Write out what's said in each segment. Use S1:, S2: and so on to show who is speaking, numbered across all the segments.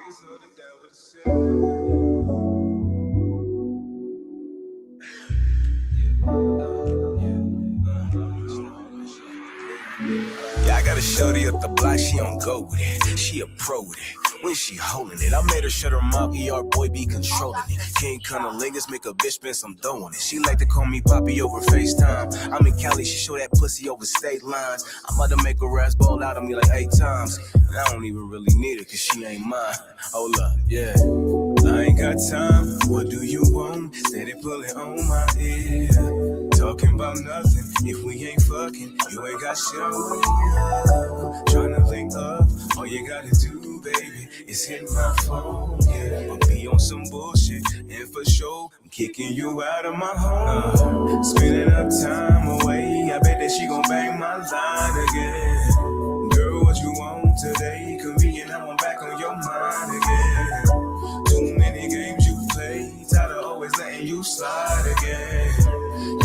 S1: Yeah, I got a shorty up the block, she don't go with it. She a pro with it. When she holding it, I made her shut her mouth, ER boy be controlling it. King cunnilingus make a bitch spend some dough on it. She like to call me Poppy over FaceTime. I'm in Cali, she show that pussy over state lines. I'm about to make her ass ball out of me like 8 times. And I don't even really need it, cause she ain't mine. Hold up, yeah. I ain't got time, what do you want? Steady pulling on my ear. Talking about nothing, if we ain't fucking, you ain't got shit on me. Tryna link up, all you gotta do, baby, is hit my phone, yeah. But be on some bullshit, and for sure, I'm kicking you out of my home. Spending up time away, I bet that she gon' bang my line again. Girl, what you want today? Convenient, now I'm back on your mind again. Too many games you play, tired of always letting you slide again.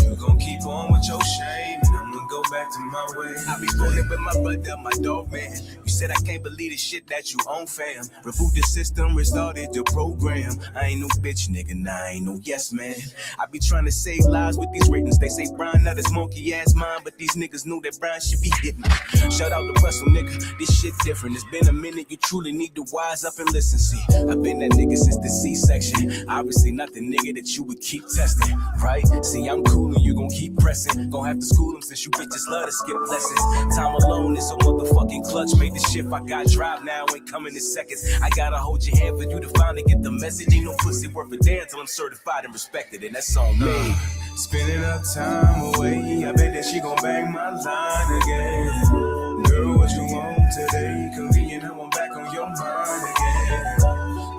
S1: You gon' keep on with your shame, and I'ma go back to my way. I be rolling with my brother, my dog man. You said I can't believe the shit that you own, fam. Reboot the system, restarted the program. I ain't no bitch, nigga, nah, I ain't no yes man. I be trying to save lives with these ratings. They say Brian not his monkey ass mind, but these niggas knew that Brian should be hitting. Shout out to Russell, nigga, this shit different. It's been a minute, you truly need to wise up and listen. See, I've been that nigga since the C-section. Obviously not the nigga that you would keep testing, right? See, I'm cool and you gon' keep pressing. Gon' have to school them since you bitches love to skip lessons. Time alone is a motherfucking clutch. Made the shift, I got drive now, ain't coming in seconds. I gotta hold your hand for you to finally get the message. Ain't no pussy worth a damn till I'm certified and respected, and that's on me. Spending up time away, I bet that she gon' bang my line again. Girl, what you want today? Convenient, now I'm back on your mind again.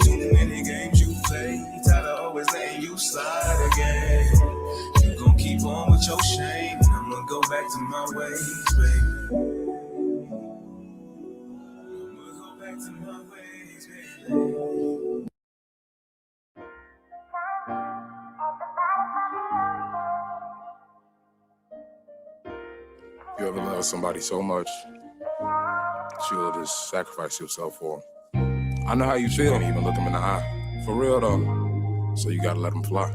S1: Too many games you play, tired of always letting you slide again. You gon' keep on with your shame, and I'ma go back to my ways, baby. I'ma go back to my ways, baby.
S2: You ever love somebody so much that you'll just sacrifice yourself for them? I know how you feel, even look them in the eye. For real though. So you gotta let them fly.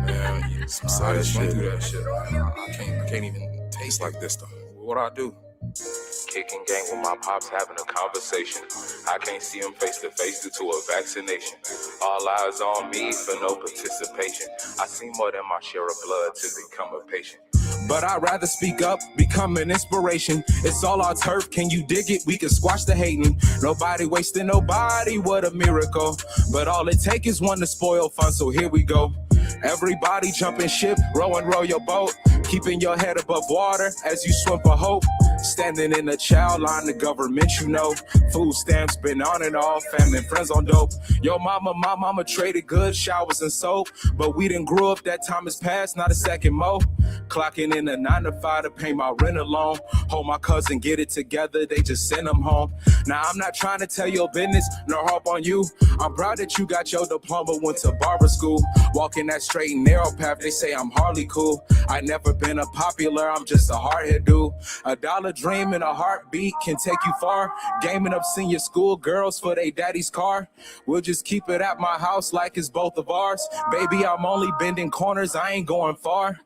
S2: Man, some side shit. Do that shit. I can't even taste like this though. What I do?
S3: Kicking game with my pops having a conversation. I can't see him face to face due to a vaccination. All eyes on me for no participation. I see more than my share of blood to become a patient.
S4: But I'd rather speak up, become an inspiration. It's all our turf, can you dig it? We can squash the hating. Nobody wasting nobody, what a miracle. But all it takes is one to spoil fun, so here we go. Everybody jumping ship, row and row your boat. Keeping your head above water as you swim for hope. Standing in the child line, the government, you know. Food stamps been on and off, family and friends on dope. Yo my mama traded goods, showers and soap. But we didn't grow up, that time has passed, not a second more. Clocking in a 9 to 5 to pay my rent alone. Hold my cousin, get it together, they just send them home. Now I'm not trying to tell your business, nor harp on you. I'm proud that you got your diploma, went to barber school. Walking that straight and narrow path, they say I'm hardly cool. I never been a popular, I'm just a hardhead dude. A dollar dream and a heartbeat can take you far. Gaming up senior school girls for they daddy's car. We'll just keep it at my house like it's both of ours. Baby, I'm only bending corners, I ain't going far.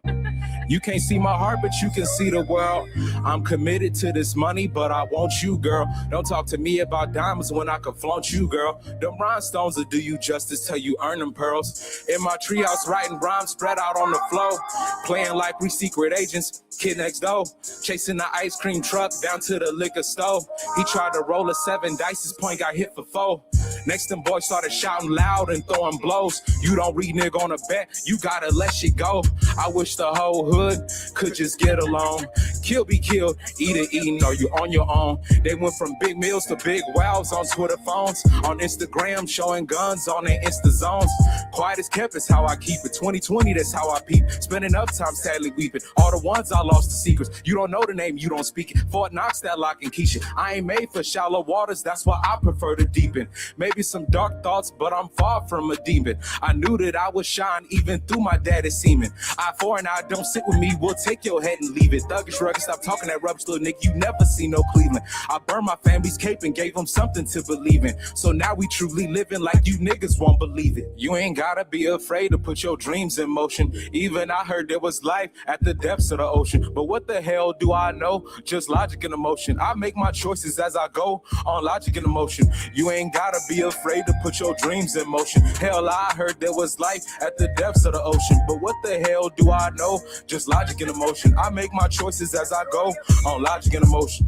S4: You can't see my heart, but you can see the world. I'm committed to this money, but I want you, girl. Don't talk to me about diamonds when I can flaunt you, girl. Them rhinestones will do you justice till you earn them pearls. In my treehouse, writing rhymes spread out on the floor. Playing like we secret agents, kid next door. Chasing the ice cream truck down to the liquor store. He tried to roll a 7 dice, his point got hit for 4. Next, them boys started shouting loud and throwing blows. You don't read nigga on a bet, you gotta let shit go. I wish the whole hood could just get along. Kill be killed, either eating or you on your own. They went from big meals to big wows on Twitter phones. On Instagram, showing guns on their Insta zones. Quiet as kept is how I keep it. 2020, that's how I peep. Spending up time sadly weeping. All the ones I lost the secrets. You don't know the name, you don't speak it. Fort Knox, that lock and Keisha. I ain't made for shallow waters, that's why I prefer to deepen. Maybe maybe some dark thoughts, but I'm far from a demon. I knew that I would shine even through my daddy's semen. I for and I don't sit with me, we'll take your head and leave it. Thuggish rugged, stop talking that rubbish, little nigga, you never see no Cleveland. I burned my family's cape and gave them something to believe in. So now we truly living like you niggas won't believe it. You ain't gotta be afraid to put your dreams in motion. Even I heard there was life at the depths of the ocean. But what the hell do I know? Just logic and emotion. I make my choices as I go on logic and emotion. You ain't gotta be afraid to put your dreams in motion. Hell, I heard there was life at the depths of the ocean. But what the hell do I know? Just logic and emotion. I make my choices as I go on logic and emotion.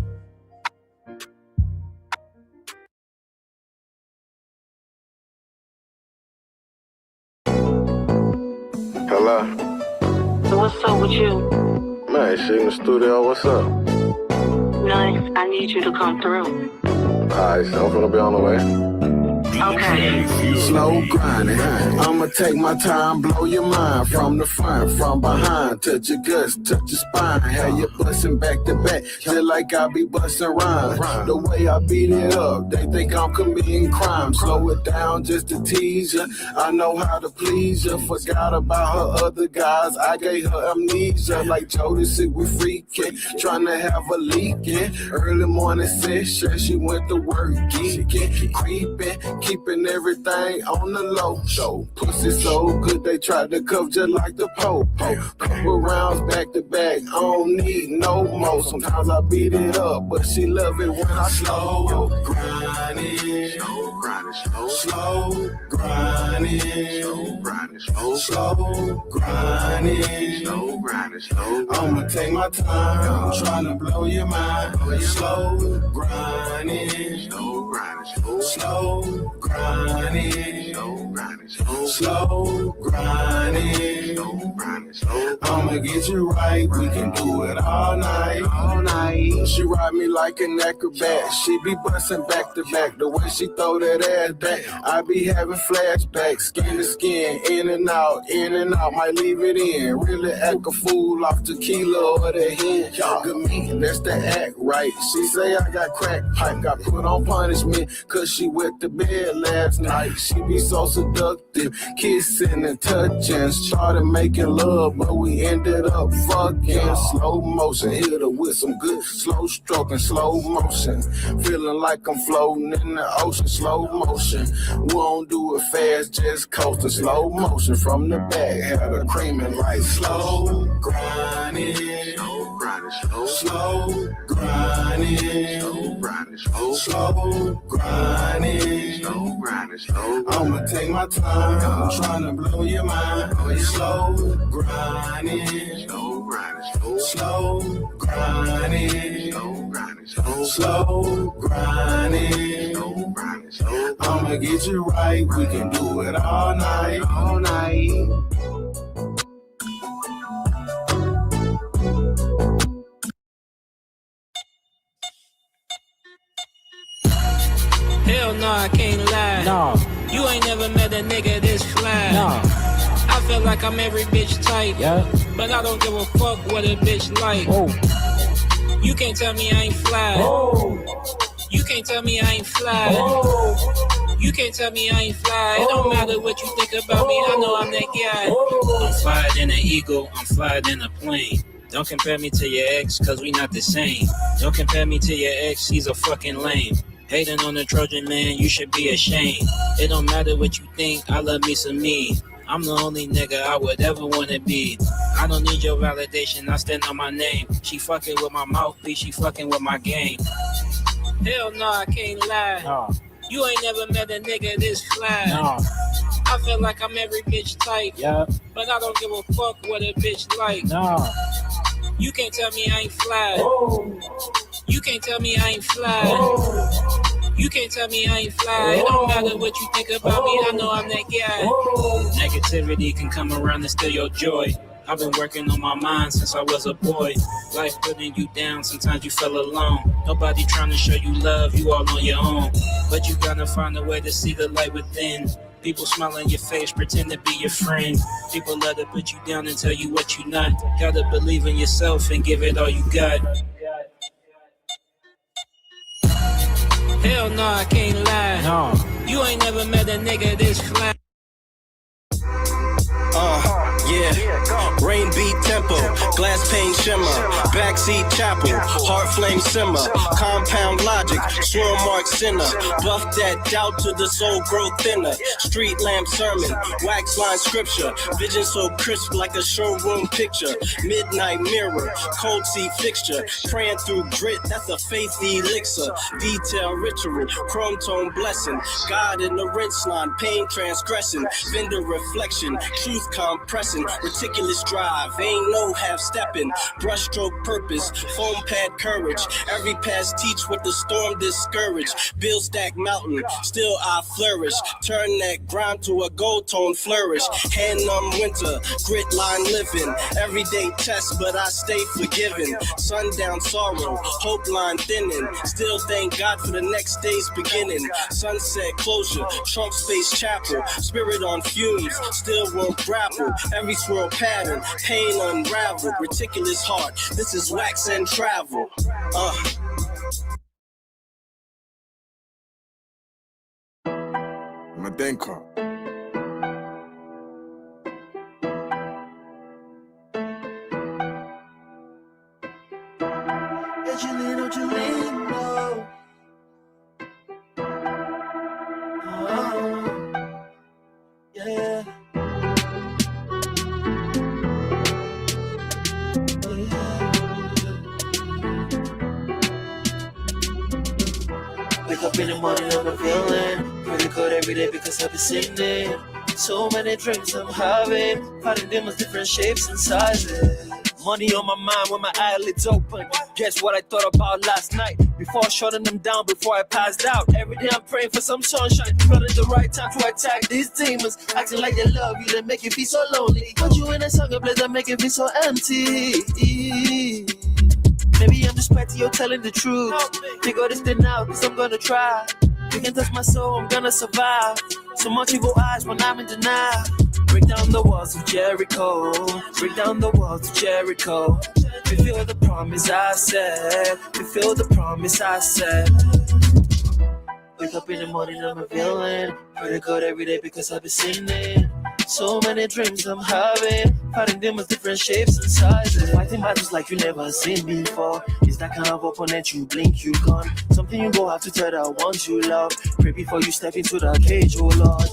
S5: Hello?
S6: What's up with you?
S5: Man, shit in the studio, what's up?
S6: Nothing. I need you to come through.
S5: Alright, so I'm gonna be on the way.
S6: Okay.
S7: Slow grinding, I'ma take my time, blow your mind. From the front, from behind, touch your guts, touch your spine. Have you bustin' back to back, just like I be bustin' rhymes. The way I beat it up, they think I'm committing crime. Slow it down just to tease ya, I know how to please ya. Forgot about her other guys, I gave her amnesia. Like Jodeci, we freaking, tryna have a leaking. Early morning session, she went to work geeking, creeping, keeping everything on the low. So pussy so good they tried to cuff just like the po-po. Couple rounds back to back, I don't need no more. Sometimes I beat it up, but she love it when I slow grinding, slow grinding, slow grinding, slow grinding, slow grinding, slow grinding, slow. I'ma take my time, tryna blow your mind. Slow grinding, slow grinding, slow grinding, slow grinding, slow grinding. I'ma get you right, we can do it all night, all night. She ride me like an acrobat, she be bustin' back to back. The way she throw that ass back, I be having flashbacks. Skin to skin, in and out, might leave it in. Really act a fool off tequila or the hen. Good me, that's the act, right? She say I got crack pipe, got put on punishment, cause she wet the bed last night. She be so seductive, kissing and touching. Started making love, but we ended up fucking. Slow motion, hit her with some good slow stroking, slow motion. Feeling like I'm floating in the ocean, slow motion. Won't do it fast, just coasting, slow motion. From the back, had her creaming like slow grinding, slow grinding, slow grinding, slow grinding, slow grinding, slow grinding, slow. I'ma take my time, I'm tryna blow your mind. Slow grinding, slow grinding, slow grinding, slow grinding, slow grinding, slow grinding, slow. I'ma get you right, we can do it all night, all night.
S8: Hell no, I can't lie. No. You ain't never met a nigga this fly. No. I feel like I'm every bitch type. Yeah. But I don't give a fuck what a bitch like. Oh. You can't tell me I ain't fly. Oh. You can't tell me I ain't fly. Oh. You can't tell me I ain't fly. It don't matter what you think about me, I know I'm that guy. Oh. I'm flying in an eagle, I'm flying in a plane. Don't compare me to your ex, cause we not the same. Don't compare me to your ex, he's a fucking lame. Hating on the Trojan man, you should be ashamed. It don't matter what you think, I love me some me. I'm the only nigga I would ever wanna be. I don't need your validation, I stand on my name. She fucking with my mouthpiece, she fucking with my game. Hell no, I can't lie. No. You ain't never met a nigga this fly. No. I feel like I'm every bitch type. Yeah. But I don't give a fuck what a bitch like. No. You can't tell me I ain't fly. Oh. You can't tell me I ain't fly. Oh. You can't tell me I ain't fly. It don't matter what you think about me, I know I'm that guy. Oh. Negativity can come around and steal your joy. I've been working on my mind since I was a boy. Life putting you down, sometimes you feel alone. Nobody trying to show you love, you all on your own. But you gotta find a way to see the light within. People smile in your face, pretend to be your friend. People love to put you down and tell you what you're not. Gotta believe in yourself and give it all you got. Hell no, I can't lie. No. You ain't never met a nigga this flat.
S9: Rain beat tempo, glass pane shimmer, backseat chapel, heart flame simmer, compound logic, swirl mark sinner, buff that doubt to the soul grow thinner, street lamp sermon, wax line scripture, vision so crisp like a showroom picture, midnight mirror, cold seat fixture, praying through grit, that's a faith elixir, detail ritual, chrome tone blessing, God in the rinse line, pain transgressing, vendor reflection, truth compressing, reticulous drive, ain't no half-stepping, brushstroke purpose, foam pad courage, every pass teach what the storm discourage, build stack mountain, still I flourish, turn that grind to a gold tone flourish, hand numb winter, grit line living, everyday test but I stay forgiven, sundown sorrow, hope line thinning, still thank God for the next day's beginning, sunset closure, Trump space chapel, spirit on fumes, still won't grapple, every swirl pattern, pain unraveled, reticulous heart, this is wax and travel.
S7: Madenka.
S10: Angelino. Oh, yeah. Wake up in the morning, I'm feeling pretty good every day because I've been sinning. So many dreams I'm having, fighting demons, different shapes and sizes. Money on my mind when my eyelids open. Guess what I thought about last night? Before shutting them down, before I passed out. Every day I'm praying for some sunshine, flooding the right time to attack these demons. Acting like they love you, they make you feel so lonely. Put you in a song and play that make you feel so empty. Maybe I'm just petty, you're telling the truth. Figure this thing out, cause I'm gonna try. You can touch my soul, I'm gonna survive. So much evil eyes when I'm in denial. Break down the walls of Jericho. Break down the walls of Jericho. Fulfill the promise I said. Fulfill the promise I said. Wake up in the morning, I'm a villain. Pray to God every day because I've been sinning. So many dreams I'm having, fighting demons, different shapes and sizes. Fighting battles like you never seen before. It's that kind of opponent you blink, you gone. Something you go have to tell the ones you love. Pray before you step into the cage, oh Lord.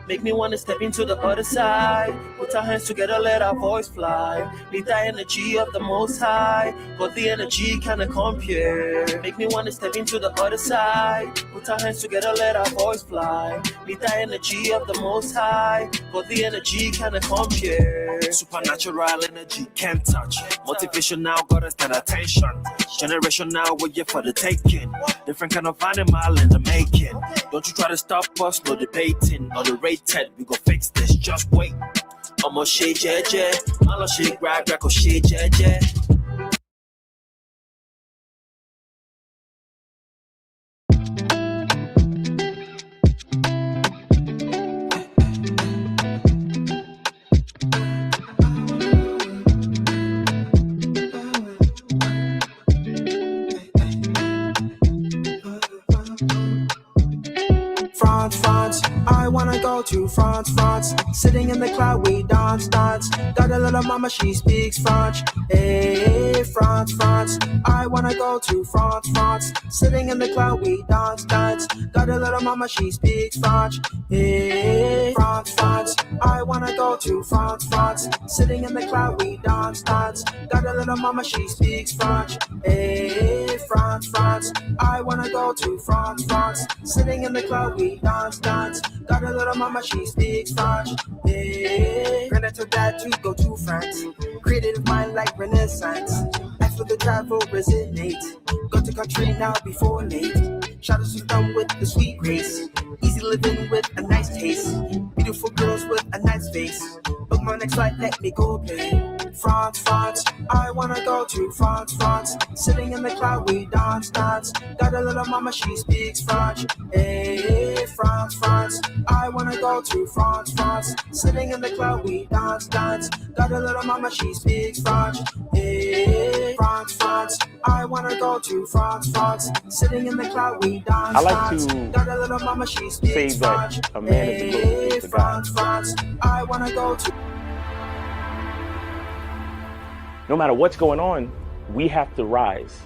S10: Make me wanna step into the other side. Put our hands together, let our voice fly. Need the energy of the Most High, but the energy cannot compare. Make me wanna step into the other side. Put our hands together, let our voice fly. Need the energy of the Most High, but the energy cannot compare. Supernatural energy can't touch. Motivation now got us that attention. Generation now we're here for the taking. Different kind of animal in the making. Don't you try to stop us, no debating, no the rated. We go fix this, just wait. I'ma shake JJ, I'ma shake rag, go shake JJ.
S11: France, I wanna go to France. Sitting in the cloud, we dance. Got a little mama, she speaks French. Hey, France, I wanna go to France. Sitting in the cloud, we dance. Got a little mama, she speaks French. Hey, France, I wanna go to France. Sitting in the cloud, we dance. Got a little mama, she speaks French. Hey, France, I wanna go to France. Sitting in the cloud, we dance. Got a little mama, she speaks French. Hey, granted to that to go to France. Creative mind like Renaissance. Ask for the drive will resonate. Go to country now before late. Shadows who's done with the sweet grace. Easy living with a nice taste. Beautiful girls with a nice face. Book my next flight, let me go play. France, I wanna go to France. Sitting in the cloud, we dance. Got a little mama, she speaks French. Hey, France, I wanna go to France. Sitting in the cloud, we dance. Got a little mama, she speaks French. Hey, France, I wanna go to France, France. Sitting in the cloud, we dance.
S12: I like
S11: dance.
S12: to
S11: Got a little mama, she speaks
S12: say that
S11: French.
S12: a man is the closest thing to God.
S11: France, France. I wanna go to.
S12: No matter what's going on, we have to rise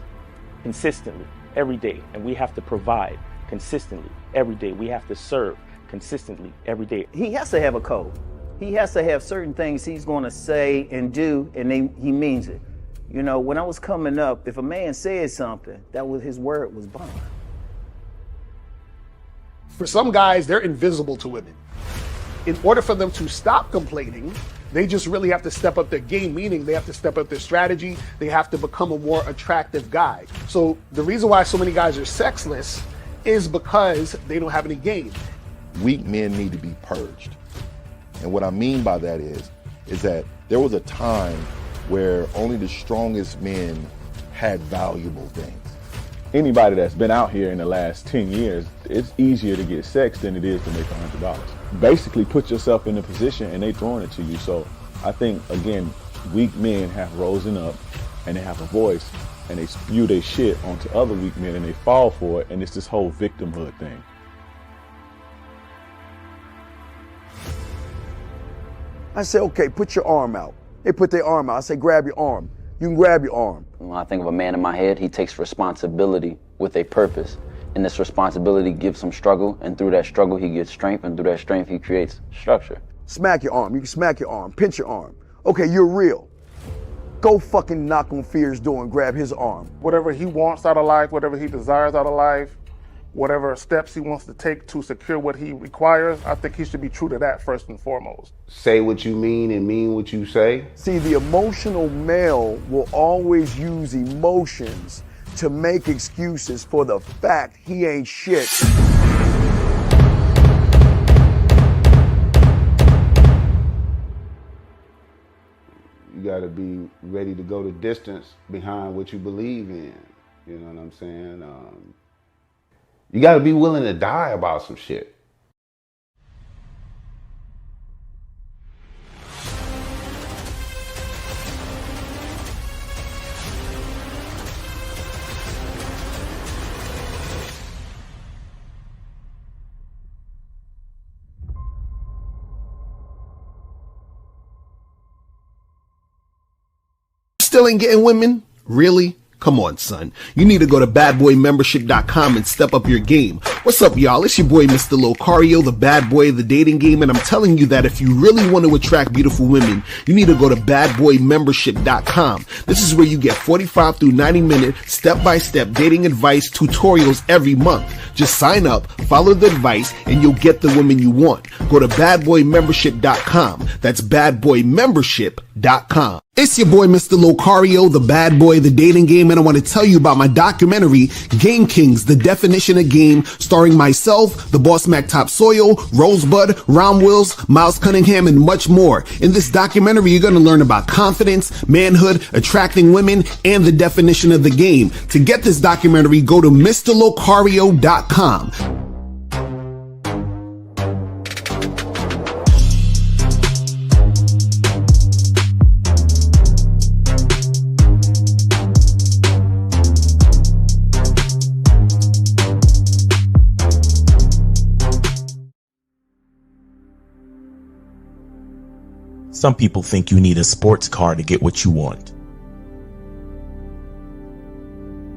S12: consistently every day, and we have to provide consistently every day. We have to serve consistently every day.
S13: He has to have a code. He has to have certain things he's going to say and do, and he means it. You know, when I was coming up, if a man said something, that was his word was bond.
S14: For some guys, they're invisible to women. In order for them to stop complaining, they just really have to step up their game, meaning they have to step up their strategy. They have to become a more attractive guy. So the reason why so many guys are sexless is because they don't have any game.
S15: Weak men need to be purged. And what I mean by that is that there was a time where only the strongest men had valuable things.
S16: Anybody that's been out here in the last 10 years, it's easier to get sex than it is to make $100. Basically put yourself in a position and they throwing it to you. So I think, again, weak men have risen up and they have a voice and they spew their shit onto other weak men and they fall for it. And it's this whole victimhood thing.
S17: I say, okay, put your arm out. They put their arm out. I say, grab your arm. You can grab your arm.
S18: When I think of a man in my head, he takes responsibility with a purpose. And this responsibility gives him struggle, and through that struggle, he gets strength, and through that strength, he creates structure.
S17: Smack your arm. You can smack your arm. Pinch your arm. Okay, you're real. Go fucking knock on Fear's door and grab his arm.
S14: Whatever he wants out of life, whatever he desires out of life, whatever steps he wants to take to secure what he requires, I think he should be true to that first and foremost.
S19: Say what you mean and mean what you say.
S17: See, the emotional male will always use emotions to make excuses for the fact he ain't shit.
S19: You gotta be ready to go the distance behind what you believe in. You know what I'm saying? You gotta be willing to die about some shit.
S20: Still ain't getting women? Really? Come on, son. You need to go to badboymembership.com and step up your game. What's up, y'all? It's your boy, Mr. Locario, the bad boy of the dating game, and I'm telling you that if you really want to attract beautiful women, you need to go to badboymembership.com. This is where you get 45 through 90-minute step-by-step dating advice tutorials every month. Just sign up, follow the advice, and you'll get the women you want. Go to badboymembership.com. That's badboymembership.com. It's your boy, Mr. Locario, the bad boy of the dating game, and I want to tell you about my documentary, Game Kings, The Definition of Game, starring myself, the Boss Mac Topsoil, Rosebud, Ron Wills, Miles Cunningham, and much more. In this documentary, you're going to learn about confidence, manhood, attracting women, and the definition of the game. To get this documentary, go to MrLocario.com.
S21: Some people think you need a sports car to get what you want.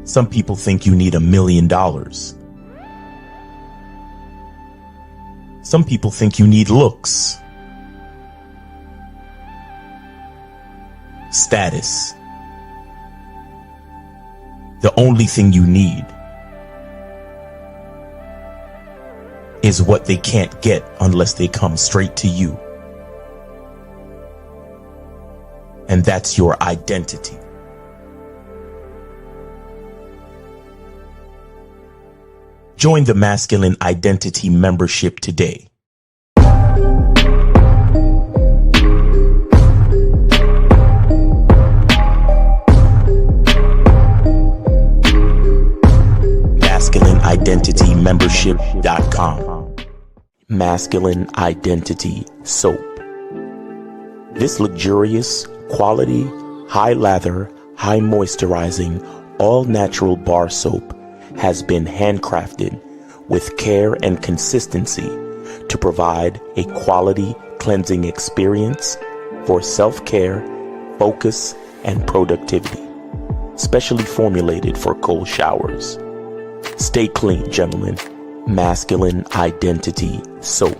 S21: Some people think you need $1 million. Some people think you need looks, status. The only thing you need is what they can't get unless they come straight to you. And that's your identity. Join the Masculine Identity membership today. MasculineIdentityMembership.com. Masculine Identity Soap. This luxurious, quality, high lather, high moisturizing, all-natural bar soap has been handcrafted with care and consistency to provide a quality cleansing experience for self-care, focus, and productivity. Specially formulated for cold showers. Stay clean, gentlemen. Masculine Identity Soap.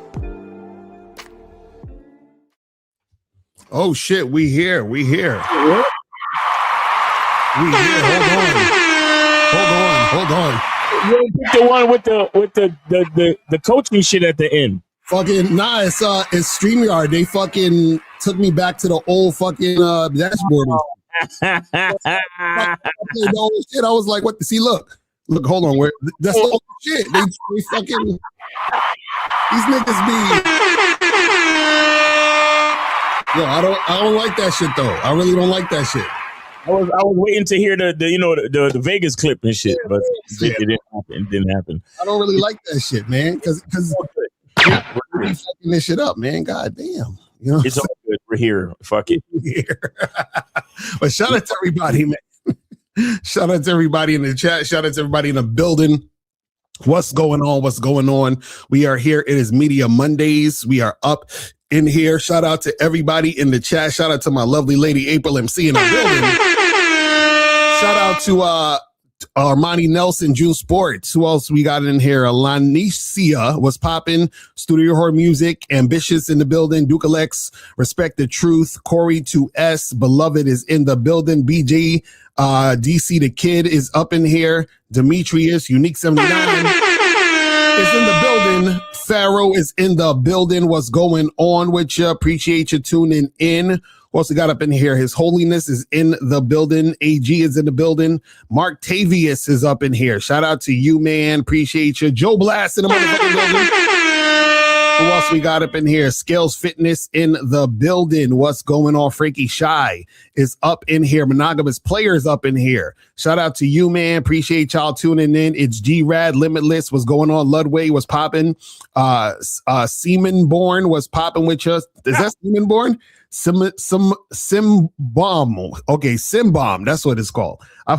S20: Oh shit, we here. Hold on.
S12: You pick the one with the coaching shit at the end.
S20: Fucking nah, it's StreamYard. They fucking took me back to the old fucking dashboard. The old shit. I was like, what? See, look, hold on. Where that's the old shit. They fucking these niggas be. Yo, I don't like that shit though. I really don't like that shit.
S12: I was waiting to hear the Vegas clip and shit, but it didn't happen.
S20: I don't really like that shit, man, because fucking this shit up, man. God damn. You know,
S12: it's all good. We're here. Fuck it.
S20: But shout out to everybody, man. Shout out to everybody in the chat. Shout out to everybody in the building. What's going on? We are here. It is Media Mondays. We are up in here. Shout out to everybody in the chat. Shout out to my lovely lady April MC in the building. Shout out to Armani Nelson, June Sports. Who else we got in here? Lanicia was popping. Studio Horror Music. Ambitious in the building. Duke Alex. Respect the Truth. Corey 2S. Beloved is in the building. BJ. DC the Kid is up in here. Demetrius. Unique 79 is in the building. Pharaoh is in the building. What's going on with you? Appreciate you tuning in. Also got up in here. His Holiness is in the building. AG is in the building. Mark Tavius is up in here. Shout out to you, man. Appreciate you. Joe Blast in the motherfucking building. Who else we got up in here? Scales Fitness in the building. What's going on? Frankie Shy is up in here. Monogamous Players up in here. Shout out to you, man. Appreciate y'all tuning in. It's G-Rad Limitless. What's going on? Ludway was popping. Seaman Born was popping with us. Is that Seaman Born? Sim Bomb. Okay, Sim Bomb. That's what it's called. I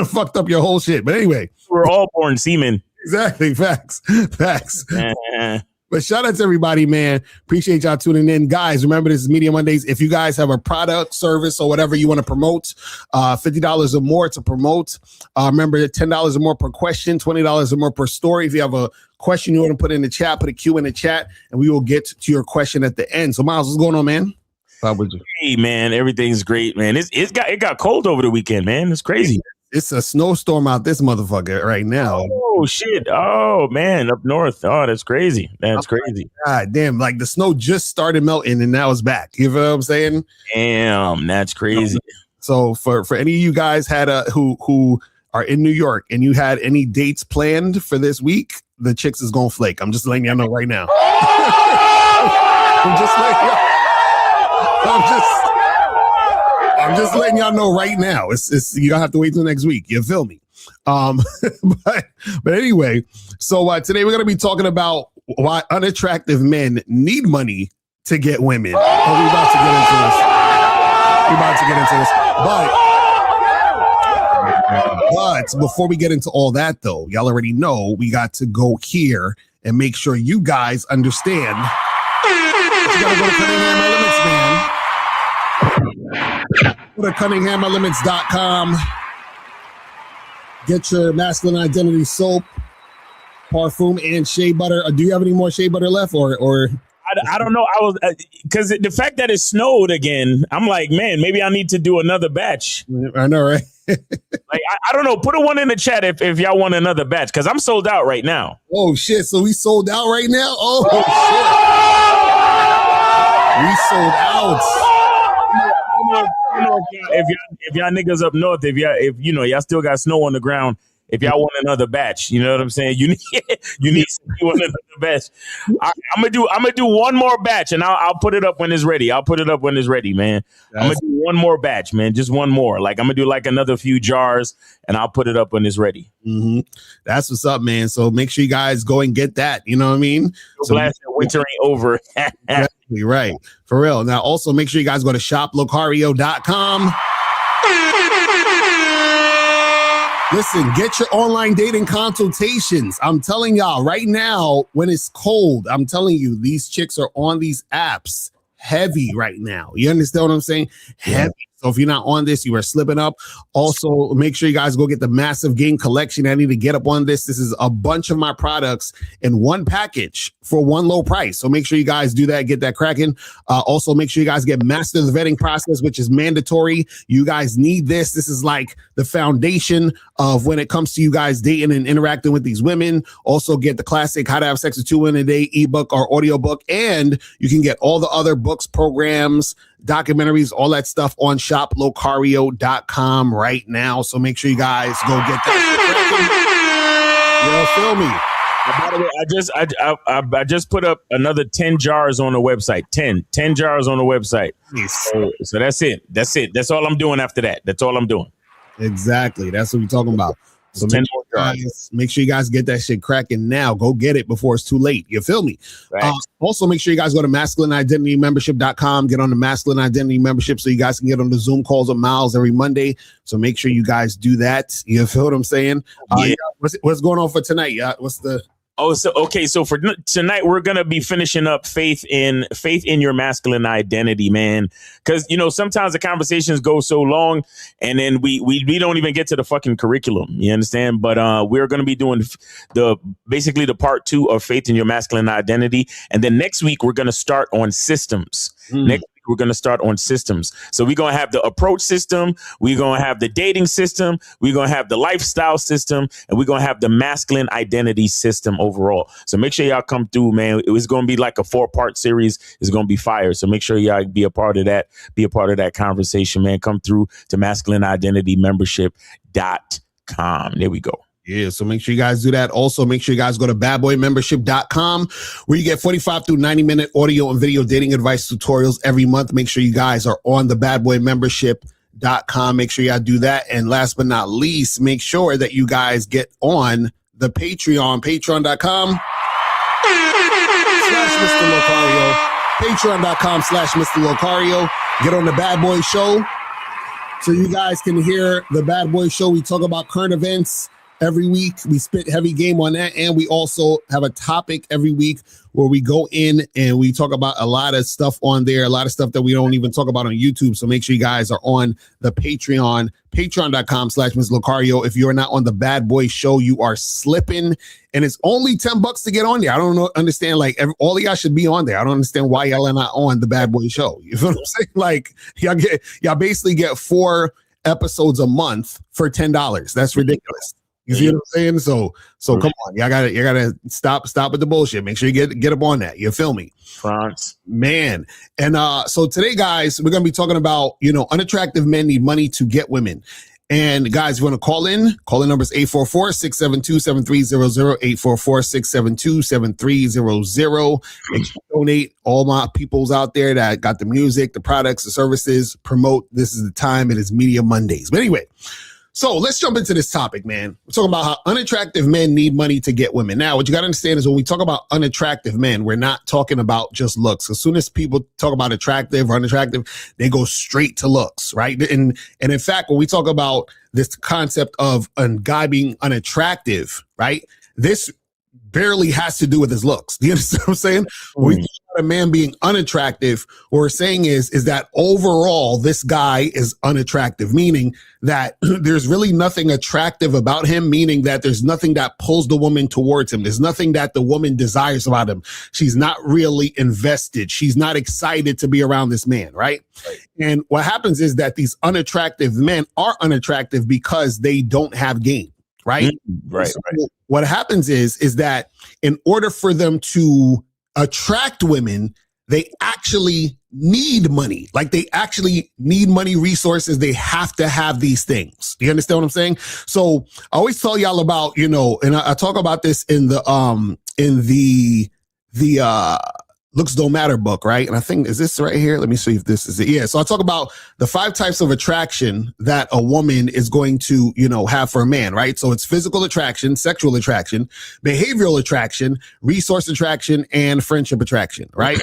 S20: fucked up your whole shit. But anyway,
S12: we're all born seamen.
S20: Exactly. Facts. But shout out to everybody, man. Appreciate y'all tuning in. Guys, remember this is Media Mondays. If you guys have a product, service, or whatever you want to promote, $50 or more to promote. Remember, $10 or more per question, $20 or more per story. If you have a question you want to put in the chat, put a Q in the chat, and we will get to your question at the end. So, Miles, what's going on, man? How would you?
S12: Hey, man, everything's great, man. It got cold over the weekend, man. It's crazy.
S20: It's a snowstorm out this motherfucker right now.
S12: Oh shit! Oh man, up north. Oh, that's crazy. That's crazy.
S20: God damn! Like the snow just started melting and now it's back. You know what I'm saying?
S12: Damn, that's crazy.
S20: So for any of you guys had who are in New York and you had any dates planned for this week, the chicks is gonna flake. I'm just letting y'all know right now. I'm just letting y'all know right now. It's you don't have to wait till next week. You feel me? But anyway, so today we're gonna be talking about why unattractive men need money to get women. We're about to get into this. But before we get into all that, though, y'all already know we got to go here and make sure you guys understand. You gotta go to Cunningham Elements, man. Go to CunninghamElements.com. Get your masculine identity soap, parfum, and shea butter. Do you have any more shea butter left, or?
S12: I don't know. I was because the fact that it snowed again. I'm like, man, maybe I need to do another batch.
S20: I know, right?
S12: Like I don't know. Put a one in the chat if y'all want another batch because I'm sold out right now.
S20: Oh shit! So we sold out right now. Oh shit! We sold out.
S12: If y'all niggas up north, if y'all still got snow on the ground, if y'all want another batch, you know what I'm saying? You need another batch. I'm gonna do one more batch, and I'll put it up when it's ready. I'll put it up when it's ready, man. I'm gonna do one more batch, man. Just one more. Like I'm gonna do like another few jars, and I'll put it up when it's ready.
S20: Mm-hmm. That's what's up, man. So make sure you guys go and get that. You know what I mean?
S12: So glad that winter ain't over.
S20: Exactly, right. For real. Now, also make sure you guys go to shoplocario.com. Listen, get your online dating consultations. I'm telling y'all right now, when it's cold, I'm telling you, these chicks are on these apps heavy right now. You understand what I'm saying? Heavy. So if you're not on this, you are slipping up. Also, make sure you guys go get the Massive Game Collection. I need to get up on this. This is a bunch of my products in one package for one low price. So make sure you guys do that. Get that cracking. Also, make sure you guys get Master the Vetting Process, which is mandatory. You guys need this. This is like the foundation of when it comes to you guys dating and interacting with these women. Also, get the classic How to Have Sex with 2 Women a Day ebook or audiobook. And you can get all the other books, programs, documentaries, all that stuff on shoplocario.com right now. So make sure you guys go get that. You feel me?
S12: By the way, I just put up another 10 jars on the website. 10 jars on the website. So that's it. That's all I'm doing after that. That's all I'm doing.
S20: Exactly. That's what we're talking about. So make sure you guys get that shit cracking now. Go get it before it's too late. You feel me? Also, make sure you guys go to masculineidentitymembership.com. Get on the Masculine Identity Membership so you guys can get on the Zoom calls with Miles every Monday. So make sure you guys do that. You feel what I'm saying? What's going on for tonight? What's the...
S12: So for tonight, we're going to be finishing up faith in your masculine identity, man. Because, sometimes the conversations go so long and then we don't even get to the fucking curriculum. You understand? But we're going to be doing basically the part 2 of faith in your masculine identity. And then next week, we're going to start on systems. Next week, we're going to start on systems. So we're going to have the approach system. We're going to have the dating system. We're going to have the lifestyle system. And we're going to have the masculine identity system overall. So make sure y'all come through, man. It was going to be like a 4-part series. It's going to be fire. So make sure y'all be a part of that. Be a part of that conversation, man. Come through to masculineidentitymembership.com. There we go.
S20: Yeah, so make sure you guys do that. Also, make sure you guys go to badboymembership.com where you get 45 through 90-minute audio and video dating advice tutorials every month. Make sure you guys are on the badboymembership.com. Make sure y'all do that. And last but not least, make sure that you guys get on the Patreon, patreon.com/Mr. Locario, patreon.com/Mr. Locario. Get on the Bad Boy Show so you guys can hear the Bad Boy Show. We talk about current events every week. We spit heavy game on that. And we also have a topic every week where we go in and we talk about a lot of stuff on there, a lot of stuff that we don't even talk about on YouTube. So make sure you guys are on the Patreon, patreon.com/Ms. Locario. If you're not on the Bad Boy Show, you are slipping. And it's only $10 to get on there. I don't understand. Like all of y'all should be on there. I don't understand why y'all are not on the Bad Boy Show. You feel what I'm saying? Like y'all basically get 4 episodes a month for $10. That's ridiculous. You see what I'm saying? So come on, y'all gotta stop with the bullshit. Make sure you get up on that. You feel me?
S12: France,
S20: man. And so today, guys, we're gonna be talking about unattractive men need money to get women. And guys, you want to call in number is 844-672-7300, 844-672-7300. Make sure you donate. All my peoples out there that got the music, the products, the services, promote. This is the time. It is Media Mondays. But anyway, so let's jump into this topic, man. We're talking about how unattractive men need money to get women. Now, what you got to understand is when we talk about unattractive men, we're not talking about just looks. As soon as people talk about attractive or unattractive, they go straight to looks, right? And in fact, when we talk about this concept of a guy being unattractive, right? This barely has to do with his looks. Do you understand what I'm saying? When we talk about a man being unattractive, what we're saying is that overall, this guy is unattractive, meaning that there's really nothing attractive about him, meaning that there's nothing that pulls the woman towards him. There's nothing that the woman desires about him. She's not really invested. She's not excited to be around this man, right? And what happens is that these unattractive men are unattractive because they don't have game. Right. So what happens is that in order for them to attract women, they actually need money. Like they actually need money, resources. They have to have these things. Do you understand what I'm saying? So I always tell y'all about, and I talk about this in the Looks Don't Matter book, right? And I think, is this right here? Let me see if this is it. Yeah. So I talk about the 5 types of attraction that a woman is going to, have for a man, right? So it's physical attraction, sexual attraction, behavioral attraction, resource attraction, and friendship attraction, right?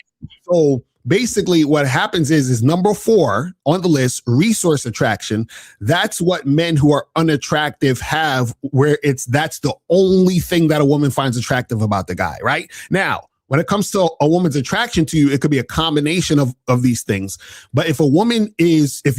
S20: So basically what happens is number 4 on the list, resource attraction. That's what men who are unattractive have, where that's the only thing that a woman finds attractive about the guy, right? Now, when it comes to a woman's attraction to you, it could be a combination of these things. But if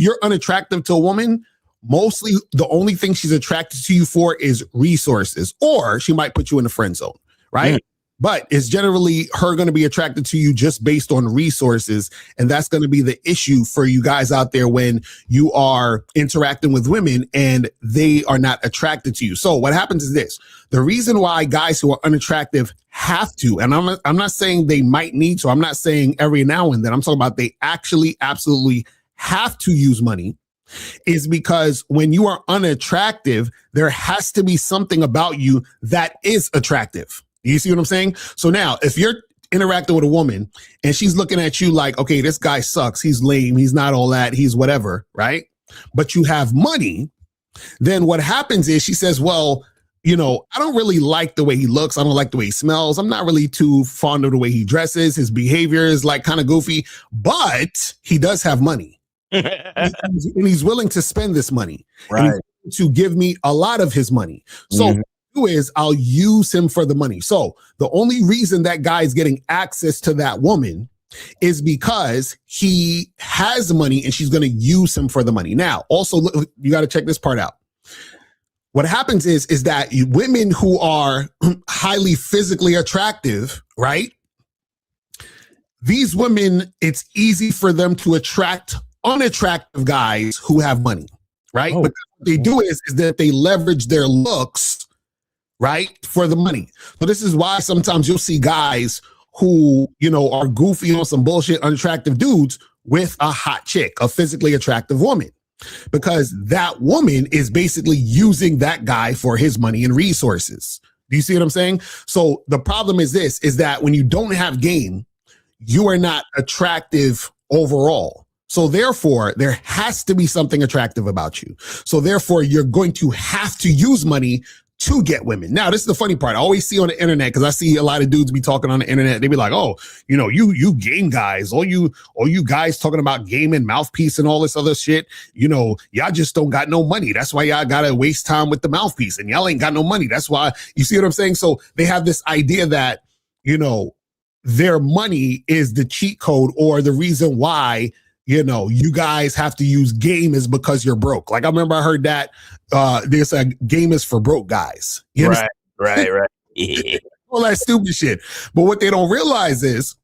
S20: you're unattractive to a woman, mostly the only thing she's attracted to you for is resources, or she might put you in the friend zone, right? But it's generally her going to be attracted to you just based on resources. And that's going to be the issue for you guys out there when you are interacting with women and they are not attracted to you. So what happens is this. The reason why guys who are unattractive have to, and I'm not saying they might need to, I'm not saying every now and then, I'm talking about they actually absolutely have to use money, is because when you are unattractive, there has to be something about you that is attractive. You see what I'm saying? So now, if you're interacting with a woman and she's looking at you like, okay, this guy sucks, he's lame, he's not all that, he's whatever, right? But you have money, then what happens is she says, well, I don't really like the way he looks. I don't like the way he smells. I'm not really too fond of the way he dresses. His behavior is like kind of goofy, but he does have money. and he's willing to spend this money. Right. And he's willing to give me a lot of his money. So I'll use him for the money. So the only reason that guy is getting access to that woman is because he has money and she's going to use him for the money. Now, also, look, you got to check this part out. What happens is that women who are highly physically attractive, right? These women, it's easy for them to attract unattractive guys who have money, right? But what they do is that they leverage their looks, right, for the money. So this is why sometimes you'll see guys who, are goofy on some bullshit, unattractive dudes with a hot chick, a physically attractive woman, because that woman is basically using that guy for his money and resources. Do you see what I'm saying? So the problem is that when you don't have game, you are not attractive overall. So therefore, there has to be something attractive about you. So therefore, you're going to have to use money to get women. Now, this is the funny part. I always see on the internet, because I see a lot of dudes be talking on the internet. They be like, oh, you game guys, all you guys talking about game and mouthpiece and all this other shit. Y'all just don't got no money. That's why y'all got to waste time with the mouthpiece, and y'all ain't got no money. That's why, you see what I'm saying? So they have this idea that, their money is the cheat code, or the reason why you guys have to use game is because you're broke. Like I remember I heard that there's a game is for broke guys.
S12: Right.
S20: All that stupid shit. But what they don't realize is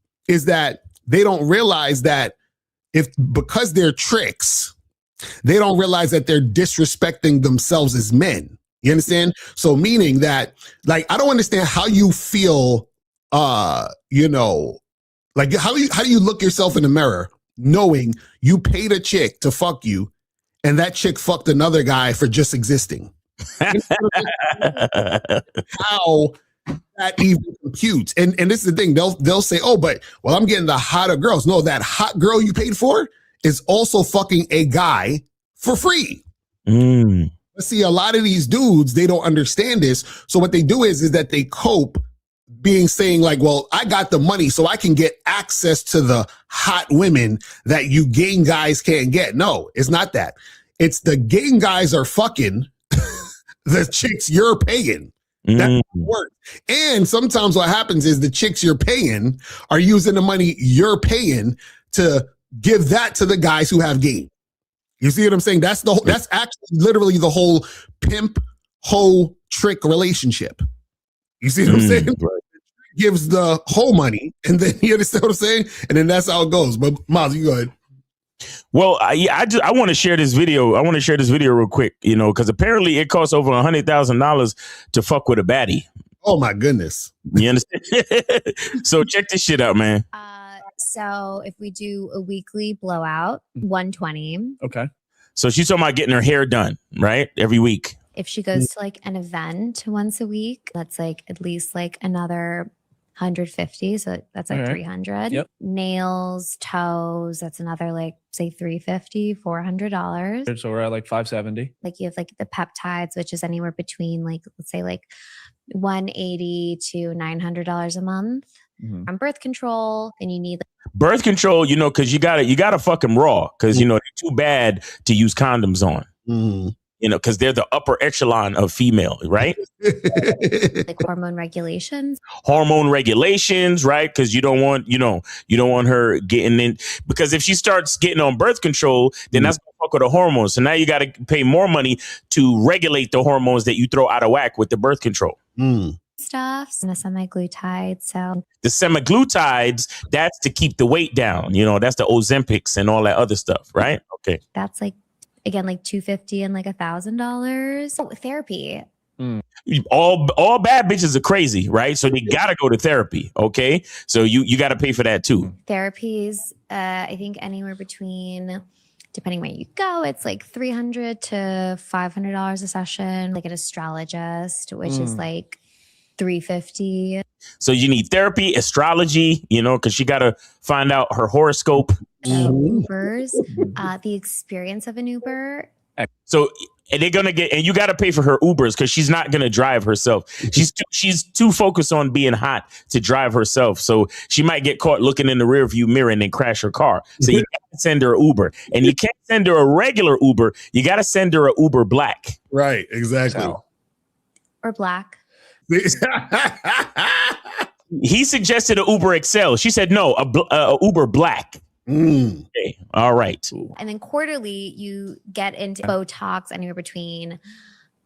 S20: that they don't realize that because they're tricks, they don't realize that they're disrespecting themselves as men. You understand? So meaning that, like, I don't understand how you feel, like how do you look yourself in the mirror knowing you paid a chick to fuck you and that chick fucked another guy for just existing? How that even computes? And this is the thing. They'll say, oh, but I'm getting the hotter girls. No, that hot girl you paid for is also fucking a guy for free. But see, a lot of these dudes, they don't understand this. So what they do is that they cope saying like, well, I got the money so I can get access to the hot women that you game guys can't get. No, it's not that. It's the game guys are fucking the chicks you're paying. That works. And sometimes what happens is the chicks you're paying are using the money you're paying to give that to the guys who have game. You see what I'm saying? That's actually literally the whole pimp hoe trick relationship. You see what I'm saying? Right. Gives the whole money, and then you understand what I'm saying? And then that's how it goes. But Miles, you go ahead.
S12: Well, I want to share this video. I want to share this video real quick, because apparently it costs over $100,000 to fuck with a baddie.
S20: Oh my goodness.
S12: You understand? So check this shit out, man.
S1: So if we do a weekly blowout, $120.
S12: Okay. So she's talking about getting her hair done, right? Every week.
S1: If she goes to like an event once a week, that's like at least like another $150. So that's like $300. Yep. Nails, toes, that's another like say $350, $400.
S22: So we're at like $570.
S1: Like you have like the peptides, which is anywhere between like, let's say like $180 to $900 a month. On birth control, then you need
S12: birth control, you know, because you gotta fuck them raw, because you know they're too bad to use condoms on. You know, because they're the upper echelon of female, right?
S1: like hormone regulations.
S12: Hormone regulations, right? Because you don't want her getting in, because if she starts getting on birth control, then that's gonna fuck with the hormones. So now you got to pay more money to regulate the hormones that you throw out of whack with the birth control.
S1: Stuff and the semaglutide. So
S12: the semaglutides, that's to keep the weight down. You know, that's the Ozempics and all that other stuff, right? Okay.
S1: That's like, again, like $250 and like $1,000. Oh, therapy.
S12: All bad bitches are crazy, right? So they gotta go to therapy. Okay. So you gotta pay for that too.
S1: Therapies, I think anywhere between, depending where you go, it's like $300 to $500 a session. Like an astrologist, which is like $350.
S12: So you need therapy, astrology, you know, because she got to find out her horoscope.
S1: Ubers, the experience of an Uber.
S12: So they're gonna get, and you got to pay for her Ubers because she's not gonna drive herself. She's too focused on being hot to drive herself. So she might get caught looking in the rearview mirror and then crash her car. So you got to send her an Uber, and you can't send her a regular Uber. You got to send her an Uber Black.
S20: Right. Exactly.
S1: Or Black.
S12: He suggested an Uber XL. She said no, a Uber Black. Okay. All right.
S1: And then quarterly, you get into Botox anywhere between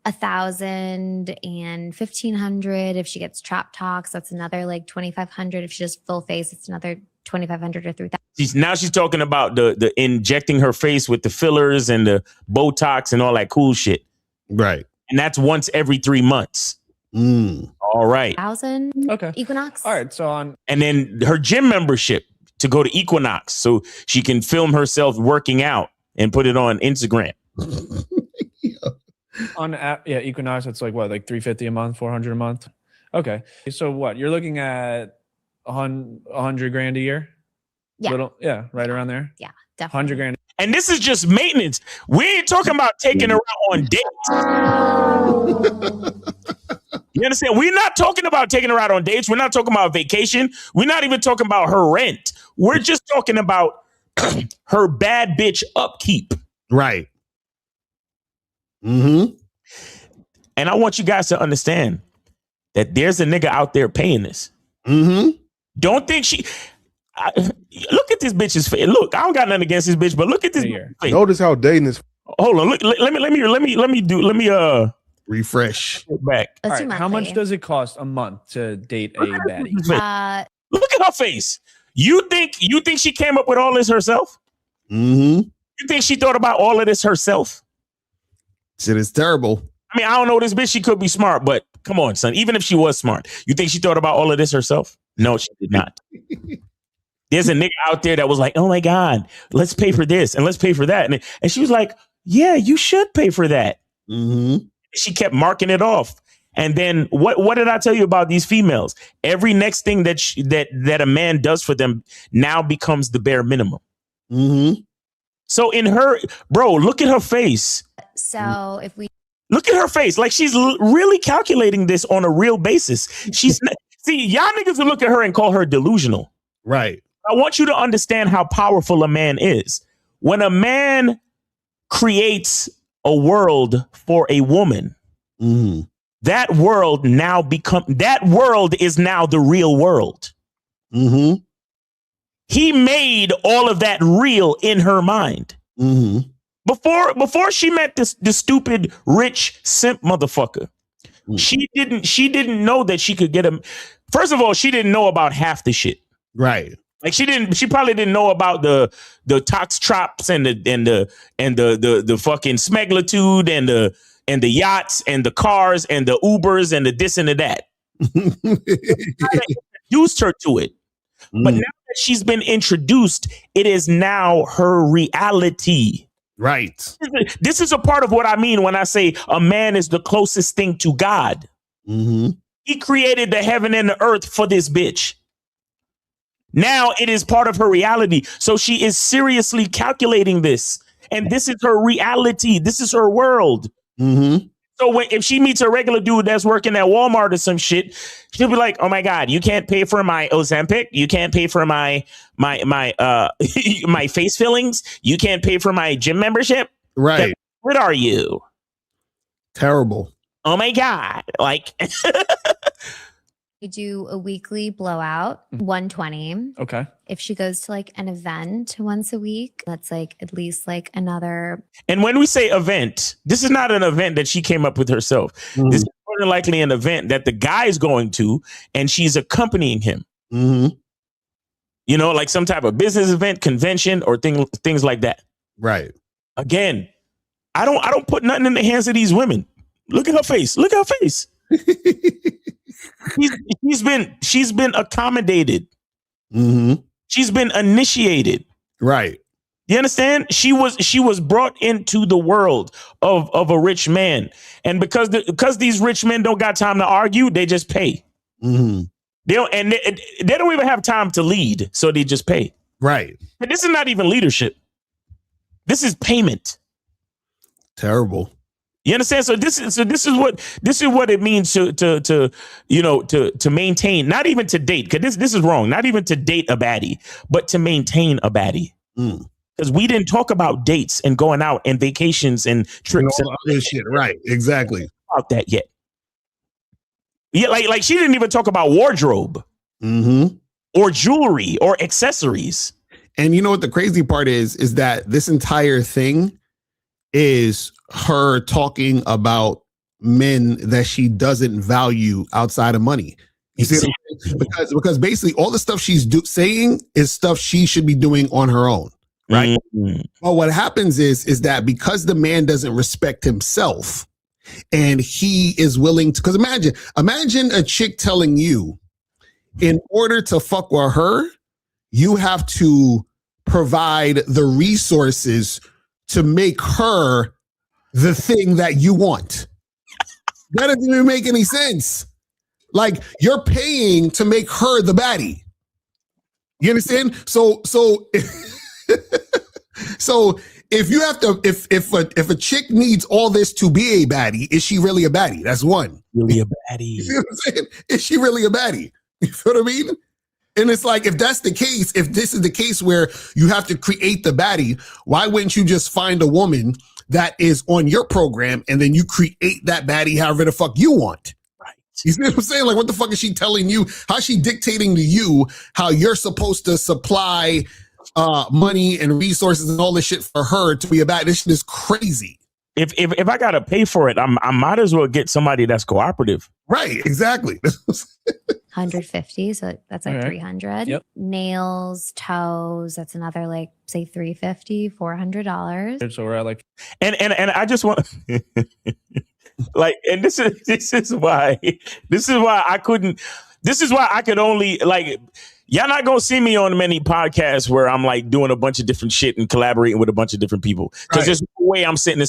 S1: $1,000 and $1,500. If she gets Trap Tox, that's another like $2,500. If she does full face, it's another $2,500 or $3,000.
S12: Now she's talking about the injecting her face with the fillers and the Botox and all that cool shit.
S20: Right.
S12: And that's once every 3 months. All right.
S1: 1,000.
S2: Okay.
S1: Equinox.
S2: All right. So
S12: and then her gym membership to go to Equinox so she can film herself working out and put it on Instagram.
S2: On Equinox, it's like what, like $350 a month, $400 a month. Okay. So what, you're looking at $100,000 a year?
S1: Yeah.
S2: Right around there.
S1: Yeah, definitely.
S2: $100,000.
S12: And this is just maintenance. We ain't talking about taking her out on dates. You understand? We're not talking about taking her out on dates. We're not talking about vacation. We're not even talking about her rent. We're just talking about her bad bitch upkeep.
S20: Right.
S12: And I want you guys to understand that there's a nigga out there paying this. Don't think look at this bitch's face. Look, I don't got nothing against this bitch, but look at this face.
S15: Notice how dating is.
S12: Hold on. Look, let me
S20: refresh
S12: back.
S2: All right, how much does it cost a month to date a baddie?
S12: Look at her face. You think she came up with all this herself? You think she thought about all of this herself?
S20: Shit is terrible.
S12: I mean, I don't know this bitch. She could be smart, but come on, son. Even if she was smart, you think she thought about all of this herself? No, she did not. There's a nigga out there that was like, oh my God, let's pay for this and let's pay for that. And she was like, yeah, you should pay for that. She kept marking it off. And then what did I tell you about these females? Every next thing that a man does for them now becomes the bare minimum. So in her, bro, look at her face.
S1: So if we
S12: look at her face, like she's really calculating this on a real basis. She's see, y'all niggas will look at her and call her delusional.
S20: Right.
S12: I want you to understand how powerful a man is. When a man creates a world for a woman, that world is now the real world. He made all of that real in her mind. Before she met this stupid rich simp motherfucker, she didn't know that she could get him. First of all, she didn't know about half the shit.
S20: Right.
S12: Like she probably didn't know about the tox traps and the fucking smeglitude and the yachts and the cars and the Ubers and the this and the that. Introduced her to it. But now that she's been introduced, it is now her reality.
S20: Right.
S12: This is a part of what I mean when I say a man is the closest thing to God. He created the heaven and the earth for this bitch. Now it is part of her reality. So she is seriously calculating this. And this is her reality. This is her world. So if she meets a regular dude that's working at Walmart or some shit, she'll be like, "Oh my God, you can't pay for my Ozempic. You can't pay for my my face fillings. You can't pay for my gym membership.
S20: Right?
S12: What are you?
S20: Terrible.
S12: Oh my God!" Like,
S1: We do a weekly blowout, 120.
S2: Okay.
S1: If she goes to like an event once a week, that's like at least like another.
S12: And when we say event, this is not an event that she came up with herself. This is more than likely an event that the guy is going to, and she's accompanying him. You know, like some type of business event, convention, or things like that.
S20: Right.
S12: Again, I don't put nothing in the hands of these women. Look at her face. Look at her face. She's been accommodated. She's been initiated.
S20: Right.
S12: You understand? She was brought into the world of a rich man, and because these rich men don't got time to argue, they just pay. They don't even have time to lead, so they just pay.
S20: Right.
S12: And this is not even leadership. This is payment.
S20: Terrible.
S12: You understand? So this is what it means to maintain, not even to date, because this is wrong. Not even to date a baddie, but to maintain a baddie. Because we didn't talk about dates and going out and vacations and trips
S20: and all other shit. Right. Exactly.
S12: About that yet. Yeah, like she didn't even talk about wardrobe or jewelry or accessories.
S20: And you know what the crazy part is that this entire thing is her talking about men that she doesn't value outside of money. You see, because basically all the stuff she's saying is stuff she should be doing on her own, right? But what happens is that because the man doesn't respect himself, and he is willing to, because imagine a chick telling you, in order to fuck with her, you have to provide the resources to make her the thing that you want. That doesn't even make any sense. Like, you're paying to make her the baddie. You understand? So if you have to, if a chick needs all this to be a baddie, is she really a baddie? That's one.
S12: Really a baddie.
S20: You see what I'm saying? Is she really a baddie? You feel what I mean? And it's like, if that's the case, if this is the case where you have to create the baddie, why wouldn't you just find a woman that is on your program and then you create that baddie however the fuck you want?
S12: Right.
S20: You see what I'm saying? Like, what the fuck is she telling you? How's she dictating to you how you're supposed to supply money and resources and all this shit for her to be a baddie? This shit is crazy.
S12: If I gotta pay for it, I might as well get somebody that's cooperative.
S20: Right, exactly.
S1: 150, so that's like 300.
S2: Yep.
S1: Nails, toes, that's another like say $350, $400.
S2: So we're at like,
S12: and I just want like, and this is why I could only, like, y'all not gonna see me on many podcasts where I'm like doing a bunch of different shit and collaborating with a bunch of different people. Because there's no way I'm sitting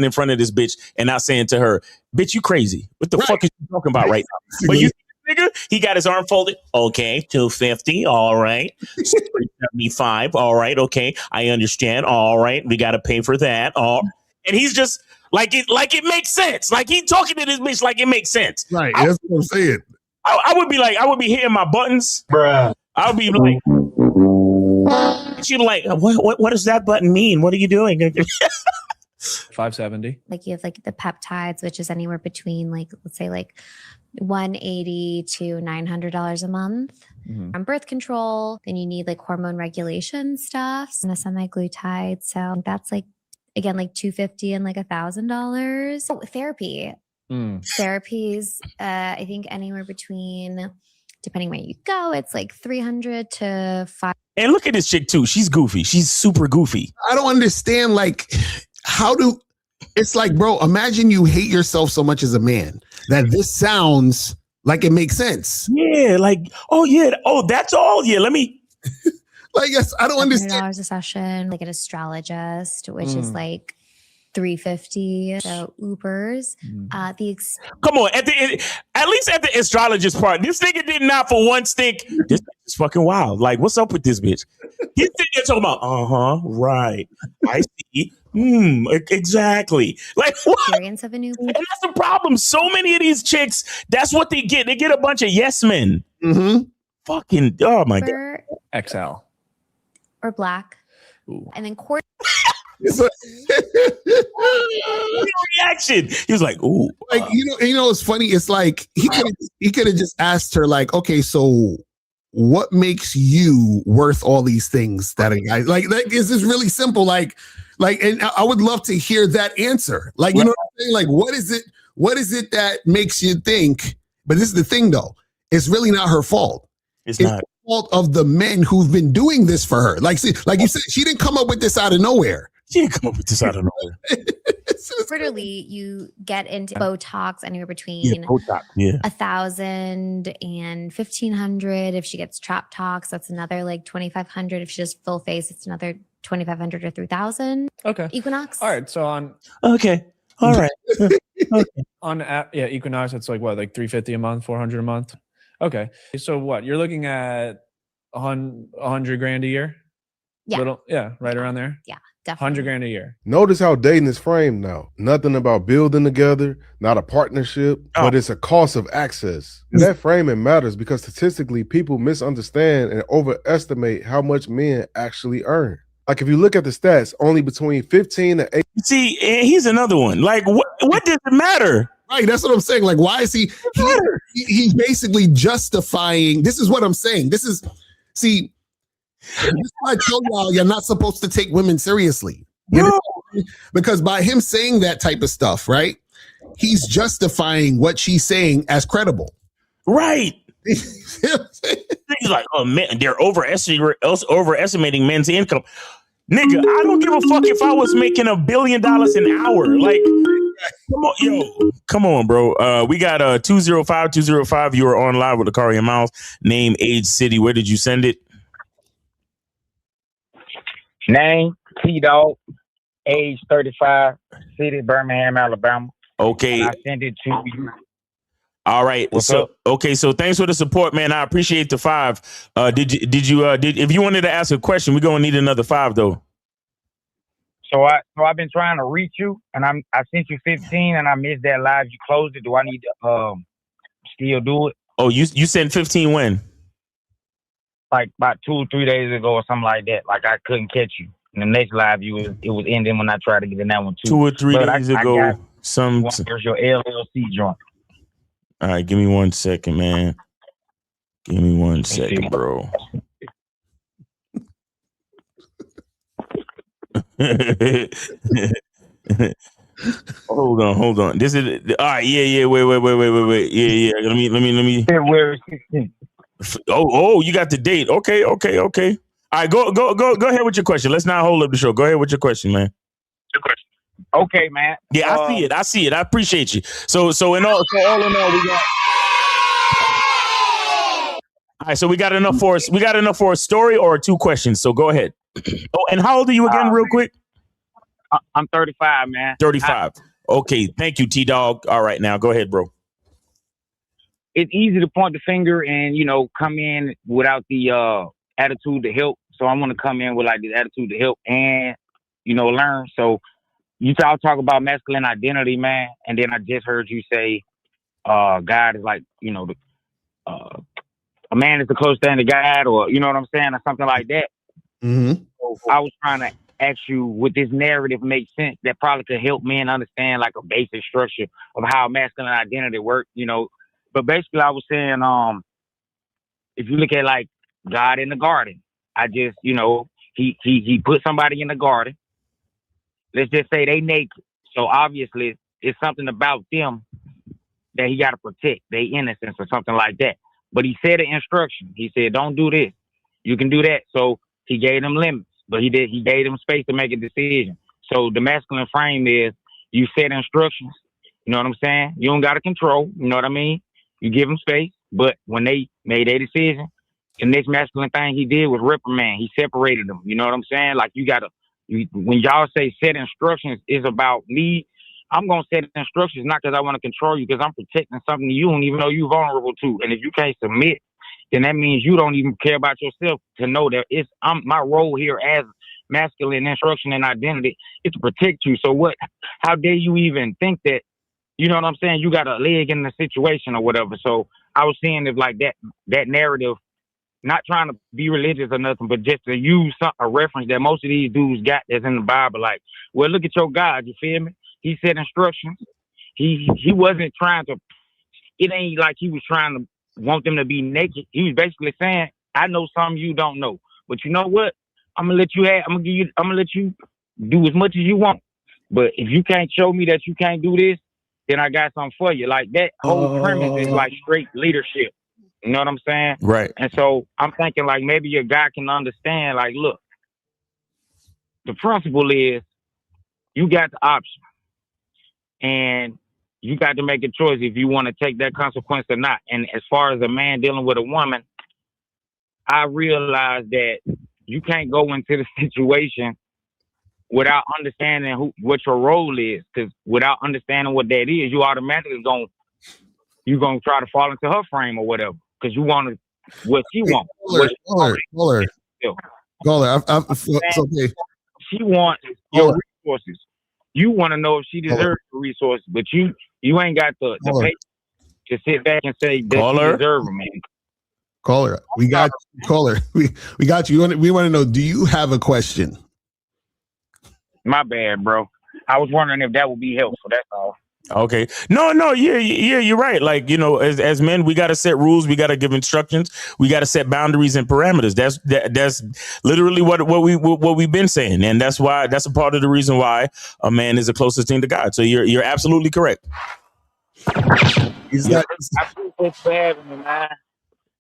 S12: in front of this bitch and not saying to her, "Bitch, you crazy? What the fuck is you talking about right now?" But you nigga, he got his arm folded. Okay, 250. All right, 375. All right, okay, I understand. All right, we got to pay for that. And he's just like it makes sense. Like, he talking to this bitch like it makes sense.
S20: Right, that's what I'm saying.
S12: I would be hitting my buttons, bruh. I would be like, she'd be like, what does that button mean? What are you doing?
S2: 570.
S1: Like, you have like the peptides, which is anywhere between like, let's say like $180 to $900 a month. On birth control, then you need like hormone regulation stuff and a semaglutide. So that's like, again, like $250 and like $1,000. Oh, therapy. Therapies, I think anywhere between, depending where you go, it's like $300 to $500.
S12: And look at this chick too. She's goofy. She's super goofy.
S20: I don't understand, like, it's like, bro, imagine you hate yourself so much as a man that this sounds like it makes sense.
S12: Yeah, like, oh yeah, oh, that's all. Yeah, let me.
S20: Like, yes, I don't understand.
S1: $100 a session, like an astrologist, which is like $350. So Ubers.
S12: Come on, at least at the astrologist part, this nigga did not for once think this is fucking wild. Like, what's up with this bitch? He's sitting there talking about, right, I see, exactly. Like, what?
S1: Experience of an Uber.
S12: And that's the problem. So many of these chicks, that's what they get. They get a bunch of yes men. Fucking, oh my god.
S2: XL
S1: or black. Ooh. And then court.
S12: Reaction. He was like, "Ooh."
S20: Like you know, it's funny. It's like he could have just asked her, like, "Okay, so what makes you worth all these things that a guy like?" That is just really simple. Like, and I would love to hear that answer. Like, you know what I'm saying? Like, what is it? What is it that makes you think? But this is the thing, though. It's really not her fault.
S12: It's not
S20: the fault of the men who've been doing this for her. Like, see, like you said, she didn't come up with this out of nowhere.
S12: She didn't come up with this out of nowhere.
S1: Quarterly, you get into Botox anywhere between
S12: Botox,
S1: 1,000 and 1,500. If she gets trap tox, that's another like 2,500. If she does full face, it's another 2,500 or 3,000.
S2: Okay.
S1: Equinox.
S2: All right. So on.
S12: Okay. All right.
S2: Okay. On Equinox, it's like what, like 350 a month, 400 a month. Okay. So what you're looking at 100 grand a year?
S1: Yeah.
S2: Right around there.
S1: Yeah, definitely.
S2: 100 grand a year.
S5: Notice how dating is framed now. Nothing about building together, not a partnership, but it's a cost of access. That framing matters because statistically, people misunderstand and overestimate how much men actually earn. Like if you look at the stats, only between 15 and 8.
S12: See, and he's another one. Like, what does it matter?
S20: Right, that's what I'm saying. Like, why is he basically justifying? This is what I'm saying. This is why I tell y'all you're not supposed to take women seriously. You know? Because by him saying that type of stuff, right, he's justifying what she's saying as credible.
S12: Right. He's like, oh man, they're overestimating men's income. Nigga, I don't give a fuck if I was making $1 billion an hour. Like, come on, bro. We got 205. You are on live with Lakari and Miles. Name, age, city. Where did you send it?
S3: Name, T-Dog, age 35, city, Birmingham, Alabama.
S12: Okay.
S3: And I sent it to you.
S12: All right. So thanks for the support, man. I appreciate the 5. If you wanted to ask a question, we're gonna need another 5 though.
S3: So I've been trying to reach you, and I sent you 15, and I missed that live. You closed it. Do I need to still do it?
S12: Oh, you sent 15 when?
S3: Like about 2 or 3 days ago or something like that. Like I couldn't catch you. In the next live, it was ending when I tried to get in that one too.
S12: 2 or 3 days ago.
S3: There's your LLC joint.
S12: All right, give me 1 second, man. Give me 1 second, bro. Hold on. This is all right. Yeah. Wait. Yeah. Let me.
S3: February 16th.
S12: Oh, you got the date. Okay. All right, go ahead with your question. Let's not hold up the show. Go ahead with your question, man.
S3: Okay, man.
S12: Yeah, I see it. I appreciate you. So all in all, we got. All right, so we got enough for a story or 2 questions. So go ahead. Oh, and how old are you again, real quick?
S3: I'm 35, man.
S12: 35. Okay, thank you, T-Dog. All right, now go ahead, bro.
S3: It's easy to point the finger and, come in without the attitude to help. So I want to come in with like the attitude to help and, learn. So you talk about masculine identity, man. And then I just heard you say God is like, a man is the closest thing to God, or you know what I'm saying, or something like that.
S20: Mm-hmm.
S3: So I was trying to ask you, would this narrative make sense that probably could help men understand like a basic structure of how masculine identity works, But basically I was saying, if you look at like God in the garden, he put somebody in the garden. Let's just say they naked. So obviously it's something about them that he got to protect, their innocence or something like that. But he said an instruction. He said, don't do this. You can do that. So he gave them limits, but he gave them space to make a decision. So the masculine frame is you set instructions. You know what I'm saying? You don't got to control. You know what I mean? You give them space. But when they made their decision, the next masculine thing he did was reprimand. He separated them. You know what I'm saying? Like you got to When y'all say set instructions is about me, I'm going to set instructions not because I want to control you, because I'm protecting something you don't even know you're vulnerable to. And if you can't submit, then that means you don't even care about yourself to know that my role here as masculine instruction and identity is to protect you. So how dare you even think that, you know what I'm saying, you got a leg in the situation or whatever. So I was saying if like that narrative, not trying to be religious or nothing, but just to use a reference that most of these dudes got that's in the Bible. Like, well, look at your God, you feel me? He said instructions. He wasn't trying to, it ain't like he was trying to want them to be naked. He was basically saying, I know something you don't know, but you know what? I'm gonna let you do as much as you want. But if you can't show me that you can't do this, then I got something for you. Like that whole premise is like straight leadership. You know what I'm saying?
S12: Right.
S3: And so I'm thinking like maybe your guy can understand, like, look, the principle is you got the option. And you got to make a choice if you want to take that consequence or not. And as far as a man dealing with a woman, I realized that you can't go into the situation without understanding what your role is. Because without understanding what that is, you automatically you're gonna try to fall into her frame or whatever. Because you want what she wants.
S20: Caller. Okay.
S3: She wants your resources. You want to know if she deserves the resources, but you ain't got the pay to sit back and say that she deserves them, man.
S20: Caller, we got you. Caller. We got you. We want to know, do you have a question?
S3: My bad, bro. I was wondering if that would be helpful. That's all.
S12: Okay. No, yeah, you're right. Like, you know, as men, we got to set rules. We got to give instructions. We got to set boundaries and parameters. That's literally what we've been saying. And that's a part of the reason why a man is the closest thing to God. So you're absolutely correct.
S3: I appreciate you for having me, man.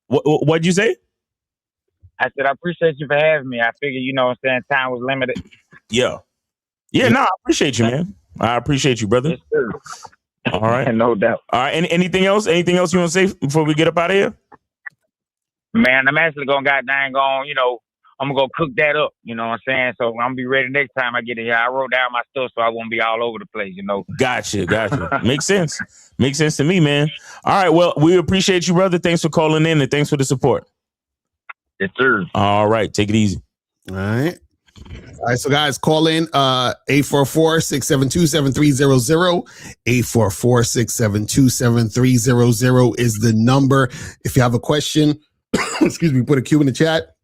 S12: What'd you say?
S3: I said, I appreciate you for having me. I figured, you know what I'm saying, time was limited.
S12: Yeah. No, I appreciate you, man. I appreciate you, brother.
S3: Yes, sir.
S12: All right.
S3: No doubt.
S12: All right. Anything else you want to say before we get up out of here?
S3: Man, I'm actually going to I'm going to go cook that up. You know what I'm saying? So I'm going to be ready next time I get in here. I wrote down my stuff so I won't be all over the place, you know.
S12: Gotcha. Makes sense. Makes sense to me, man. All right. Well, we appreciate you, brother. Thanks for calling in and thanks for the support.
S3: Yes, sir.
S12: All right. Take it easy.
S20: All right. So guys, call in 844-672-7300. 844-672-7300 is the number. If you have a question, excuse me, put a Q in the chat.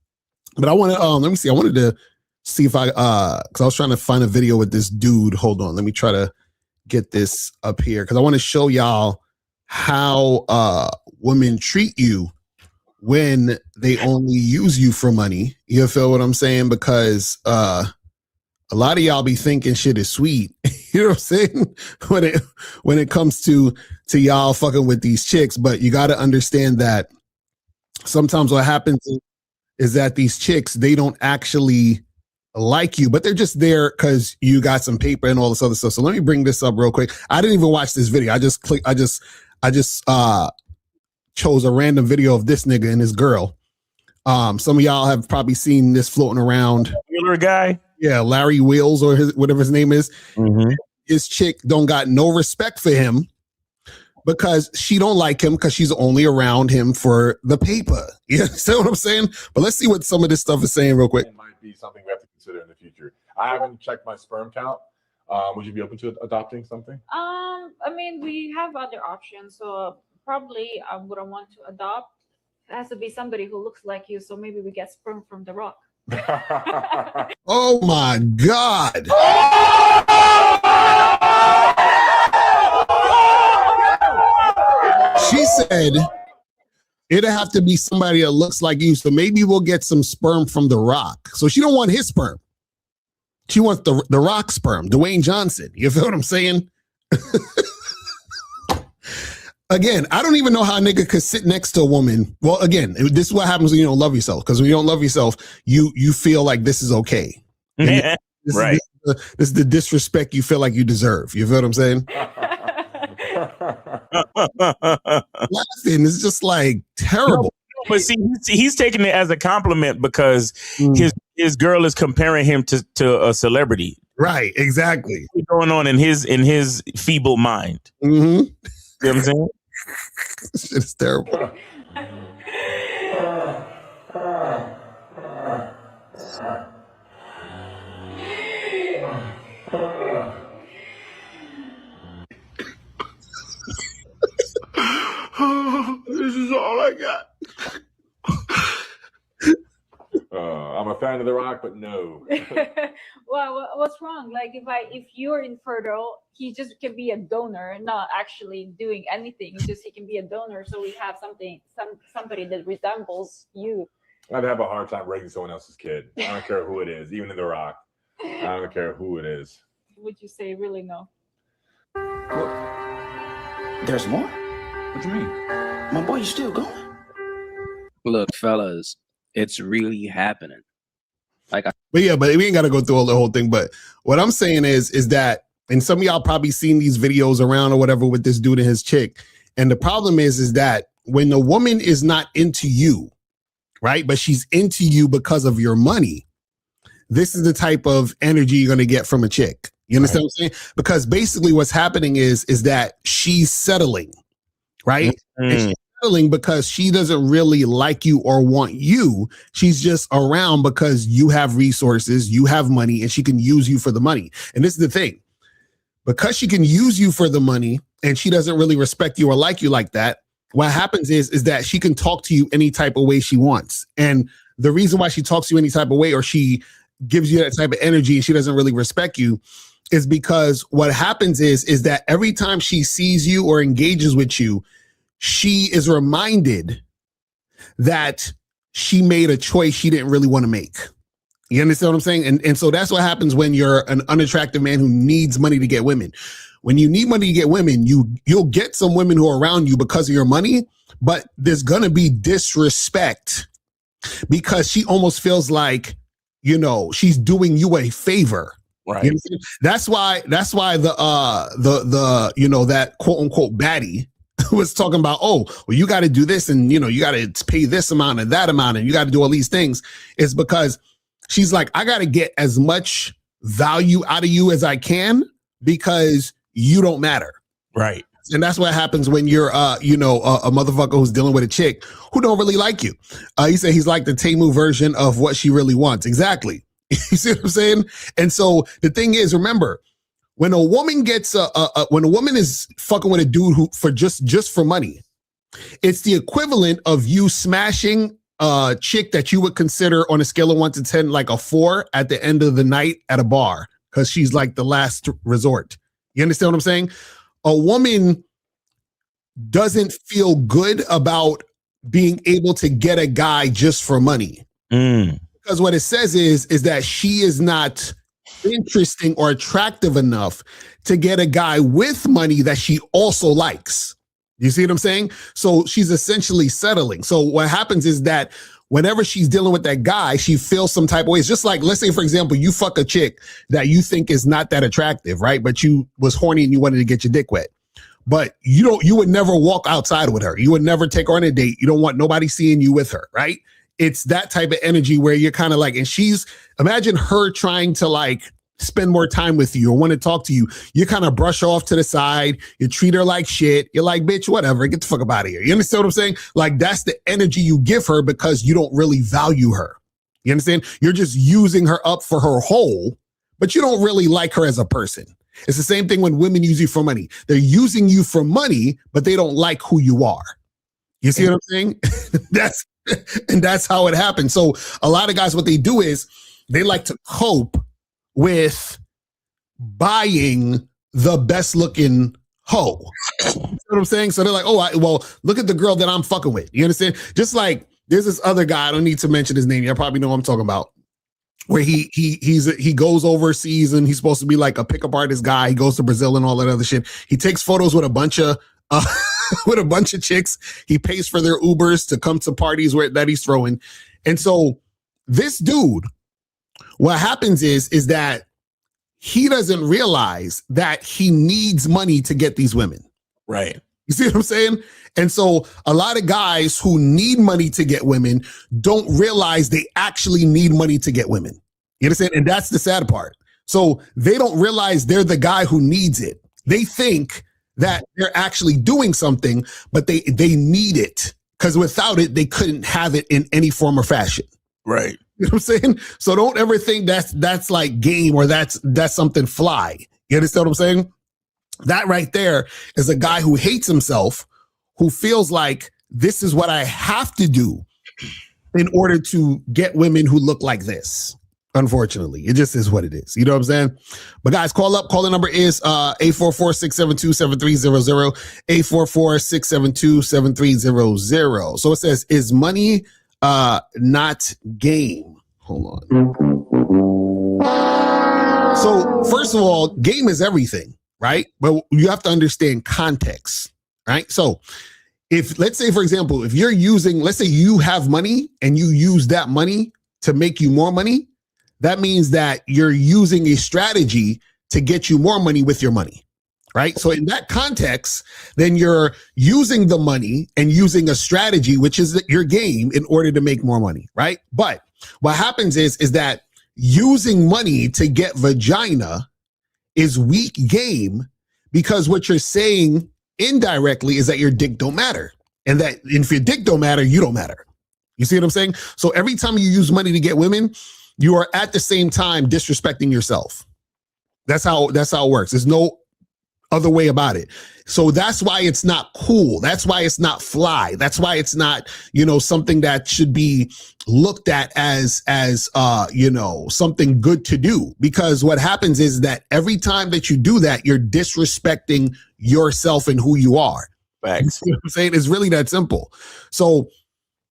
S20: But I want to let me see. I wanted to see if I because I was trying to find a video with this dude. Hold on, let me try to get this up here because I want to show y'all how women treat you when they only use you for money. You feel what I'm saying? Because a lot of y'all be thinking shit is sweet. You know what I'm saying? When it comes to y'all fucking with these chicks, but you got to understand that sometimes what happens is that these chicks, they don't actually like you, but they're just there because you got some paper and all this other stuff. So let me bring this up real quick. I didn't even watch this video. I just chose a random video of this nigga and his girl. Some of y'all have probably seen this floating around.
S12: Wheeler guy?
S20: Yeah, Larry Wheels or whatever his name is.
S12: Mm-hmm.
S20: His chick don't got no respect for him because she don't like him because she's only around him for the paper. You understand what I'm saying? But let's see what some of this stuff is saying real quick.
S4: It might be something we have to consider in the future. I haven't checked my sperm count. Would you be open to adopting something?
S22: I mean, we have other options. So probably I wouldn't want to adopt. It has to be somebody who looks like you. So maybe we get sperm from The Rock.
S20: Oh my God. She said it'd have to be somebody that looks like you. So maybe we'll get some sperm from The Rock. So she don't want his sperm. She wants the Rock sperm, Dwayne Johnson. You feel what I'm saying? Again, I don't even know how a nigga could sit next to a woman. Well, again, this is what happens when you don't love yourself. Because when you don't love yourself, you feel like this is okay.
S12: Yeah, right.
S20: This is the disrespect you feel like you deserve. You feel what I'm saying? Laughing is just like terrible.
S12: No, but see, he's taking it as a compliment because his his girl is comparing him to a celebrity.
S20: Right, exactly.
S12: What's going on in his feeble mind?
S20: Mm-hmm.
S12: You know what I'm saying?
S20: It's terrible.
S19: This is all I got.
S4: I'm a fan of The Rock, but no.
S22: Well, what's wrong? Like if you're infertile, he just can be a donor, not actually doing anything. He can be a donor. So we have somebody that resembles you.
S4: I'd have a hard time raising someone else's kid. I don't care who it is, even in The Rock. I don't care who it is.
S22: Would you say really no?
S6: There's more?
S8: What do you mean?
S6: My boy, you still going?
S8: Look, fellas, it's really happening. But
S20: we ain't got to go through all the whole thing. But what I'm saying is that, and some of y'all probably seen these videos around or whatever with this dude and his chick. And the problem is that when the woman is not into you, right, but she's into you because of your money, this is the type of energy you're going to get from a chick. You understand what I'm saying? Because basically what's happening is that she's settling, right? And she's settling because she doesn't really like you or want you. She's just around because you have resources, you have money, and she can use you for the money. And this is the thing. Because she can use you for the money and she doesn't really respect you or like you like that, what happens is that she can talk to you any type of way she wants. And the reason why she talks to you any type of way, or she gives you that type of energy and she doesn't really respect you, is because what happens is that every time she sees you or engages with you, she is reminded that she made a choice she didn't really want to make. You understand what I'm saying? And so that's what happens when you're an unattractive man who needs money to get women. When you need money to get women, you'll get some women who are around you because of your money, but there's gonna be disrespect because she almost feels like, you know, she's doing you a favor.
S12: Right.
S20: You know, that's why the you know, that quote unquote baddie was talking about, oh, well, you got to do this, and you know, you got to pay this amount and that amount, and you got to do all these things. It's because she's like, I got to get as much value out of you as I can because you don't matter.
S12: Right.
S20: And that's what happens when you're, you know, a motherfucker who's dealing with a chick who don't really like you. He said he's like the Temu version of what she really wants. Exactly. You see what I'm saying? And so the thing is, remember, when a woman gets when a woman is fucking with a dude who for just for money, it's the equivalent of you smashing a chick that you would consider on a scale of 1 to 10 like a 4 at the end of the night at a bar because she's like the last resort. You understand what I'm saying? A woman doesn't feel good about being able to get a guy just for money. Because what it says is that she is not interesting or attractive enough to get a guy with money that she also likes. You see what I'm saying? So she's essentially settling. So what happens is that whenever she's dealing with that guy, she feels some type of way. It's just like, let's say, for example, you fuck a chick that you think is not that attractive, right? But you was horny and you wanted to get your dick wet. But you would never walk outside with her. You would never take her on a date. You don't want nobody seeing you with her, right? It's that type of energy where you're kind of like, and imagine her trying to like spend more time with you or want to talk to you. You kind of brush her off to the side. You treat her like shit. You're like, bitch, whatever. Get the fuck up out of here. You understand what I'm saying? Like, that's the energy you give her because you don't really value her. You understand? You're just using her up for her whole, but you don't really like her as a person. It's the same thing when women use you for money. They're using you for money, but they don't like who you are. You see what I'm saying? That's how it happens. So a lot of guys, what they do is they like to cope with buying the best looking hoe. You know what I'm saying? So they're like, oh, well, look at the girl that I'm fucking with. You understand? Just like there's this other guy, I don't need to mention his name. You probably know what I'm talking about. Where he goes overseas and he's supposed to be like a pickup artist guy. He goes to Brazil and all that other shit. He takes photos with a bunch of chicks. He pays for their Ubers to come to parties that he's throwing. And so this dude, what happens is that he doesn't realize that he needs money to get these women.
S12: Right.
S20: You see what I'm saying? And so a lot of guys who need money to get women don't realize they actually need money to get women. You understand? And that's the sad part. So they don't realize they're the guy who needs it. They think that they're actually doing something, but they need it because without it, they couldn't have it in any form or fashion.
S12: Right.
S20: You know what I'm saying? So don't ever think that's like game or that's something fly. You understand what I'm saying? That right there is a guy who hates himself, who feels like this is what I have to do in order to get women who look like this. Unfortunately, it just is what it is. You know what I'm saying? But guys, call up. Call the number is 844-672-7300, 844-672-7300. So it says, is money not game? Hold on. So first of all, game is everything, right? But you have to understand context, right? So if, let's say, for example, if you're using, let's say you have money and you use that money to make you more money, that means that you're using a strategy to get you more money with your money, right? So in that context, then you're using the money and using a strategy, which is your game, in order to make more money, right? But what happens is that using money to get vagina is weak game, because what you're saying indirectly is that your dick don't matter. And that if your dick don't matter, you don't matter. You see what I'm saying? So every time you use money to get women, you are at the same time disrespecting yourself. That's how it works. There's no other way about it. So that's why it's not cool. That's why it's not fly. That's why it's not, something that should be looked at as something good to do. Because what happens is that every time that you do that, you're disrespecting yourself and who you are.
S12: Facts.
S20: You know what I'm saying? It's really that simple. So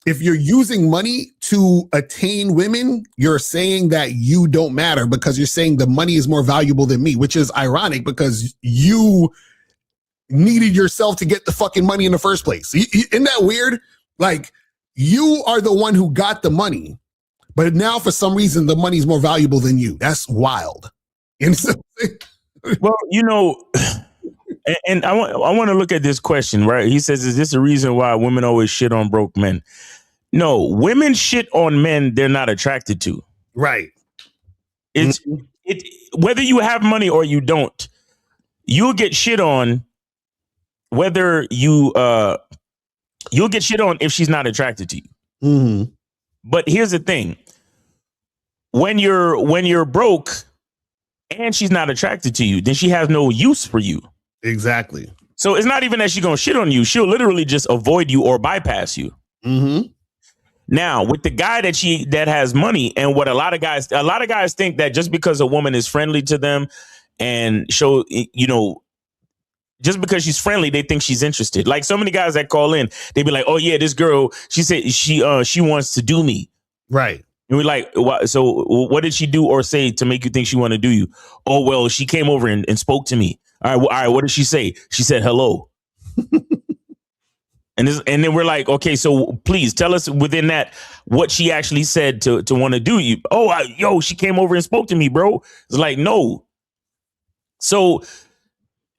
S20: if you're using money to attain women, you're saying that you don't matter, because you're saying the money is more valuable than me, which is ironic because you needed yourself to get the fucking money in the first place. Isn't that weird? Like, you are the one who got the money, but now for some reason the money is more valuable than you. That's wild.
S12: Well, and I want to look at this question, right? He says, is this a reason why women always shit on broke men? No, women shit on men they're not attracted to.
S20: Right.
S12: It's whether you have money or you don't, you'll get shit on. Whether you'll get shit on if she's not attracted to you.
S20: Mm-hmm.
S12: But here's the thing: when you're broke and she's not attracted to you, then she has no use for you.
S20: Exactly.
S12: So it's not even that she's gonna shit on you; she'll literally just avoid you or bypass you.
S20: Mm-hmm.
S12: Now, with the guy that has money, and what a lot of guys think that just because a woman is friendly to them and just because she's friendly, they think she's interested. Like so many guys that call in, they be like, "Oh yeah, this girl, she said she wants to do me."
S20: Right.
S12: And we're like, so what did she do or say to make you think she want to do you? Oh, well, she came over and spoke to me. All right, what did she say? She said hello. And then we're like, okay, so please tell us within that what she actually said to want to do you. Oh, she came over and spoke to me, bro. It's like, no. So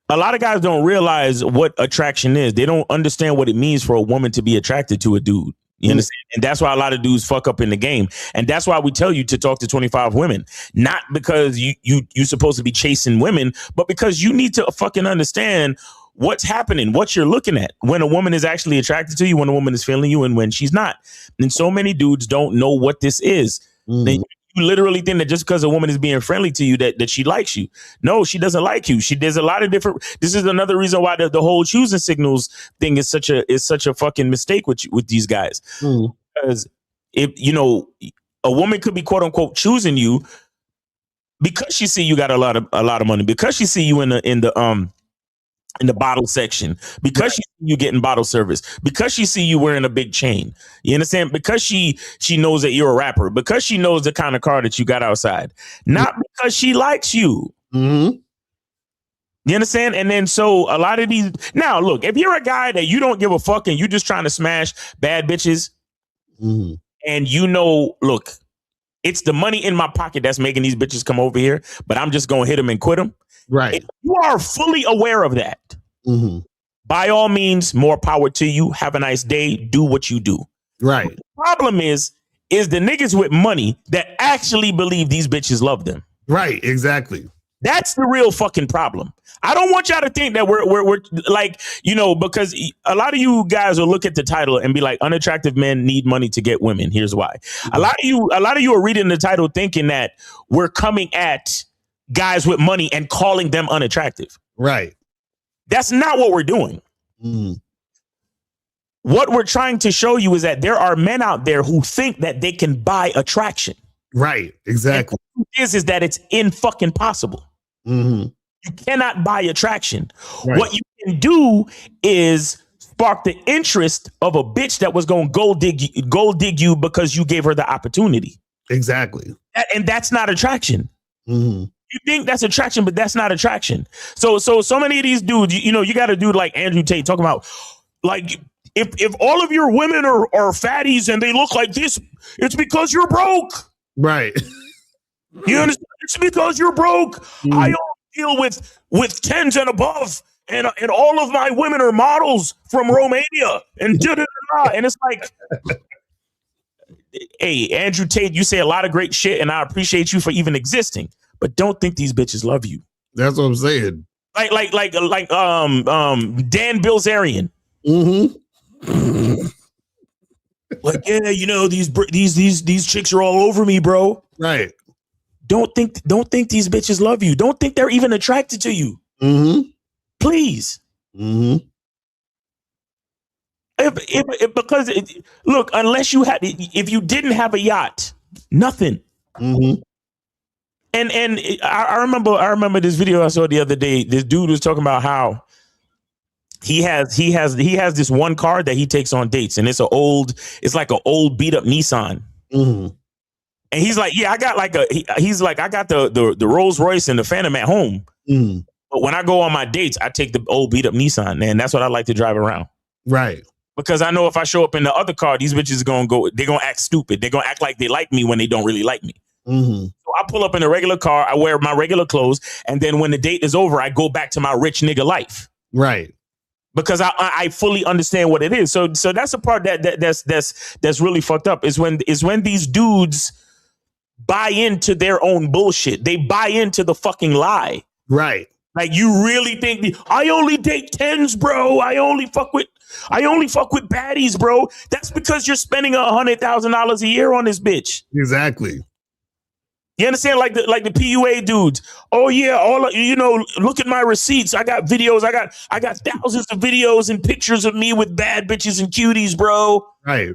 S12: a lot of guys don't realize what attraction is. They don't understand what it means for a woman to be attracted to a dude. You understand? And that's why a lot of dudes fuck up in the game. And that's why we tell you to talk to 25 women, not because you're supposed to be chasing women, but because you need to fucking understand what's happening, what you're looking at when a woman is actually attracted to you, when a woman is feeling you, and when she's not. And so many dudes don't know what this is. Mm-hmm. You literally think that just because a woman is being friendly to you that she likes you. No, she doesn't like you. There's a lot of different. This is another reason why the whole choosing signals thing is such a fucking mistake with these guys.
S20: Mm.
S12: Because if a woman could be quote unquote choosing you because she see you got a lot of money, because she see you in the bottle section, because she see you getting bottle service, because she see you wearing a big chain. You understand? Because she knows that you're a rapper, because she knows the kind of car that you got outside, not because she likes you.
S20: Mm-hmm.
S12: You understand? And then so a lot of these now, look, if you're a guy that you don't give a fuck and you just trying to smash bad bitches,
S20: mm-hmm.
S12: and look, it's the money in my pocket that's making these bitches come over here, but I'm just gonna hit them and quit them.
S20: Right.
S12: If you are fully aware of that,
S20: mm-hmm.
S12: by all means, more power to you. Have a nice day. Do what you do.
S20: Right.
S12: But the problem is the niggas with money that actually believe these bitches love them.
S20: Right. Exactly.
S12: That's the real fucking problem. I don't want y'all to think that we're like, you know, because a lot of you guys will look at the title and be like, unattractive men need money to get women. Here's why. A lot of you are reading the title thinking that we're coming at guys with money and calling them unattractive.
S20: Right.
S12: That's not what we're doing. What we're trying to show you is that there are men out there who think that they can buy attraction.
S20: Right. Exactly.
S12: And the truth is that it's fucking possible. You cannot buy attraction.
S20: Right.
S12: What you can do is spark the interest of a bitch that was going to gold dig you because you gave her the opportunity.
S20: Exactly.
S12: And that's not attraction. You think that's attraction, but that's not attraction. So many of these dudes, you know, you got a dude like Andrew Tate talking about, like, if all of your women are fatties and they look like this, it's because you're broke.
S20: Right.
S12: You understand? It's because you're broke. I only deal with 10s and above, and all of my women are models from Romania, and da-da-da-da. And it's like, hey, Andrew Tate, you say a lot of great shit, and I appreciate you for even existing, but don't think these bitches love you.
S20: That's what I'm saying.
S12: Like Dan Bilzerian. Like, yeah, you know, these chicks are all over me, bro.
S20: Right.
S12: Don't think these bitches love you. Don't think they're even attracted to you. Please. Look, unless you had, if you didn't have a yacht, nothing. And I remember this video I saw the other day. This dude was talking about how he has this one car that he takes on dates, and it's like an old beat up Nissan. And he's like, yeah, I got like I got the Rolls Royce and the Phantom at home. But when I go on my dates, I take the old beat up Nissan, and that's what I like to drive around.
S20: Right.
S12: Because I know if I show up in the other car, these bitches they're gonna act stupid. They're gonna act like they like me when they don't really like me. So I pull up in a regular car, I wear my regular clothes, and then when the date is over, I go back to my rich nigga life.
S20: Right.
S12: Because I fully understand what it is. So that's the part that's really fucked up is when these dudes buy into their own bullshit. They buy into the fucking lie.
S20: Right.
S12: Like, you really think I only date 10s, bro. I only fuck with baddies, bro. That's because you're spending $100,000 a year on this bitch.
S20: Exactly.
S12: You understand? Like the PUA dudes. Oh yeah, look at my receipts. I got videos. I got thousands of videos and pictures of me with bad bitches and cuties, bro.
S20: Right.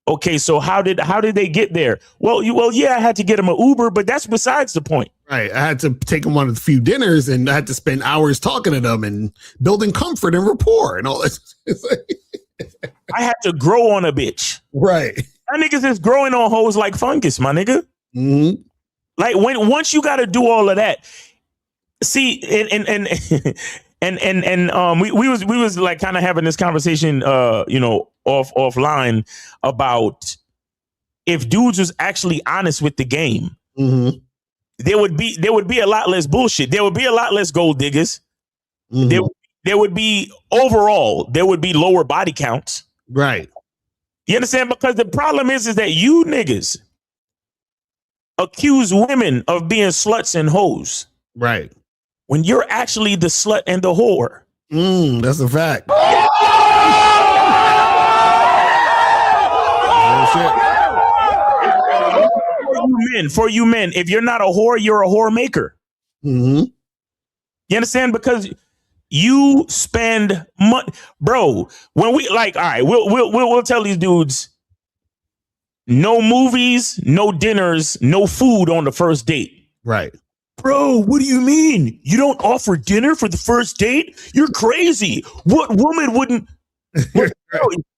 S12: Okay, so how did they get there? Well, yeah, I had to get them an Uber, but that's besides the point.
S20: Right. I had to take them on a few dinners, and I had to spend hours talking to them and building comfort and rapport and all that.
S12: I had to grow on a bitch.
S20: Right.
S12: That niggas is growing on hoes like fungus, my nigga. Like, once you got to do all of that, see, and we was like kind of having this conversation, offline about if dudes was actually honest with the game, there would be a lot less bullshit. There would be a lot less gold diggers. There would be lower body counts.
S20: Right.
S12: You understand? Because the problem is that you niggas accuse women of being sluts and hoes.
S20: Right.
S12: When you're actually the slut and the whore.
S20: That's a fact.
S12: For you men, if you're not a whore, you're a whore maker. You understand? Because you spend money, bro. When we like, all right, we'll tell these dudes, no movies, no dinners, no food on the first date.
S20: Right.
S12: Bro, what do you mean? You don't offer dinner for the first date? You're crazy. What woman wouldn't?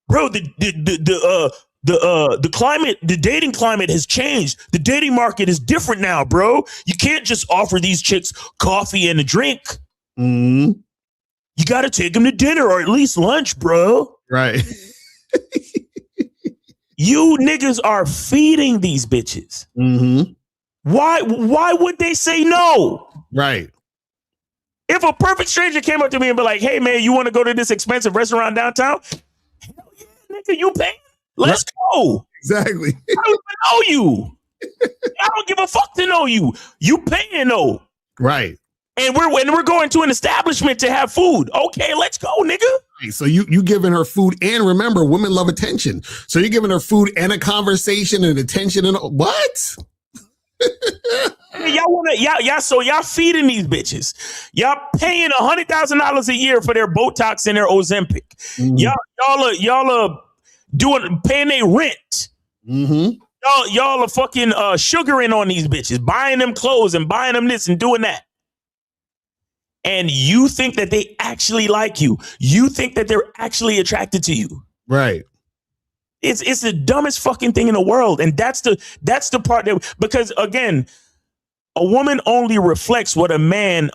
S12: Bro, the climate, the dating climate has changed. The dating market is different now, bro. You can't just offer these chicks coffee and a drink. You got to take them to dinner or at least lunch, bro.
S20: Right.
S12: You niggas are feeding these bitches. Why would they say no?
S20: Right.
S12: If a perfect stranger came up to me and be like, "Hey man, you want to go to this expensive restaurant downtown?" Hell yeah, nigga, you paying? Let's go.
S20: Exactly.
S12: I don't even know you. I don't give a fuck to know you. You paying though.
S20: Right.
S12: And we're going to an establishment to have food. Okay, let's go, nigga.
S20: Right, so you giving her food, and remember, women love attention. So you're giving her food and a conversation and attention and what?
S12: So y'all feeding these bitches. Y'all paying $100,000 a year for their Botox and their Ozempic. Y'all are paying their rent. Y'all are fucking sugaring on these bitches, buying them clothes and buying them this and doing that. And you think that they actually like you. You think that they're actually attracted to you.
S20: Right.
S12: It's the dumbest fucking thing in the world. And that's the part that, because again, a woman only reflects what a man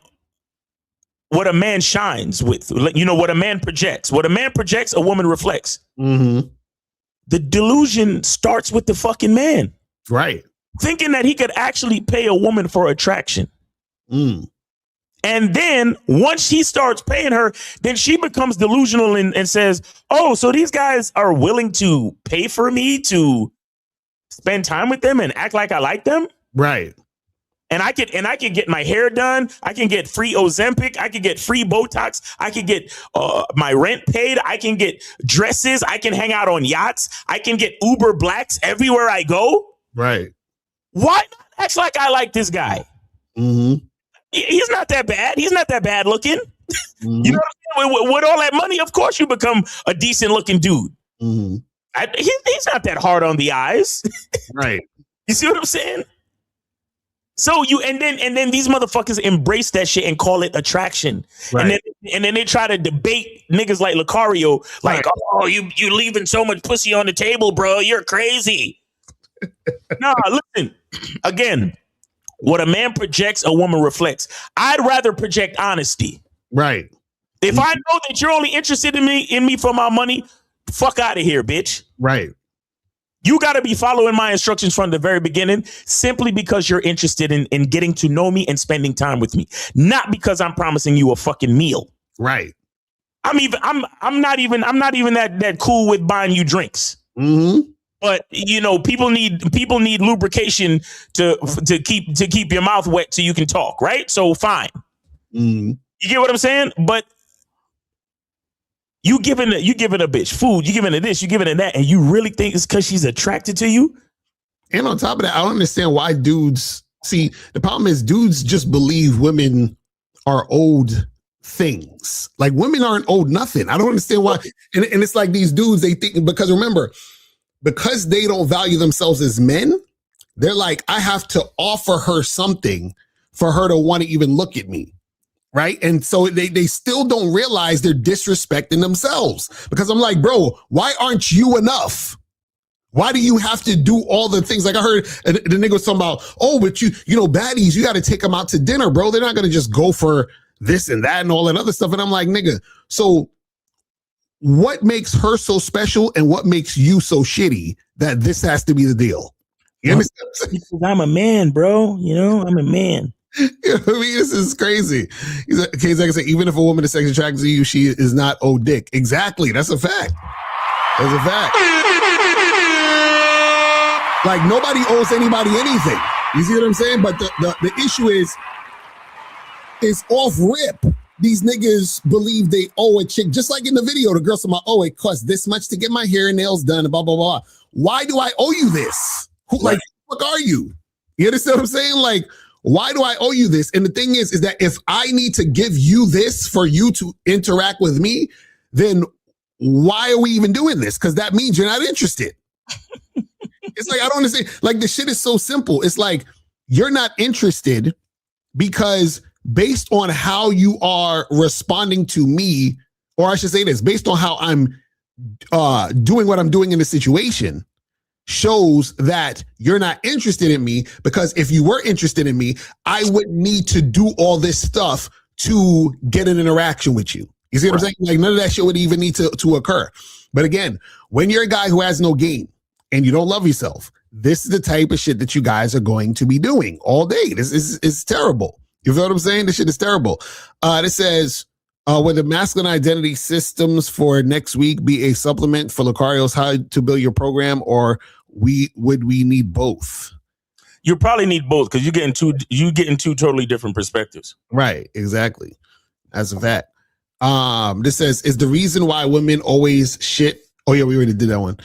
S12: shines with. You know, what a man projects. What a man projects, a woman reflects.
S20: Mm-hmm.
S12: The delusion starts with the fucking man.
S20: Right.
S12: Thinking that he could actually pay a woman for attraction.
S20: Mm.
S12: And then once he starts paying her, then she becomes delusional and says, "Oh, so these guys are willing to pay for me to spend time with them and act like I like them?"
S20: Right.
S12: And I could get my hair done. I can get free Ozempic. I could get free Botox. I could get my rent paid. I can get dresses. I can hang out on yachts. I can get Uber Blacks everywhere I go.
S20: Right.
S12: Why not act like I like this guy?
S20: Mm-hmm.
S12: He's not that bad. He's not that bad looking.
S20: Mm-hmm.
S12: You know what I'm saying? With all that money, of course you become a decent looking dude.
S20: Mm-hmm.
S12: He's not that hard on the eyes.
S20: Right.
S12: You see what I'm saying? So and then these motherfuckers embrace that shit and call it attraction.
S20: Right.
S12: And then they try to debate niggas like Lucario, like,
S20: right.
S12: "Oh, you leaving so much pussy on the table, bro. You're crazy." Nah, listen, again, what a man projects, a woman reflects. I'd rather project honesty.
S20: Right.
S12: If I know that you're only interested in me for my money, fuck out of here, bitch.
S20: Right.
S12: You got to be following my instructions from the very beginning, simply because you're interested in getting to know me and spending time with me, not because I'm promising you a fucking meal.
S20: Right.
S12: I'm not even that cool with buying you drinks.
S20: Mm-hmm.
S12: But you know, people need lubrication to keep your mouth wet so you can talk, right? So fine.
S20: Mm-hmm.
S12: You get what I'm saying? But you giving a bitch food, you giving her this, you giving her that, and you really think it's because she's attracted to you?
S20: And on top of that, I don't understand why dudes see, the problem is dudes just believe women are old things. Like, women aren't old nothing. I don't understand why. And it's like these dudes, they think, because remember, because they don't value themselves as men, they're like, I have to offer her something for her to want to even look at me. Right. And so they still don't realize they're disrespecting themselves, because I'm like, bro, why aren't you enough? Why do you have to do all the things? Like I heard the nigga was talking about, oh, but you know, baddies, you got to take them out to dinner, bro. They're not going to just go for this and that and all that other stuff. And I'm like, nigga, so what makes her so special and what makes you so shitty that this has to be the deal? You understand?
S12: Because I'm a man, bro. You know, I'm a man.
S20: You know what I mean? This is crazy. He's like, okay, like I said, even if a woman is sexually attracted to you, she is not old dick. Exactly. That's a fact. That's a fact. Like, nobody owes anybody anything. You see what I'm saying? But the issue is off rip. These niggas believe they owe a chick. Just like in the video, the girl's talking about, oh, it costs this much to get my hair and nails done, blah, blah, blah. Why do I owe you this? Like, who the fuck are you? You understand what I'm saying? Like, why do I owe you this? And the thing is that if I need to give you this for you to interact with me, then why are we even doing this? Because that means you're not interested. It's like, I don't understand. Like, the shit is so simple. It's like, you're not interested because based on how you are responding to me, or I should say this, based on how I'm doing what I'm doing in the situation, shows that you're not interested in me, because if you were interested in me, I wouldn't need to do all this stuff to get an interaction with you. You see what I'm saying? Like, none of that shit would even need to occur. But again, when you're a guy who has no game and you don't love yourself, this is the type of shit that you guys are going to be doing all day. This is terrible. You feel what I'm saying? This shit is terrible. It says, would the masculine identity systems for next week be a supplement for Lucario's How to Build Your Program, or would we need both?
S12: You probably need both because you're getting two totally different perspectives.
S20: Right, exactly. That's a fact. This says, is the reason why women always shit. Oh yeah, we already did that one.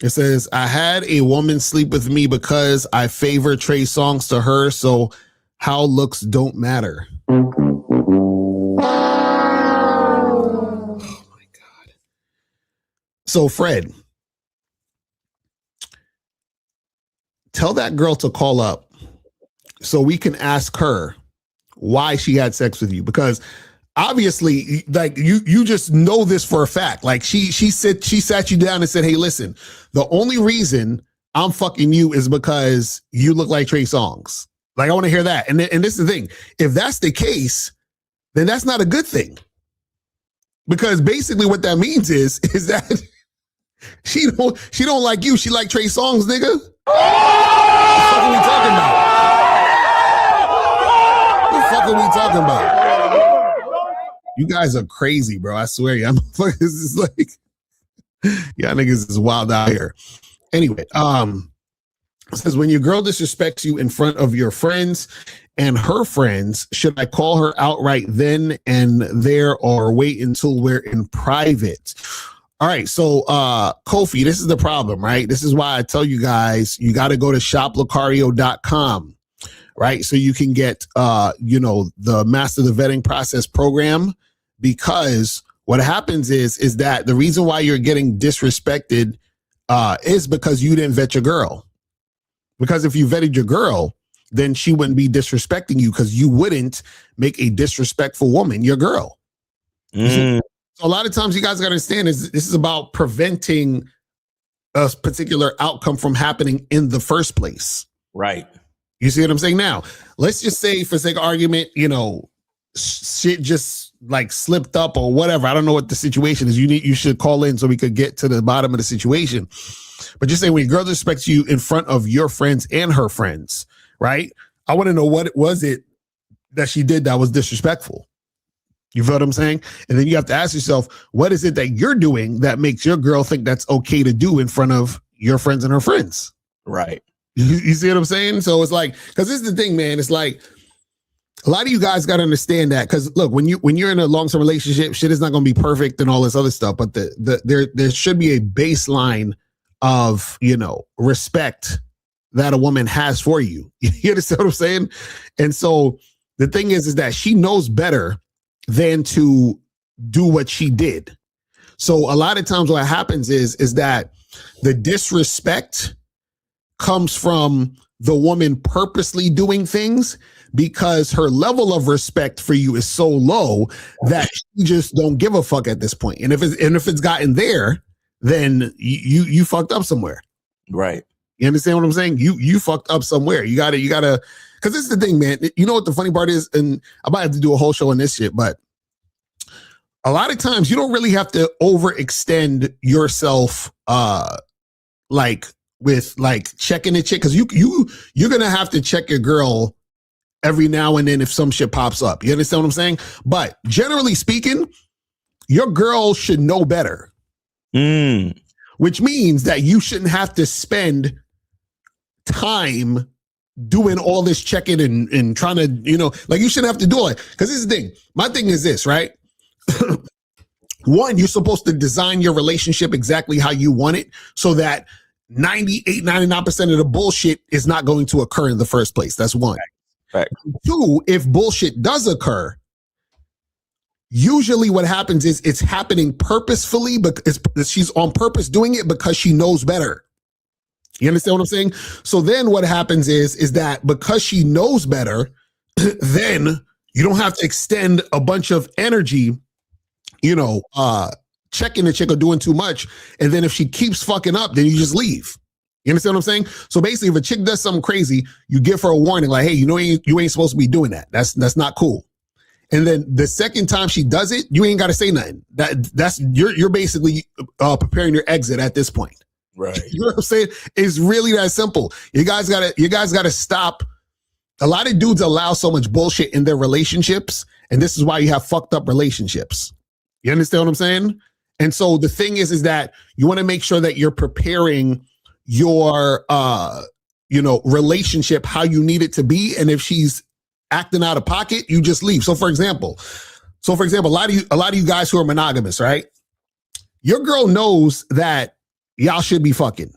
S20: It says, I had a woman sleep with me because I favor Trey Songz to her, so how looks don't matter. Oh my God. So Fred, tell that girl to call up so we can ask her why she had sex with you, because obviously, like you just know this for a fact. Like she sat you down and said, hey, listen, the only reason I'm fucking you is because you look like Trey Songz. Like, I want to hear that. And this is the thing. If that's the case, then that's not a good thing. Because basically what that means is that she don't like you. She like Trey Songz, nigga. What the fuck are we talking about? What the fuck are we talking about? You guys are crazy, bro. I swear, y'all motherfuckers is like, y'all niggas is wild out here. Anyway, it says, when your girl disrespects you in front of your friends and her friends, should I call her outright then and there, or wait until we're in private? All right, so Kofi, this is the problem, right? This is why I tell you guys, you got to go to shoplucario.com, right? So you can get, the Master the Vetting Process program, because what happens is that the reason why you're getting disrespected is because you didn't vet your girl. Because if you vetted your girl, then she wouldn't be disrespecting you, because you wouldn't make a disrespectful woman your girl. So a lot of times you guys got to understand this is about preventing a particular outcome from happening in the first place.
S12: Right.
S20: You see what I'm saying? Now, let's just say, for sake of argument, shit just like slipped up or whatever. I don't know what the situation is. You should call in so we could get to the bottom of the situation. But just say, when your girl disrespects you in front of your friends and her friends, right? I want to know what was it that she did that was disrespectful. You feel what I'm saying? And then you have to ask yourself, what is it that you're doing that makes your girl think that's okay to do in front of your friends and her friends?
S12: Right.
S20: You see what I'm saying? So it's like, because this is the thing, man. It's like, a lot of you guys got to understand that, because look, when you're in a long-term relationship, shit is not going to be perfect and all this other stuff, but there should be a baseline of, respect that a woman has for you. You understand what I'm saying? And so the thing is that she knows better than to do what she did. So a lot of times what happens is that the disrespect comes from the woman purposely doing things because her level of respect for you is so low that she just don't give a fuck at this point. And if it's gotten there, then you fucked up somewhere.
S12: Right.
S20: You understand what I'm saying? You fucked up somewhere. You gotta, because this is the thing, man. You know what the funny part is? And I might have to do a whole show on this shit, but a lot of times you don't really have to overextend yourself, like with like checking the chick, because you're gonna have to check your girl every now and then if some shit pops up. You understand what I'm saying? But generally speaking, your girl should know better. Which means that you shouldn't have to spend time doing all this checking and trying to, like, you shouldn't have to do it. Because this is the thing. My thing is this, right? One, you're supposed to design your relationship exactly how you want it so that 99% of the bullshit is not going to occur in the first place. That's one.
S12: Right.
S20: Two, if bullshit does occur, usually what happens is it's happening purposefully, because she's on purpose doing it because she knows better. You understand what I'm saying? So then what happens is that because she knows better, then you don't have to extend a bunch of energy, checking the chick or doing too much. And then if she keeps fucking up, then you just leave. You understand what I'm saying? So basically, if a chick does something crazy, you give her a warning like, hey, you ain't supposed to be doing that. That's not cool. And then the second time she does it, you ain't got to say nothing. That's you're basically preparing your exit at this point.
S12: Right.
S20: You know what I'm saying? It's really that simple. You guys gotta stop A lot of dudes allow so much bullshit in their relationships, and this is why you have fucked up relationships. You understand what I'm saying? And so the thing is that you want to make sure that you're preparing your relationship how you need it to be. And if she's acting out of pocket, you just leave. So for example, a lot of you guys who are monogamous, right? Your girl knows that y'all should be fucking.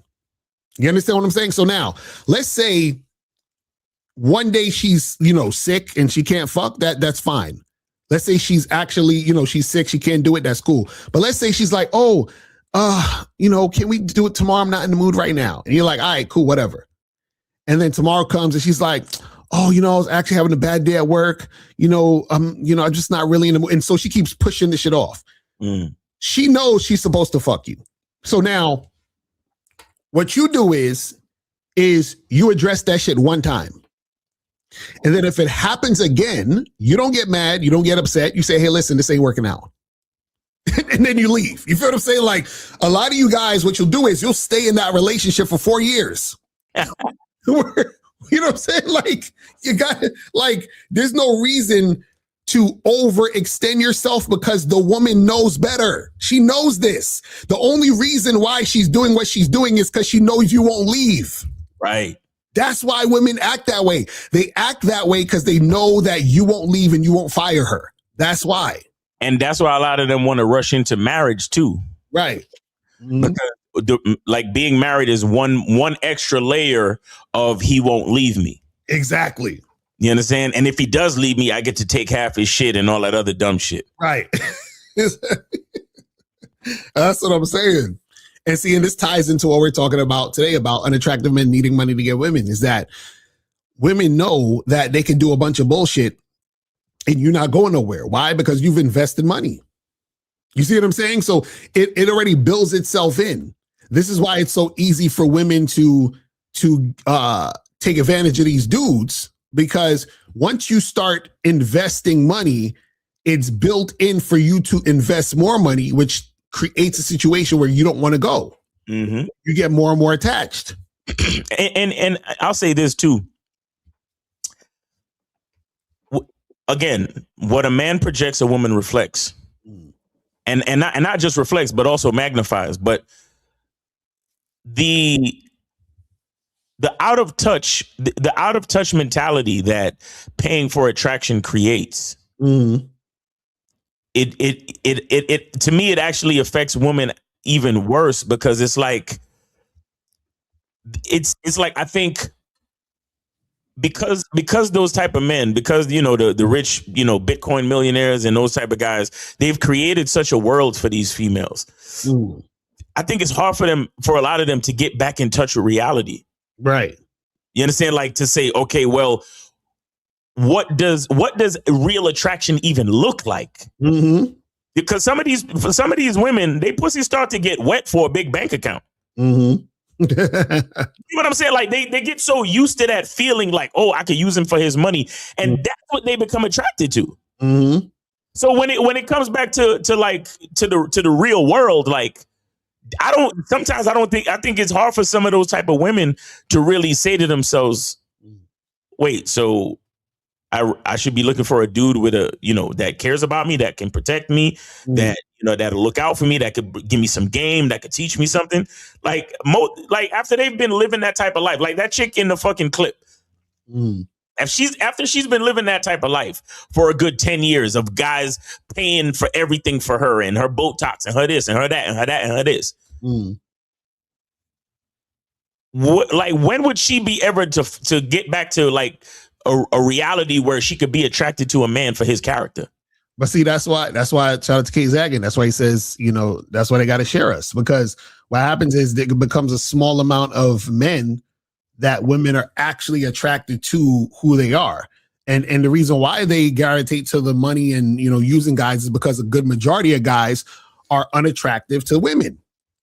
S20: You understand what I'm saying? So now, let's say one day she's, sick and she can't fuck, that's fine. Let's say she's actually, she's sick, she can't do it, that's cool. But let's say she's like, can we do it tomorrow? I'm not in the mood right now. And you're like, all right, cool, whatever. And then tomorrow comes and she's like, I was actually having a bad day at work. I'm just not really in the mood. And so she keeps pushing this shit off. She knows she's supposed to fuck you. So now what you do is you address that shit one time. And then if it happens again, you don't get mad, you don't get upset. You say, hey, listen, this ain't working out. And then you leave. You feel what I'm saying? Like a lot of you guys, what you'll do is you'll stay in that relationship for 4 years. You know what I'm saying? Like you got there's no reason to overextend yourself because the woman knows better. She knows this. The only reason why she's doing what she's doing is because she knows you won't leave.
S12: Right.
S20: That's why women act that way. They act that way because they know that you won't leave and you won't fire her. That's why.
S12: And that's why a lot of them want to rush into marriage too.
S20: Right.
S12: Because being married is one extra layer of he won't leave me.
S20: Exactly.
S12: You understand? And if he does leave me, I get to take half his shit and all that other dumb shit.
S20: Right. That's what I'm saying. And see, and this ties into what we're talking about today about unattractive men needing money to get women, is that women know that they can do a bunch of bullshit and you're not going nowhere. Why? Because you've invested money. You see what I'm saying? So it already builds itself in. This is why it's so easy for women to take advantage of these dudes, because once you start investing money, it's built in for you to invest more money, which creates a situation where you don't want to go.
S12: Mm-hmm.
S20: You get more and more attached.
S12: And I'll say this too. Again, what a man projects, a woman reflects. And not just reflects, but also magnifies. But the out of touch mentality that paying for attraction creates, it to me, it actually affects women even worse, because it's like I think because those type of men, because the rich, Bitcoin millionaires and those type of guys, they've created such a world for these females. I think it's hard for a lot of them to get back in touch with reality.
S20: Right.
S12: You understand? Like to say, okay, well, what does real attraction even look like?
S20: Mm-hmm.
S12: Because some of these women, they pussy start to get wet for a big bank account.
S20: Mm-hmm.
S12: You know what I'm saying? Like they get so used to that feeling, like, oh, I could use him for his money, and that's what they become attracted to.
S20: Mm-hmm.
S12: So when it comes back to the real world, like I think it's hard for some of those type of women to really say to themselves, wait, so I should be looking for a dude with that cares about me, that can protect me, that'll look out for me, that could give me some game, that could teach me something. Like after they've been living that type of life, like that chick in the fucking clip. After she's been living that type of life for a good 10 years of guys paying for everything for her and her Botox and her this and her that and her that and her this. When would she be ever to get back to like a reality where she could be attracted to a man for his character?
S20: But see, that's why shout out to Kate Zaggin. That's why he says, that's why they got to share us, because what happens is it becomes a small amount of men that women are actually attracted to who they are. And the reason why they gravitate to the money and, using guys is because a good majority of guys are unattractive to women.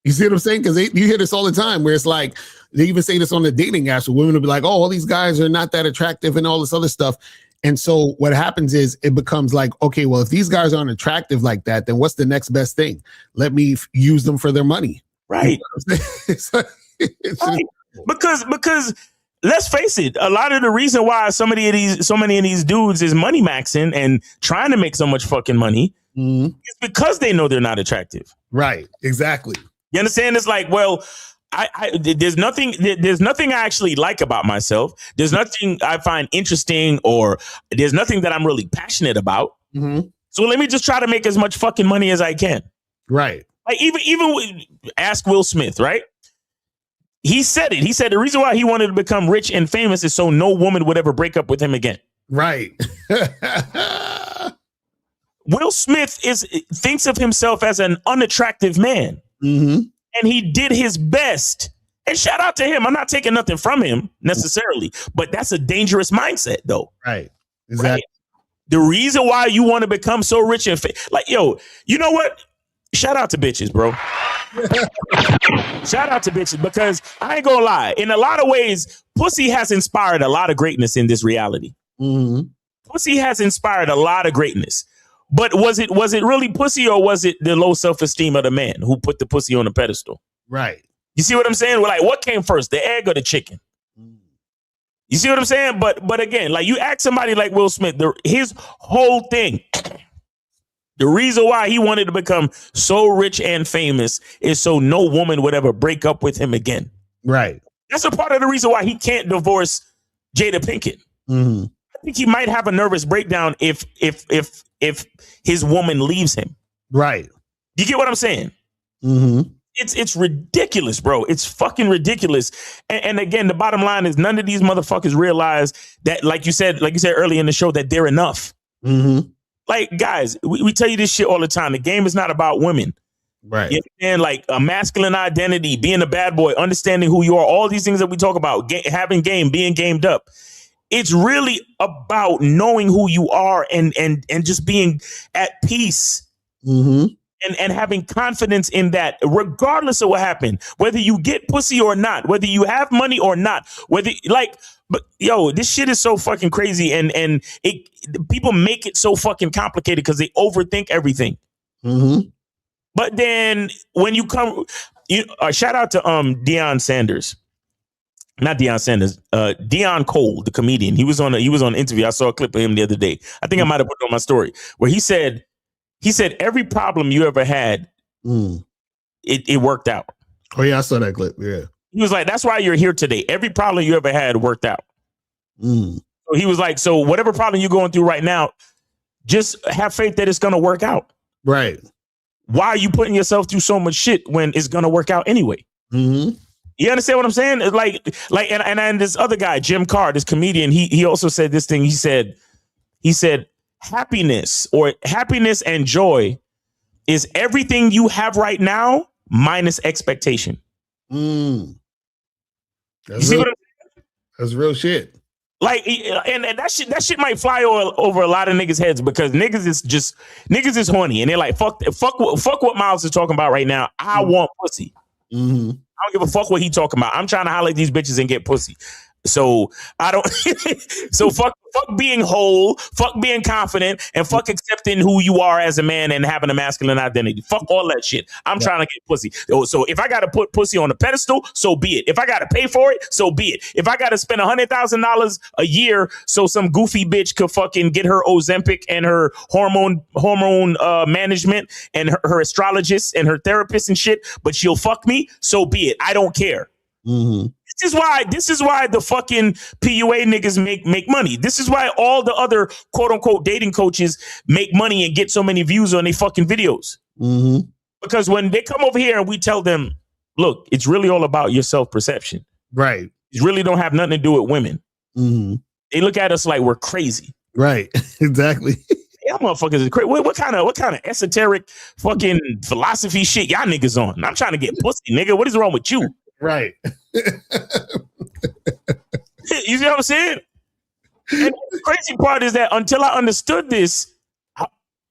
S20: You see what I'm saying? Because you hear this all the time where it's like, they even say this on the dating apps where women will be like, oh, all these guys are not that attractive and all this other stuff. And so what happens is it becomes like, okay, well, if these guys aren't attractive like that, then what's the next best thing? Let me use them for their money.
S12: Right.
S20: It's
S12: right. Because let's face it, a lot of the reason why so many of these dudes is money maxing and trying to make so much fucking money is because they know they're not attractive.
S20: Right. Exactly.
S12: You understand? It's like, well, there's nothing I actually like about myself. There's nothing I find interesting, or there's nothing that I'm really passionate about. So let me just try to make as much fucking money as I can.
S20: Right.
S12: Like even ask Will Smith, right? He said it. He said the reason why he wanted to become rich and famous is so no woman would ever break up with him again.
S20: Right.
S12: Will Smith thinks of himself as an unattractive man. And he did his best. And shout out to him. I'm not taking nothing from him necessarily, but that's a dangerous mindset though.
S20: Right. Exactly.
S12: Right? The reason why you want to become so rich and like, yo, you know what? Shout out to bitches, bro. Shout out to bitches, because I ain't gonna lie. In a lot of ways, pussy has inspired a lot of greatness in this reality. Pussy has inspired a lot of greatness. But was it really pussy, or was it the low self-esteem of the man who put the pussy on the pedestal?
S20: Right.
S12: You see what I'm saying? Well, like, what came first, the egg or the chicken? You see what I'm saying? But again, like, you ask somebody like Will Smith, his whole thing, the reason why he wanted to become so rich and famous is so no woman would ever break up with him again.
S20: Right.
S12: That's a part of the reason why he can't divorce Jada Pinkett. I think he might have a nervous breakdown if his woman leaves him.
S20: Right.
S12: You get what I'm saying? It's ridiculous, bro. It's fucking ridiculous. And again, the bottom line is none of these motherfuckers realize that, like you said earlier in the show, that they're enough. Like, guys, we tell you this shit all the time. The game is not about women.
S20: Right.
S12: You understand? Like, a masculine identity, being a bad boy, understanding who you are, all these things that we talk about, having game, being gamed up. It's really about knowing who you are and just being at peace. And having confidence in that, regardless of what happened, whether you get pussy or not, whether you have money or not, whether but yo, this shit is so fucking crazy, and people make it so fucking complicated because they overthink everything. But then when you come, shout out to Deion Sanders. Not Deion Sanders, Deion Cole, the comedian. He was on an interview. I saw a clip of him the other day. I think I might have put it on my story, where he said every problem you ever had, it worked out.
S20: Oh yeah, I saw that clip. Yeah.
S12: He was like, that's why you're here today. Every problem you ever had worked out. So he was like, so whatever problem you're going through right now, just have faith that it's going to work out.
S20: Right.
S12: Why are you putting yourself through so much shit when it's going to work out anyway? You understand what I'm saying? It's like, and this other guy, Jim Carr, this comedian, he also said this thing. He said, happiness and joy is everything you have right now minus expectation.
S20: That's real, that's real shit.
S12: Like, and that shit might fly over a lot of niggas' heads, because niggas is horny, and they're like, fuck what Miles is talking about right now. I want pussy. I don't give a fuck what he talking about. I'm trying to holler at these bitches and get pussy. So I don't. So fuck being whole, fuck being confident, and fuck accepting who you are as a man and having a masculine identity. Fuck all that shit. I'm trying to get pussy. So if I got to put pussy on a pedestal, so be it. If I got to pay for it, so be it. If I got to spend $100,000 a year so some goofy bitch could fucking get her Ozempic and her hormone management and her astrologist and her therapist and shit, but she'll fuck me, so be it. I don't care. This is why the fucking PUA niggas make money. This is why all the other quote unquote dating coaches make money and get so many views on their fucking videos. Because when they come over here and we tell them, look, it's really all about your self-perception.
S20: Right.
S12: It really don't have nothing to do with women. They look at us like we're crazy.
S20: Right. Exactly.
S12: Y'all motherfuckers is crazy. What kind of esoteric fucking philosophy shit y'all niggas on? I'm trying to get pussy, nigga. What is wrong with you?
S20: Right.
S12: You see what I'm saying? And the crazy part is that until I understood this,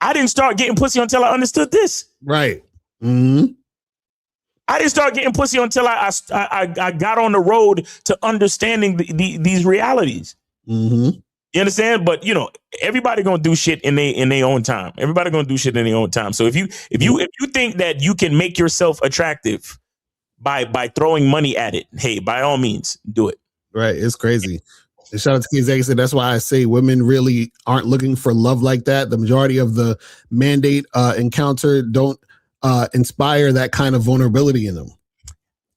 S12: I didn't start getting pussy until I understood this.
S20: Right.
S12: I didn't start getting pussy until I got on the road to understanding these realities. You understand? But everybody gonna do shit in their own time. Everybody gonna do shit in their own time. So if you think that you can make yourself attractive by throwing money at it, hey, by all means, do it.
S20: Right. It's crazy. And shout out to Kizak said that's why I say women really aren't looking for love like that. The majority of the mandate encounter don't inspire that kind of vulnerability in them.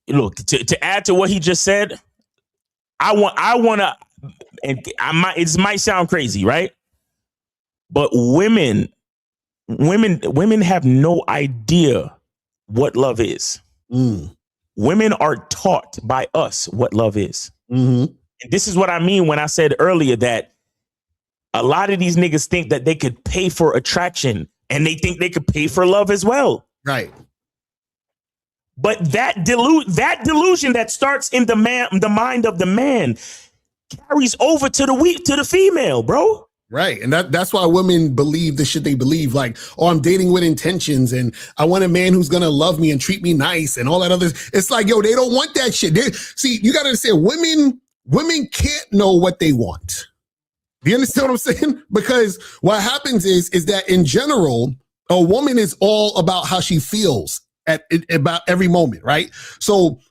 S12: Look, to add to what he just said, I want to, and it might sound crazy, right? But women have no idea what love is. Women are taught by us what love is. And this is what I mean when I said earlier that a lot of these niggas think that they could pay for attraction and they think they could pay for love as well.
S20: Right.
S12: But that delusion that starts in the mind of the man carries over to the female, bro.
S20: Right. And that's why women believe the shit they believe. Like, oh, I'm dating with intentions and I want a man who's going to love me and treat me nice and all that other. It's like, yo, they don't want that shit. See, you got to understand, women can't know what they want. Do you understand what I'm saying? Because what happens is that in general, a woman is all about how she feels about every moment, right? So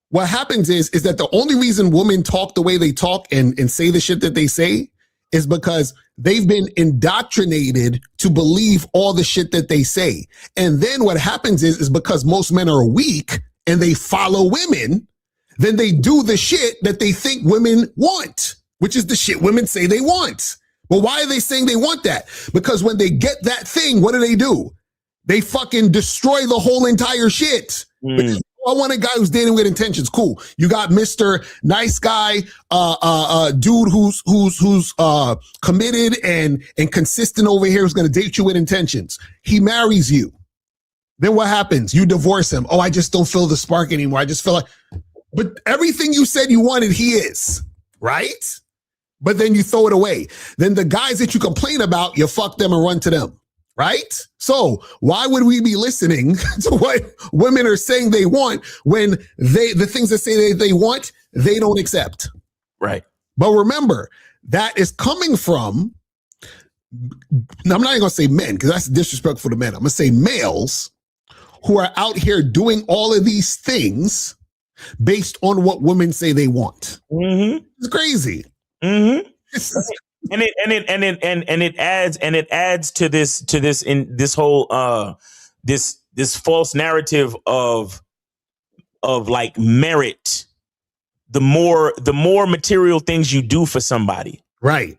S20: what happens is that the only reason women talk the way they talk and say the shit that they say is because they've been indoctrinated to believe all the shit that they say. And then what happens is because most men are weak and they follow women, then they do the shit that they think women want, which is the shit women say they want. But why are they saying they want that? Because when they get that thing, what do? They fucking destroy the whole entire shit. Because I want a guy who's dating with intentions. Cool. You got Mr. Nice Guy, dude who's committed and consistent over here, who's going to date you with intentions. He marries you. Then what happens? You divorce him. Oh, I just don't feel the spark anymore. I just feel like, but everything you said you wanted, he is, right? But then you throw it away. Then the guys that you complain about, you fuck them and run to them. Right? So why would we be listening to what women are saying they want when the things that say they want, they don't accept?
S12: Right.
S20: But remember, that is coming from, now I'm not even going to say men because that's disrespectful to men. I'm going to say males who are out here doing all of these things based on what women say they want. It's crazy.
S12: And it adds to this whole this false narrative of like merit. The more material things you do for somebody,
S20: right?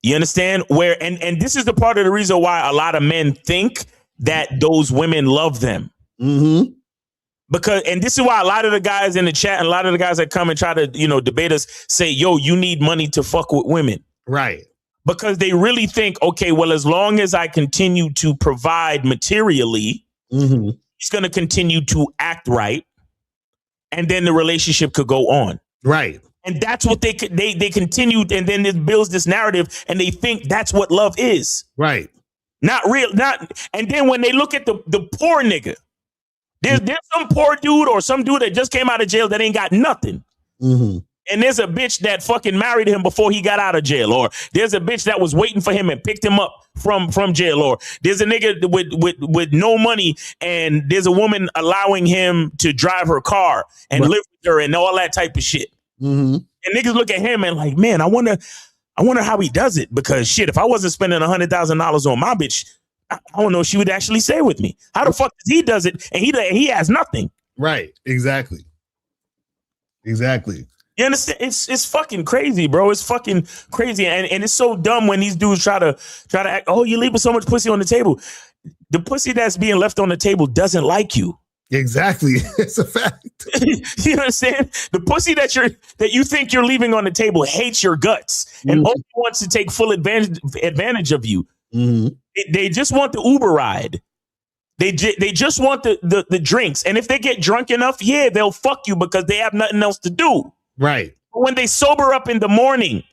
S12: You understand where and this is the part of the reason why a lot of men think that those women love them. Because, and this is why a lot of the guys in the chat and a lot of the guys that come and try to, debate us say, yo, you need money to fuck with women.
S20: Right.
S12: Because they really think, okay, well, as long as I continue to provide materially, he's going to continue to act right. And then the relationship could go on.
S20: Right.
S12: And that's what they continued. And then it builds this narrative and they think that's what love is.
S20: Right.
S12: And then when they look at the poor nigga, there's some poor dude or some dude that just came out of jail that ain't got nothing. And there's a bitch that fucking married him before he got out of jail. Or there's a bitch that was waiting for him and picked him up from jail. Or there's a nigga with no money and there's a woman allowing him to drive her car and live with her and all that type of shit. And niggas look at him and like, man, I wonder how he does it. Because shit, if I wasn't spending $100,000 on my bitch, I don't know if she would actually stay with me. How the fuck does he does it and he has nothing?
S20: Right. Exactly.
S12: You understand? It's fucking crazy, bro. It's fucking crazy. And it's so dumb when these dudes try to act, oh, you're leaving so much pussy on the table. The pussy that's being left on the table doesn't like you.
S20: Exactly. It's a fact.
S12: You understand? The pussy that you think you're leaving on the table hates your guts and only wants to take full advantage of you. They just want the Uber ride. They just want the drinks. And if they get drunk enough, yeah, they'll fuck you because they have nothing else to do.
S20: Right.
S12: But when they sober up in the morning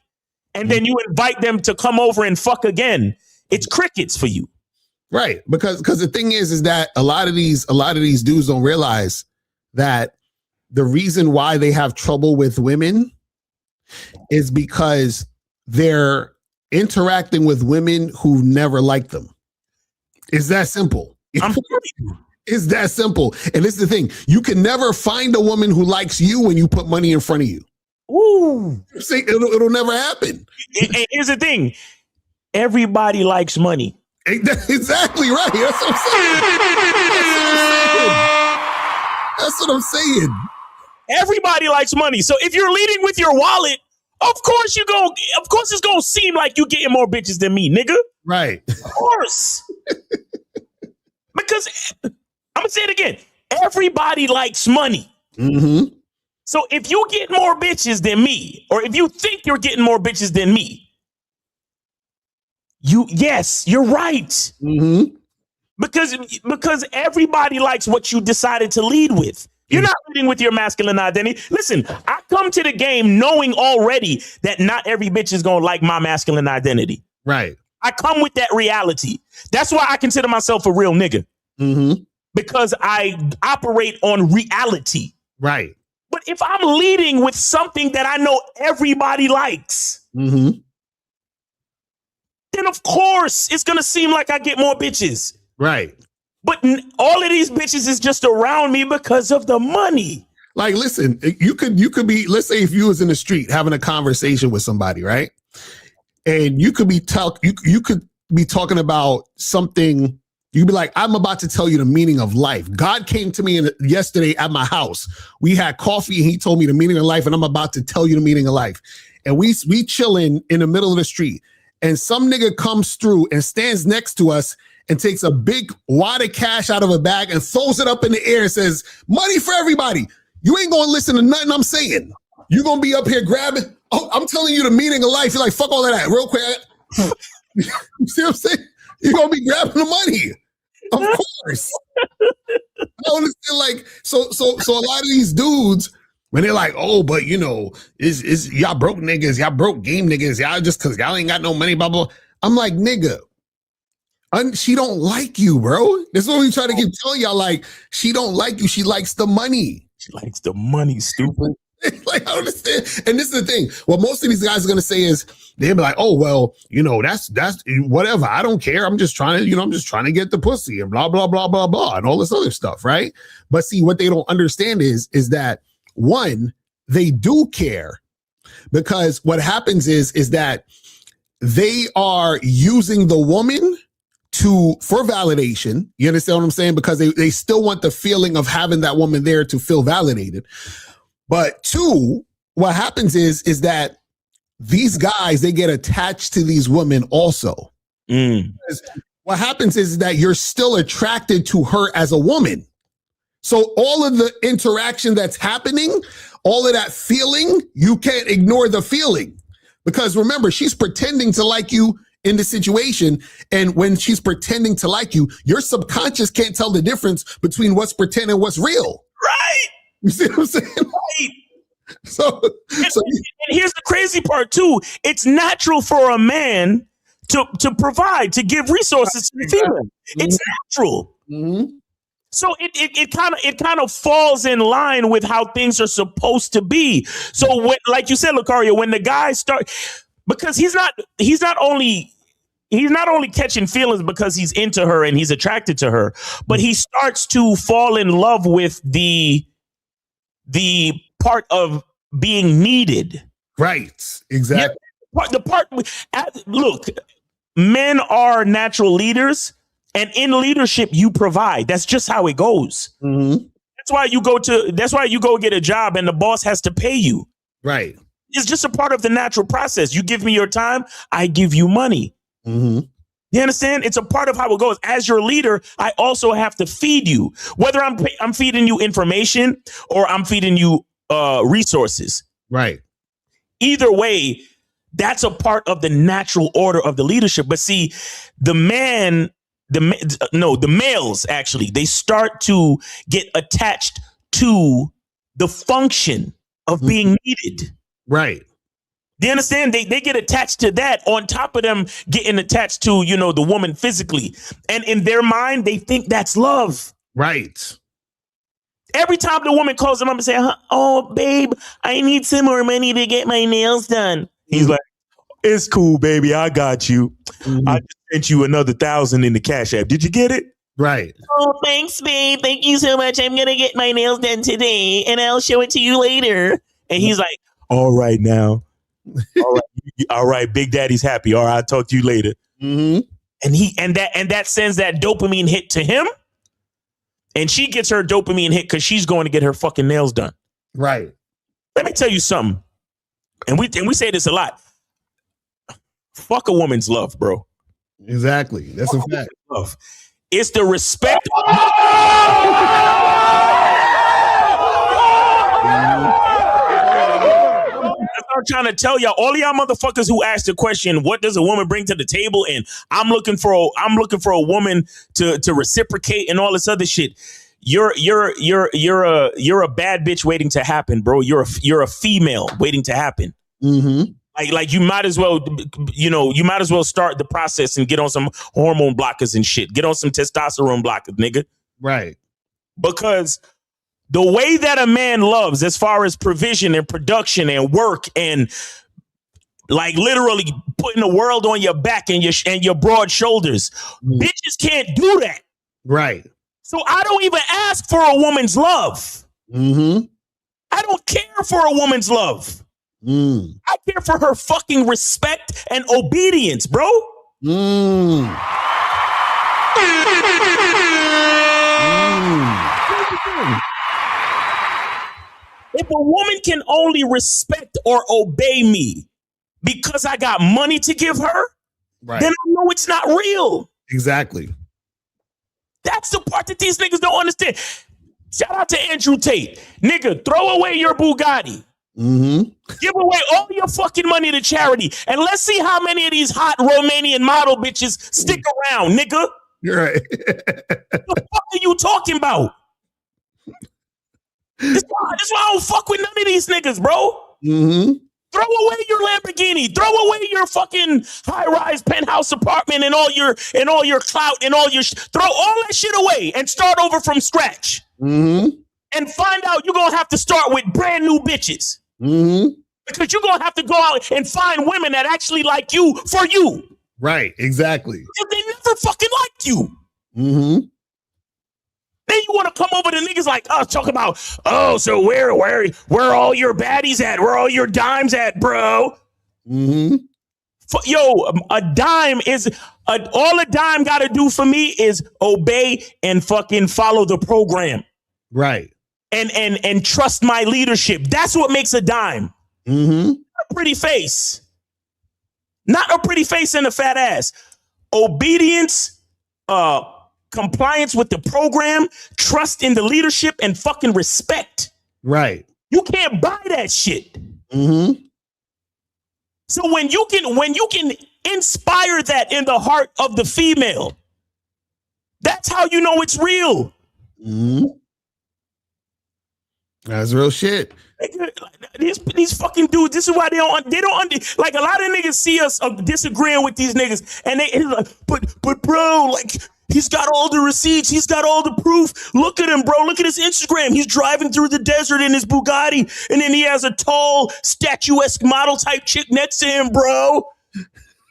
S12: and then you invite them to come over and fuck again, it's crickets for you.
S20: Right. Because the thing is that a lot of these dudes don't realize that the reason why they have trouble with women is because they're interacting with women who never liked them. It's that simple. It's that simple. And this is the thing. You can never find a woman who likes you when you put money in front of you.
S12: Ooh.
S20: It'll never happen.
S12: And here's the thing. Everybody likes money.
S20: Exactly right. That's what I'm saying.
S12: Everybody likes money. So if you're leading with your wallet, of course it's gonna seem like you getting more bitches than me, nigga.
S20: Right.
S12: Of course. Because I'm gonna say it again. Everybody likes money.
S20: Mm-hmm.
S12: So if you get more bitches than me, or if you think you're getting more bitches than me, yes, you're right.
S20: Mm-hmm.
S12: Because everybody likes what you decided to lead with. You're not leading with your masculine identity. Listen, I come to the game knowing already that not every bitch is gonna like my masculine identity.
S20: Right.
S12: I come with that reality. That's why I consider myself a real nigga.
S20: Mm-hmm.
S12: Because I operate on reality.
S20: Right.
S12: But if I'm leading with something that I know everybody likes,
S20: mm-hmm.
S12: then of course it's gonna seem like I get more bitches.
S20: Right.
S12: But all of these bitches is just around me because of the money.
S20: Like, listen, you could be, let's say if you was in the street having a conversation with somebody, right? And you could be talking about something. You'd be like, I'm about to tell you the meaning of life. God came to me yesterday at my house. We had coffee and he told me the meaning of life, and I'm about to tell you the meaning of life. And we chilling in the middle of the street, and some nigga comes through and stands next to us and takes a big wad of cash out of a bag and throws it up in the air and says, money for everybody. You ain't gonna listen to nothing I'm saying. You're gonna be up here grabbing. Oh, I'm telling you the meaning of life. You're like, fuck all of that, real quick. You see what I'm saying? You're gonna be grabbing the money. Of course. I understand, like, so a lot of these dudes, when they're like, oh, but you know, is y'all broke niggas, y'all broke game niggas, y'all just cause y'all ain't got no money, blah, blah. I'm like, nigga, she don't like you, bro. That's what we try to keep telling y'all. Like, she don't like you. She likes the money.
S12: She likes the money, stupid.
S20: Like, I understand. And this is the thing. What most of these guys are going to say is, they'll be like, oh, well, you know, that's whatever. I don't care. I'm just trying to get the pussy and blah, blah, blah, blah, blah, and all this other stuff. Right. But see, what they don't understand is that, one, they do care, because what happens is that they are using the woman for validation. You understand what I'm saying? Because they still want the feeling of having that woman there to feel validated. But two, what happens is that these guys, they get attached to these women also. What happens is that you're still attracted to her as a woman. So all of the interaction that's happening, all of that feeling, you can't ignore the feeling. Because remember, she's pretending to like you in the situation. And when she's pretending to like you, your subconscious can't tell the difference between what's pretend and what's real.
S12: Right.
S20: You see what I'm saying?
S12: Right.
S20: And
S12: here's the crazy part too. It's natural for a man to provide, to give resources to the female. It's natural.
S20: Mm-hmm.
S12: So it kind of falls in line with how things are supposed to be. So when, like you said, Lucario, when the guy because he's not only catching feelings because he's into her and he's attracted to her, but he starts to fall in love with the part of being needed.
S20: Right. Exactly.
S12: Yeah, look, men are natural leaders, and in leadership you provide. That's just how it goes.
S20: Mm-hmm.
S12: That's why you go get a job and the boss has to pay you.
S20: Right.
S12: It's just a part of the natural process. You give me your time, I give you money.
S20: Mm-hmm.
S12: You understand? It's a part of how it goes. As your leader, I also have to feed you. Whether I'm feeding you information or I'm feeding you resources.
S20: Right.
S12: Either way, that's a part of the natural order of the leadership. But see, the males actually, they start to get attached to the function of being needed.
S20: Right.
S12: Do you understand? They get attached to that on top of them getting attached to, the woman physically. And in their mind, they think that's love.
S20: Right.
S12: Every time the woman calls him up and say, oh, babe, I need some more money to get my nails done. He's like, it's cool, baby. I got you. I just sent you another 1,000 in the Cash App. Did you get it?
S20: Right.
S12: Oh, thanks, babe. Thank you so much. I'm going to get my nails done today and I'll show it to you later. And he's like, all right now. All right, Big Daddy's happy. All right, I'll talk to you later.
S20: Mm-hmm.
S12: And that sends that dopamine hit to him. And she gets her dopamine hit because she's going to get her fucking nails done.
S20: Right.
S12: Let me tell you something. And we say this a lot. Fuck a woman's love, bro.
S20: Exactly. That's a fact.
S12: Love. It's the respect. I'm trying to tell y'all, all y'all motherfuckers who asked the question, what does a woman bring to the table? And I'm looking for a woman to reciprocate and all this other shit. You're a bad bitch waiting to happen, bro. You're a female waiting to happen.
S20: Mm-hmm.
S12: Like you might as well start the process and get on some hormone blockers and shit. Get on some testosterone blockers, nigga.
S20: Right.
S12: Because the way that a man loves, as far as provision and production and work and like literally putting the world on your back and your broad shoulders, bitches can't do that.
S20: Right.
S12: So I don't even ask for a woman's love.
S20: Mm-hmm.
S12: I don't care for a woman's love. I care for her fucking respect and obedience, bro. If a woman can only respect or obey me because I got money to give her, then I know it's not real.
S20: Exactly.
S12: That's the part that these niggas don't understand. Shout out to Andrew Tate. Nigga, throw away your Bugatti.
S20: Mm-hmm.
S12: Give away all your fucking money to charity. And let's see how many of these hot Romanian model bitches stick around, nigga.
S20: You're right.
S12: What the fuck are you talking about? This why I don't fuck with none of these niggas, bro.
S20: Mm-hmm.
S12: Throw away your Lamborghini. Throw away your fucking high-rise penthouse apartment and all your clout and all your throw all that shit away and start over from scratch.
S20: Mm-hmm.
S12: And find out you're gonna have to start with brand new bitches.
S20: Mm-hmm.
S12: Because you're gonna have to go out and find women that actually like you for you.
S20: Right, exactly.
S12: Because they never fucking liked you.
S20: Mm-hmm.
S12: Then you want to come over to niggas like us talk about, oh, so where are all your baddies at? Where are all your dimes at, bro?
S20: Mm-hmm.
S12: Yo, a dime is all a dime got to do for me is obey and fucking follow the program.
S20: Right.
S12: And trust my leadership. That's what makes a dime.
S20: Mm-hmm.
S12: A pretty face. Not a pretty face and a fat ass. Obedience, compliance with the program, trust in the leadership, and fucking respect.
S20: Right.
S12: You can't buy that shit.
S20: Mm-hmm.
S12: So when you can inspire that in the heart of the female, that's how you know it's real.
S20: Mm-hmm. That's real shit.
S12: These fucking dudes, this is why they don't like a lot of niggas see us disagreeing with these niggas and they like, but bro, like he's got all the receipts, he's got all the proof. Look at him, bro. Look at his Instagram. He's driving through the desert in his Bugatti, and then he has a tall, statuesque model type chick next to him, bro.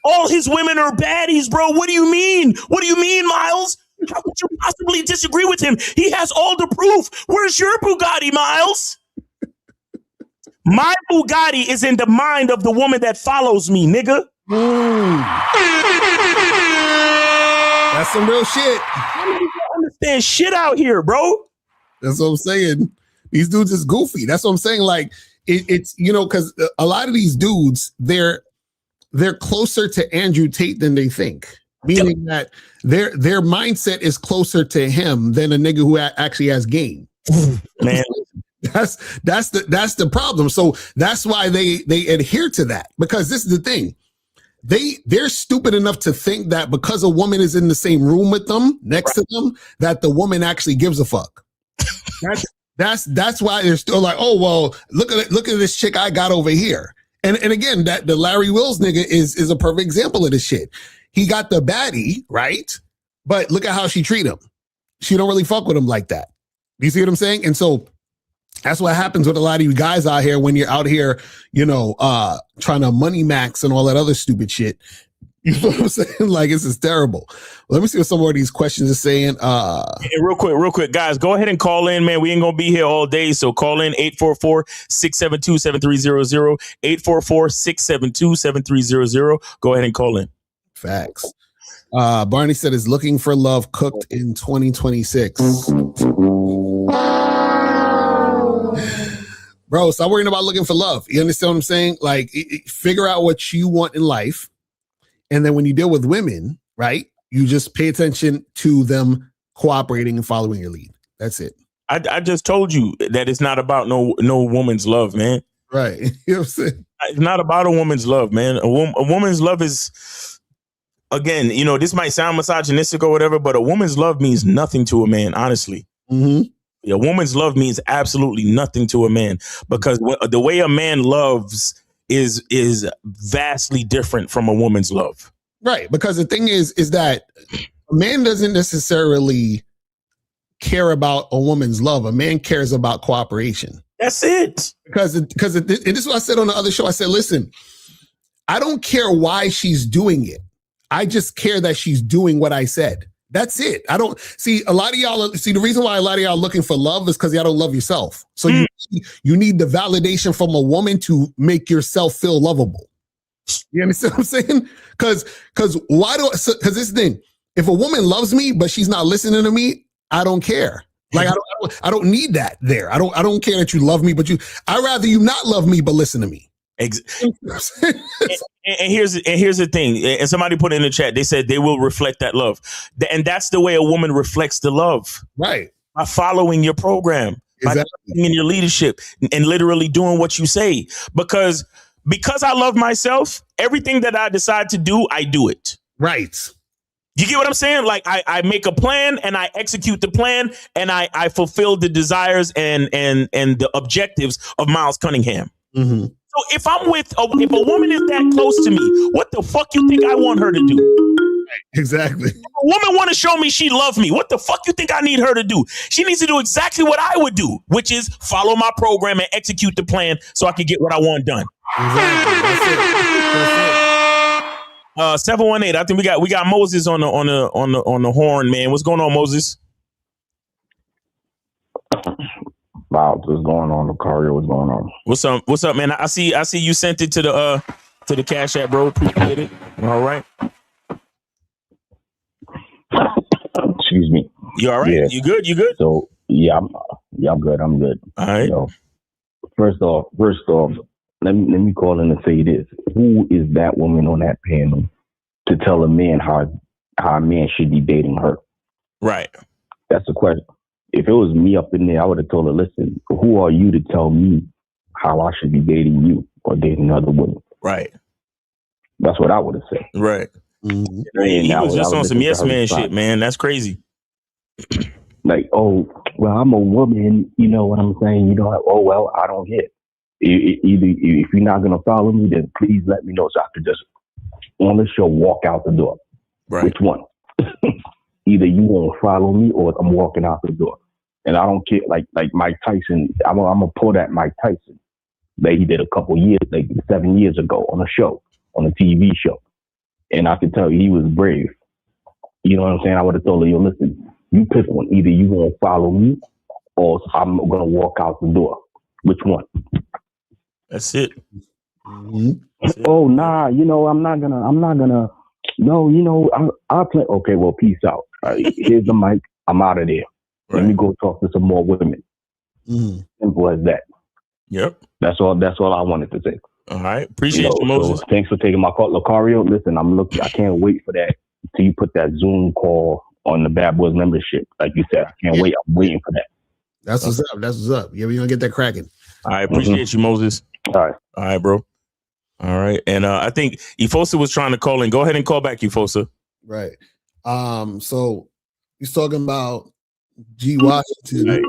S12: All his women are baddies, bro. What do you mean? What do you mean, Miles? How could you possibly disagree with him? He has all the proof. Where's your Bugatti, Miles? My Bugatti is in the mind of the woman that follows me, nigga.
S20: That's some real shit.
S12: I don't understand shit out here, bro.
S20: That's what I'm saying. These dudes is goofy. That's what I'm saying. Like it's because a lot of these dudes, they're closer to Andrew Tate than they think. Meaning that their mindset is closer to him than a nigga who actually has game.
S12: Man.
S20: That's the problem. So that's why they adhere to that, because this is the thing. They're stupid enough to think that because a woman is in the same room with them, next to them, that the woman actually gives a fuck. That's why they're still like, oh well, look at this chick I got over here. And again, that the Larry Wills nigga is a perfect example of this shit. He got the baddie, right? But look at how she treat him. She don't really fuck with him like that. You see what I'm saying? And so that's what happens with a lot of you guys out here when you're out here, trying to money max and all that other stupid shit. You know what I'm saying? Like, this is terrible. Let me see what some of these questions are saying.
S12: Hey, real quick, guys, go ahead and call in, man. We ain't gonna be here all day, so call in 844-672-7300, 844-672-7300. Go ahead and call in.
S20: Facts. Barney said is looking for love cooked in 2026. Bro, stop worrying about looking for love. You understand what I'm saying? Like, figure out what you want in life. And then when you deal with women, right, you just pay attention to them cooperating and following your lead. That's it.
S12: I just told you that it's not about no woman's love, man.
S20: Right. You know what I'm saying?
S12: It's not about a woman's love, man. A woman's love is, again, you know, this might sound misogynistic or whatever, but a woman's love means nothing to a man, honestly.
S20: Mm-hmm.
S12: A woman's love means absolutely nothing to a man, because the way a man loves is vastly different from a woman's love.
S20: Right. Because the thing is that a man doesn't necessarily care about a woman's love. A man cares about cooperation.
S12: That's it.
S20: Because and this is what I said on the other show. I said, listen, I don't care why she's doing it. I just care that she's doing what I said. That's it. I don't see a lot of y'all. The reason why a lot of y'all looking for love is because y'all don't love yourself. So you need the validation from a woman to make yourself feel lovable. You understand what I'm saying? Because this thing, if a woman loves me but she's not listening to me, I don't care. Like I don't need that there. I don't care that you love me, but I'd rather you not love me but listen to me.
S12: And here's the thing. And somebody put it in the chat. They said they will reflect that love, and that's the way a woman reflects the love,
S20: right?
S12: By following your program, by being in your leadership, and literally doing what you say. Because I love myself, everything that I decide to do, I do it.
S20: Right.
S12: You get what I'm saying? Like I make a plan and I execute the plan and I fulfill the desires and the objectives of Miles Cunningham.
S20: Mm-hmm.
S12: So if if a woman is that close to me, what the fuck you think I want her to do?
S20: Exactly.
S12: If a woman want to show me she loves me, what the fuck you think I need her to do? She needs to do exactly what I would do, which is follow my program and execute the plan so I can get what I want done.
S20: Exactly. That's it.
S12: 718. I think we got Moses on the horn, man. What's going on, Moses?
S7: Wow, what's going on, Lucario? What's going on?
S12: What's up, man? I see you sent it to the Cash App, bro. Appreciate it. All right.
S7: Excuse me.
S12: You all right?
S7: Yeah.
S12: You good?
S7: So yeah, I'm good. I'm good.
S12: All right.
S7: So, first off, let me call in and say this: who is that woman on that panel to tell a man how a man should be dating her?
S12: Right.
S7: That's the question. If it was me up in there, I would have told her, listen, who are you to tell me how I should be dating you or dating other women?
S12: Right.
S7: That's what I would have said.
S12: Right.
S7: Mm-hmm.
S12: He was just on some yes man shit, man. That's crazy.
S7: Like, oh, well, I'm a woman. You know what I'm saying? You know, oh, well, I don't get it. Either if you're not going to follow me, then please let me know so I could just on the show walk out the door.
S12: Right.
S7: Which one? Either you won't follow me or I'm walking out the door. And I don't care, like Mike Tyson, I'm gonna pull that Mike Tyson that he did a couple years, like 7 years ago on a show, on a TV show. And I can tell you he was brave. You know what I'm saying? I would have told her, yo, listen, you pick one. Either you won't follow me or I'm gonna walk out the door. Which one?
S12: That's it.
S7: Mm-hmm. That's it. Oh, nah, you know, I'm not gonna, no, you know, I'll play. Okay, well, peace out. Here's the mic. I'm out of there. Right. Let me go talk to some more women.
S20: Mm.
S7: Simple as that.
S12: Yep.
S7: That's all I wanted to say.
S12: All right. Appreciate you, Moses.
S7: So thanks for taking my call. Lucario, listen, I can't wait for that till you put that Zoom call on the Bad Boys membership. Like you said, I can't wait. I'm waiting for that.
S20: That's what's up. Yeah, we're gonna get that cracking.
S12: I appreciate you, Moses.
S7: All
S12: right, bro. All right. And I think Efosa was trying to call in. Go ahead and call back, Efosa.
S20: Right. So he's talking about G. Washington.
S12: Right.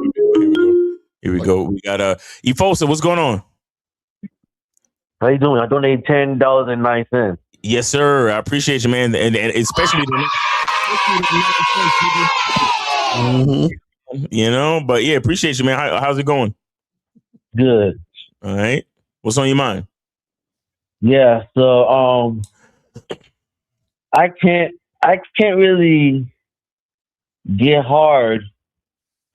S12: Here we go. We got Efosa. What's going on?
S9: How you doing? I donated $10.09.
S12: Yes, sir. I appreciate you, man, and especially you know. But yeah, appreciate you, man. How's it going?
S9: Good.
S12: All right. What's on your mind?
S9: Yeah. So I can't really get hard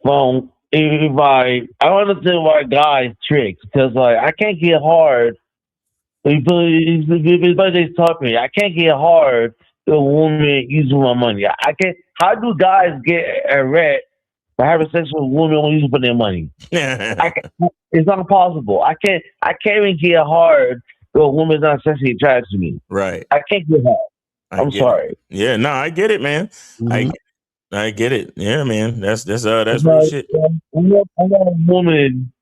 S9: from everybody. I don't understand why guys trick because like I can't get hard. Everybody talk to me. I can't get hard to a woman using my money. I can't. How do guys get erect by having sex with a woman when using their money? It's not possible. I can't even get hard to a woman that's not sexually attracted to me.
S12: Right.
S9: I can't get hard. I'm sorry.
S12: Yeah, no, I get it, man. I get it. Yeah, man. That's real
S9: Like,
S12: shit.
S9: I want a woman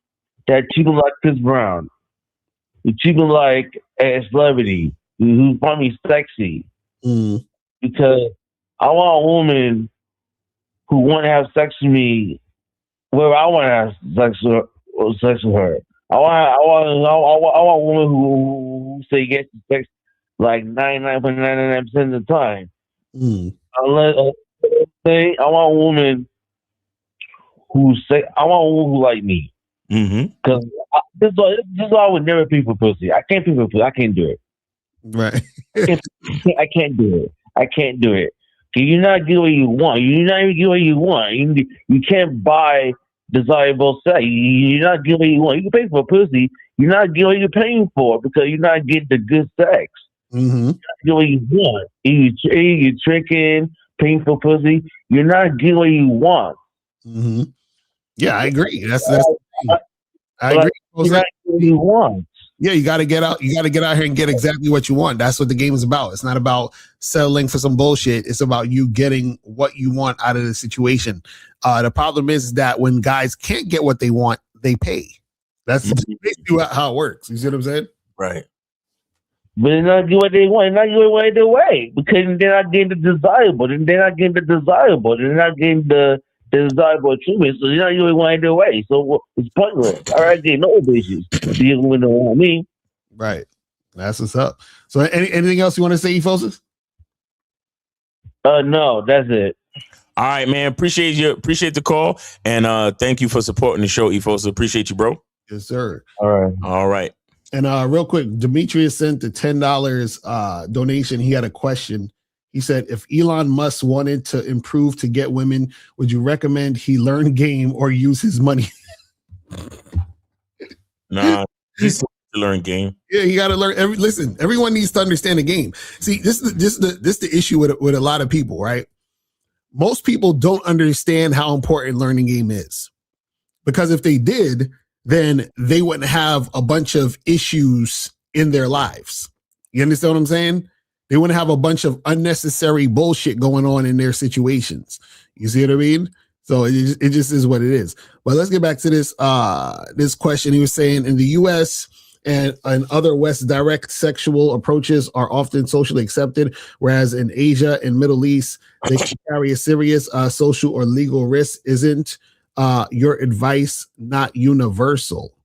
S9: that treats like Chris Brown, who treats like a celebrity, who find me sexy. Because I want a woman who want to have sex with me where I want to have sex with her. I want a woman who say yes to sex like 99.99% of the time. Unless I want a woman I want a woman who like me. Because this is why I would never pay for pussy. I can't pay for pussy. I can't do it.
S20: Right.
S9: I can't do it. I can't do it. You're not get what you want. You're not even get what you want. You can't buy desirable sex. You're not getting what you want. You can pay for pussy. You're not getting what you're paying for because you're not getting the good sex. You're not getting what you want. You're tricking, paying for pussy. You're not getting what you want.
S20: Yeah, I agree. That's I agree.
S9: You're not getting what you want.
S20: Yeah, you got to get out. You got to get out here and get exactly what you want. That's what the game is about. It's not about settling for some bullshit. It's about you getting what you want out of the situation. The problem is that when guys can't get what they want, they pay. That's basically how it works. You see what I'm saying?
S12: Right.
S9: But they're not getting what they want. They're not getting what they way because they're not getting the desirable. They're not getting the desirable. They're not getting the desirable treatment. So they're not getting what they way. So it's pointless. All right, they no bitches. You don't want me.
S20: Right. That's what's up. So anything else you want to say, Efosis?
S9: No, that's it.
S12: All right, man. Appreciate the call. And thank you for supporting the show, Efosis. Appreciate you, bro.
S20: Yes, sir.
S12: All right.
S20: And real quick, Demetrius sent the $10 donation. He had a question. He said, if Elon Musk wanted to improve to get women, would you recommend he learn game or use his money?
S12: Nah, he's to learn game.
S20: Yeah, you got to learn. Listen, everyone needs to understand the game. See, this is the issue with a lot of people, right? Most people don't understand how important learning game is, because if they did, then they wouldn't have a bunch of issues in their lives. You understand what I'm saying? They wouldn't have a bunch of unnecessary bullshit going on in their situations. You see what I mean? So it just is what it is. But let's get back to this question. He was saying in the U.S. and other West, direct sexual approaches are often socially accepted, whereas in Asia and Middle East, they can carry a serious social or legal risk. Isn't your advice not universal?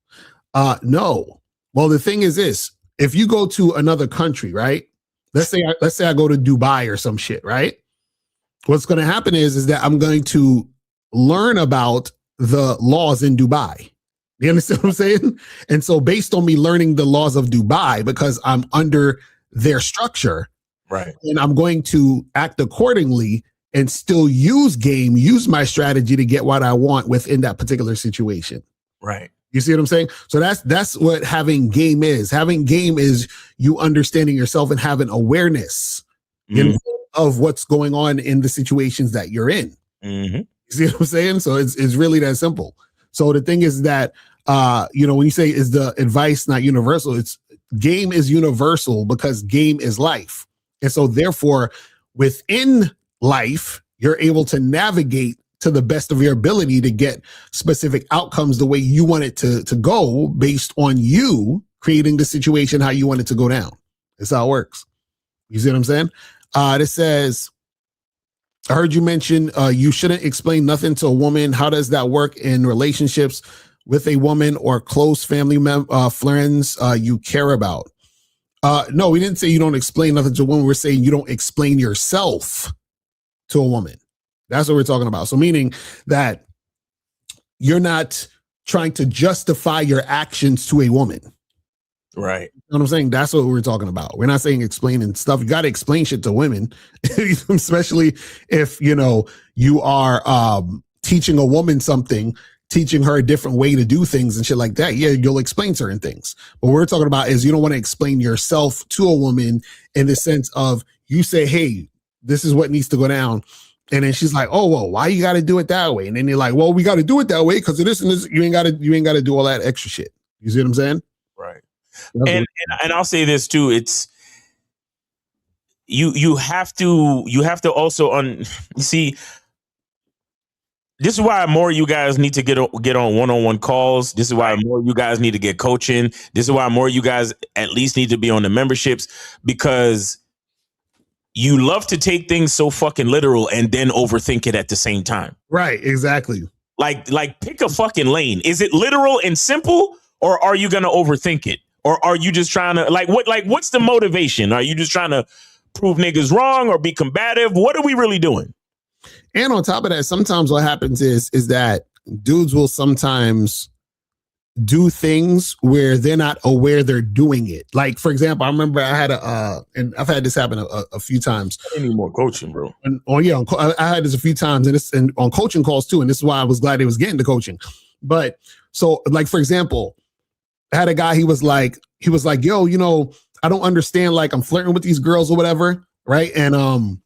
S20: No. Well, the thing is this: if you go to another country, right? Let's say I go to Dubai or some shit, right? What's going to happen is that I'm going to learn about the laws in Dubai. You understand what I'm saying? And so based on me learning the laws of Dubai, because I'm under their structure,
S12: right,
S20: and I'm going to act accordingly and still use my strategy to get what I want within that particular situation.
S12: Right.
S20: You see what I'm saying? So that's what having game is. Having game is you understanding yourself and having awareness of what's going on in the situations that you're in. You see what I'm saying? So it's really that simple. So the thing is that, when you say is the advice not universal, it's game is universal because game is life. And so therefore within life, you're able to navigate to the best of your ability to get specific outcomes the way you want it to go based on you creating the situation how you want it to go down. That's how it works. You see what I'm saying? This says, I heard you mention you shouldn't explain nothing to a woman. How does that work in relationships with a woman or close family friends you care about? No, we didn't say you don't explain nothing to a woman. We're saying you don't explain yourself to a woman. That's what we're talking about. So meaning that you're not trying to justify your actions to a woman.
S12: Right.
S20: You know what I'm saying? That's what we're talking about. We're not saying explaining stuff. You got to explain shit to women, especially if, you are teaching a woman something, teaching her a different way to do things and shit like that. Yeah, you'll explain certain things. But what we're talking about is you don't want to explain yourself to a woman in the sense of you say, hey, this is what needs to go down. And then she's like, oh, well, why you got to do it that way? And then you're like, well, we got to do it that way because of this and this. You ain't got to do all that extra shit. You see what I'm saying?
S12: Right. And I'll say this too. It's you have to also you see, this is why more you guys need to get on one-on-one calls. This is why more you guys need to get coaching. This is why more you guys at least need to be on the memberships, because you love to take things so fucking literal and then overthink it at the same time.
S20: Right, exactly.
S12: Like pick a fucking lane. Is it literal and simple, or are you going to overthink it? Or are you just trying to what's the motivation? Are you just trying to prove niggas wrong or be combative? What are we really doing?
S20: And on top of that, sometimes what happens is that dudes will sometimes do things where they're not aware they're doing it. Like, for example, I remember I had and I've had this happen a few times.
S12: I need more coaching, bro.
S20: I had this a few times, and on coaching calls too. And this is why I was glad he was getting the coaching. But so, like, for example, I had a guy, he was like, yo, I don't understand, like, I'm flirting with these girls or whatever, right? And I'm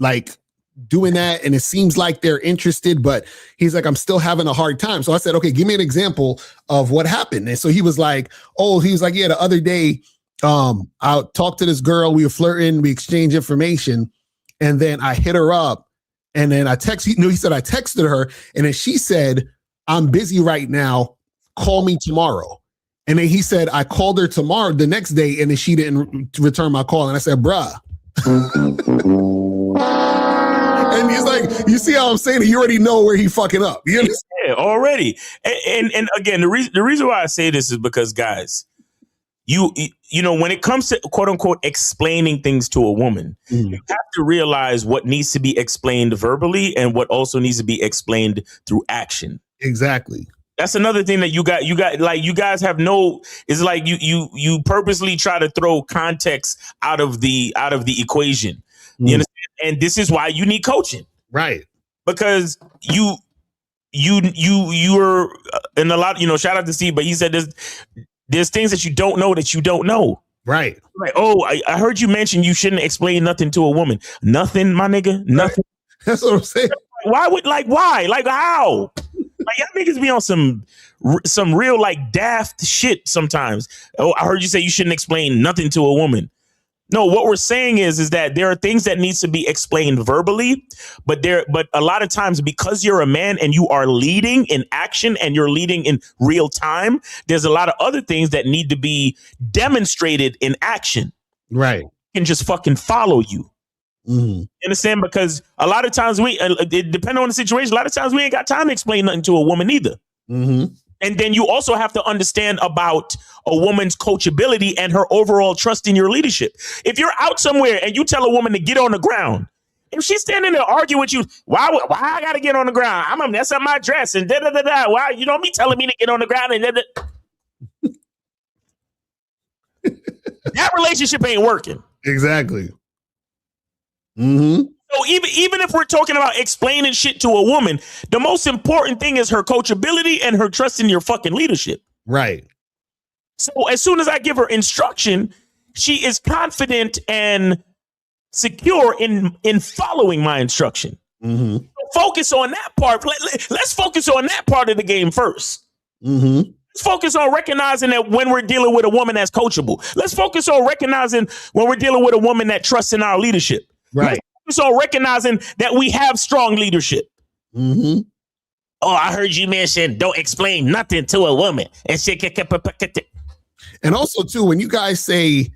S20: like doing that, and it seems like they're interested, but he's like, I'm still having a hard time. So I said, okay, give me an example of what happened. And so he was like, yeah, the other day, I talked to this girl, we were flirting, we exchanged information, and then I hit her up, and then he said I texted her, and then she said, I'm busy right now, call me tomorrow. And then he said, I called her tomorrow, the next day, and then she didn't return my call. And I said, bruh. And he's like, you see how I'm saying it? You already know where he fucking up. You understand?
S12: Yeah, already. And again, the reason why I say this is because, guys, you know, when it comes to quote unquote explaining things to a woman, you have to realize what needs to be explained verbally and what also needs to be explained through action.
S20: Exactly.
S12: That's another thing that you got like, you guys have it's like you purposely try to throw context out of the equation. You understand? And this is why you need coaching.
S20: Right.
S12: Because you're in a lot, shout out to Steve, but he said there's things that you don't know.
S20: Right.
S12: Like, oh, I heard you mention you shouldn't explain nothing to a woman. Nothing, my nigga. Nothing.
S20: Right. That's what I'm saying.
S12: Why? Like, how? Like, y'all niggas be on some real, like, daft shit sometimes. Oh, I heard you say you shouldn't explain nothing to a woman. No, what we're saying is that there are things that needs to be explained verbally, but a lot of times, because you're a man and you are leading in action and you're leading in real time, there's a lot of other things that need to be demonstrated in action.
S20: Right.
S12: And just fucking follow you.
S20: Mm-hmm.
S12: Understand? Because a lot of times depending on the situation, a lot of times we ain't got time to explain nothing to a woman either.
S20: Mm-hmm.
S12: And then you also have to understand about a woman's coachability and her overall trust in your leadership. If you're out somewhere and you tell a woman to get on the ground, if she's standing there arguing with you, why I gotta get on the ground? I'm gonna mess up my dress and da-da-da-da. Why you don't be telling me to get on the ground and da-da. That relationship ain't working.
S20: Exactly. Mm-hmm.
S12: So even if we're talking about explaining shit to a woman, the most important thing is her coachability and her trust in your fucking leadership.
S20: Right.
S12: So as soon as I give her instruction, she is confident and secure in following my instruction.
S20: Mm-hmm.
S12: Focus on that part. Let's focus on that part of the game first.
S20: Mm-hmm.
S12: Let's focus on recognizing that when we're dealing with a woman that's coachable. Let's focus on recognizing when we're dealing with a woman that trusts in our leadership.
S20: Right.
S12: So recognizing that we have strong leadership.
S20: Mm-hmm.
S12: Oh, I heard you mention don't explain nothing to a woman.
S20: And also, too, when you guys say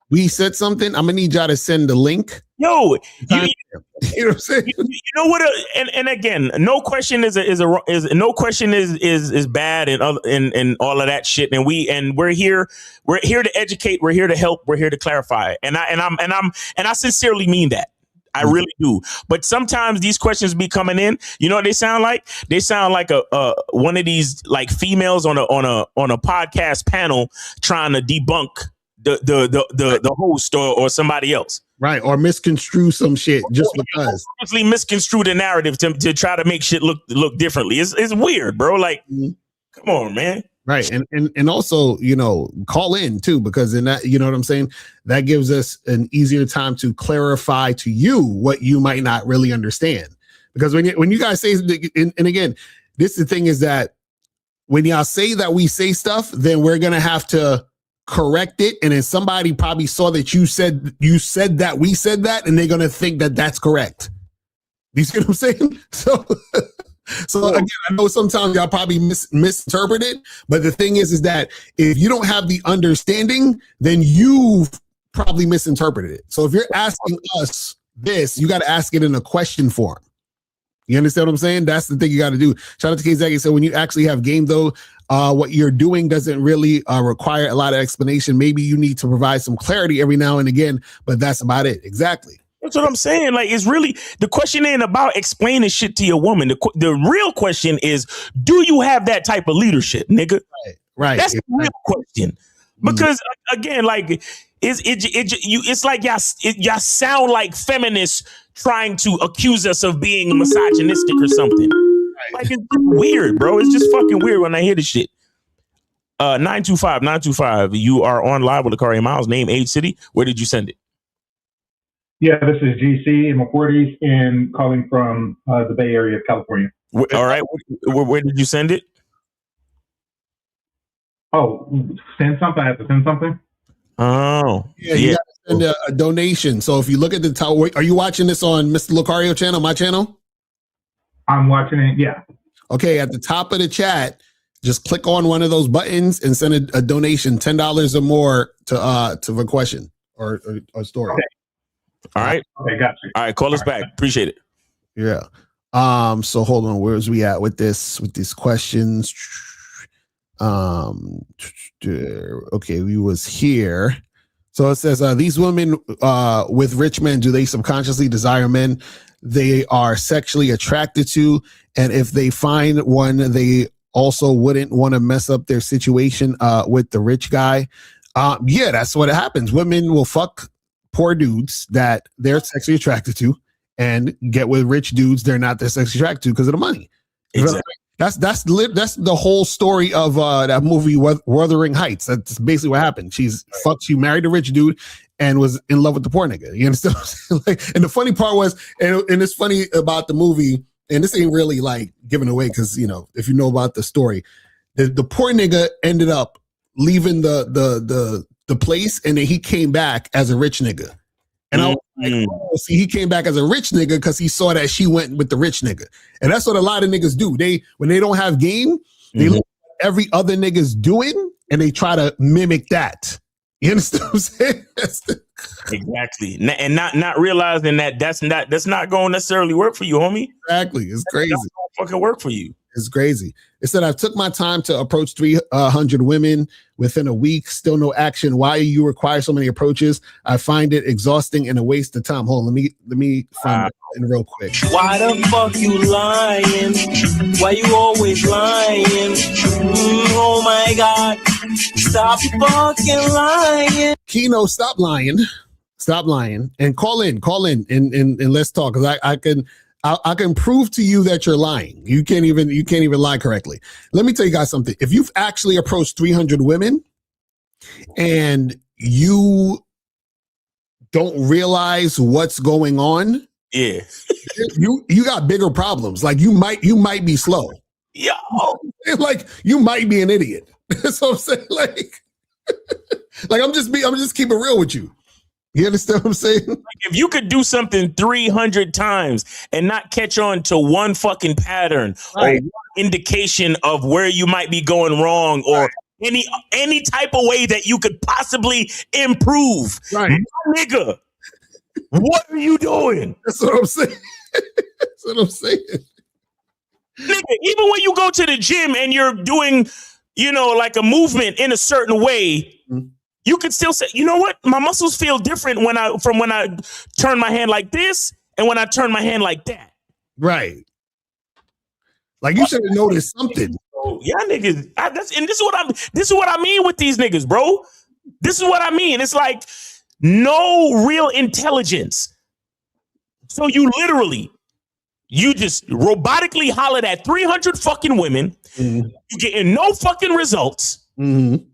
S20: we said something, I'm gonna need y'all to send the link.
S12: Yo,
S20: you know what I'm saying?
S12: You know what? And again, no question is no question is bad and all of that shit. And we're here to educate. We're here to help. We're here to clarify. And I sincerely mean that. I really do. But sometimes these questions be coming in. You know what they sound like? They sound like a one of these like females on a podcast panel trying to debunk the host or somebody else.
S20: Right. Or misconstrue some shit just because.
S12: Obviously misconstrue the narrative to try to make shit look differently. It's weird, bro. Like, come on, man.
S20: Right. And also, you know, call in too, because in that, you know what I'm saying? That gives us an easier time to clarify to you what you might not really understand. Because when you guys say, and again, the thing is that when y'all say that we say stuff, then we're going to have to correct it. And then somebody probably saw that you said that we said that, and they're going to think that that's correct. You see what I'm saying? So again, I know sometimes y'all probably misinterpret it, but the thing is that if you don't have the understanding, then you've probably misinterpreted it. So if you're asking us this, you got to ask it in a question form. You understand what I'm saying? That's the thing you got to do. Shout out to K-Zaggy. So when you actually have game though, what you're doing doesn't really require a lot of explanation. Maybe you need to provide some clarity every now and again, but that's about it. Exactly.
S12: That's what I'm saying. Like, it's really, the question ain't about explaining shit to your woman. The real question is, do you have that type of leadership, nigga?
S20: Right.
S12: That's the real question. Because again, like, it's like y'all sound like feminists trying to accuse us of being misogynistic or something. Like, it's weird, bro. It's just fucking weird when I hear this shit. 925, you are on live with Lakari Miles. Name, age, city. Where did you send it?
S10: Yeah, this is GC in my 40s and calling from the Bay Area of California.
S12: All right. Where did you send it?
S10: Oh, send something? I have to send something?
S12: Oh.
S20: Yeah, you got to send a donation. So if you look at the top, are you watching this on Mr. Lucario channel, my channel?
S10: I'm watching it, yeah.
S20: Okay, at the top of the chat, just click on one of those buttons and send a donation, $10 or more to the question or story.
S10: Okay.
S12: All right.
S10: Okay, got you.
S12: All right, call us back. Appreciate it.
S20: Yeah. So hold on, where's we at with these questions? Okay, we was here. So it says these women with rich men, do they subconsciously desire men they are sexually attracted to? And if they find one, they also wouldn't want to mess up their situation with the rich guy. Yeah, that's what happens. Women will fuck poor dudes that they're sexually attracted to and get with rich dudes they're not that sexually attracted to because of the money. Exactly. That's the whole story of that movie Wuthering Heights. That's basically what happened. She married a rich dude and was in love with the poor nigga. You understand what I'm saying? Like, and the funny part was, and it's funny about the movie, and this ain't really like giving away because, you know, if you know about the story, the poor nigga ended up leaving the place, and then he came back as a rich nigga. And I was like, oh, see, he came back as a rich nigga because he saw that she went with the rich nigga. And that's what a lot of niggas do. When they don't have game, they look at every other nigga's doing and they try to mimic that. You understand what I'm saying?
S12: Exactly. And not realizing that that's not going to necessarily work for you, homie.
S20: Exactly. It's crazy.
S12: That's not fucking work for you.
S20: It's crazy. It said, I took my time to approach 300 women within a week. Still no action. Why do you require so many approaches? I find it exhausting and a waste of time. Hold on. Let me find it in real quick.
S11: Why the fuck you lying? Why you always lying? Oh my God. Stop fucking lying.
S20: Keno, stop lying. Stop lying. And call in and let's talk. Because I can prove to you that you're lying. You can't even lie correctly. Let me tell you guys something. If you've actually approached 300 women and you don't realize what's going on,
S12: yeah,
S20: you got bigger problems. Like you might be slow.
S12: Yo,
S20: like you might be an idiot. That's what I'm saying. Like I'm just keeping real with you. You understand what I'm saying?
S12: Like if you could do something 300 times and not catch on to one fucking pattern or one indication of where you might be going wrong or any type of way that you could possibly improve.
S20: Right.
S12: My nigga, what are you doing?
S20: That's what I'm saying. That's what I'm saying.
S12: Nigga, even when you go to the gym and you're doing, you know, like a movement in a certain way, you could still say, you know what? My muscles feel different when I turn my hand like this And when I turn my hand like that.
S20: Right. Like you should have noticed something.
S12: So, yeah, niggas. This is what I mean with these niggas, bro. This is what I mean. It's like no real intelligence. So you just robotically hollered at 300 fucking women. You getting no fucking results. And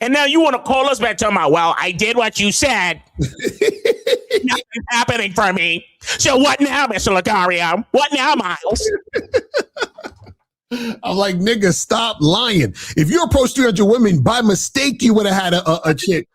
S12: now you want to call us back talking about, well, I did what you said. Nothing's happening for me. So what now, Mr. Lucario? What now, Miles?
S20: I'm like, nigga, stop lying. If you approached 300 women, by mistake, you would have had a chick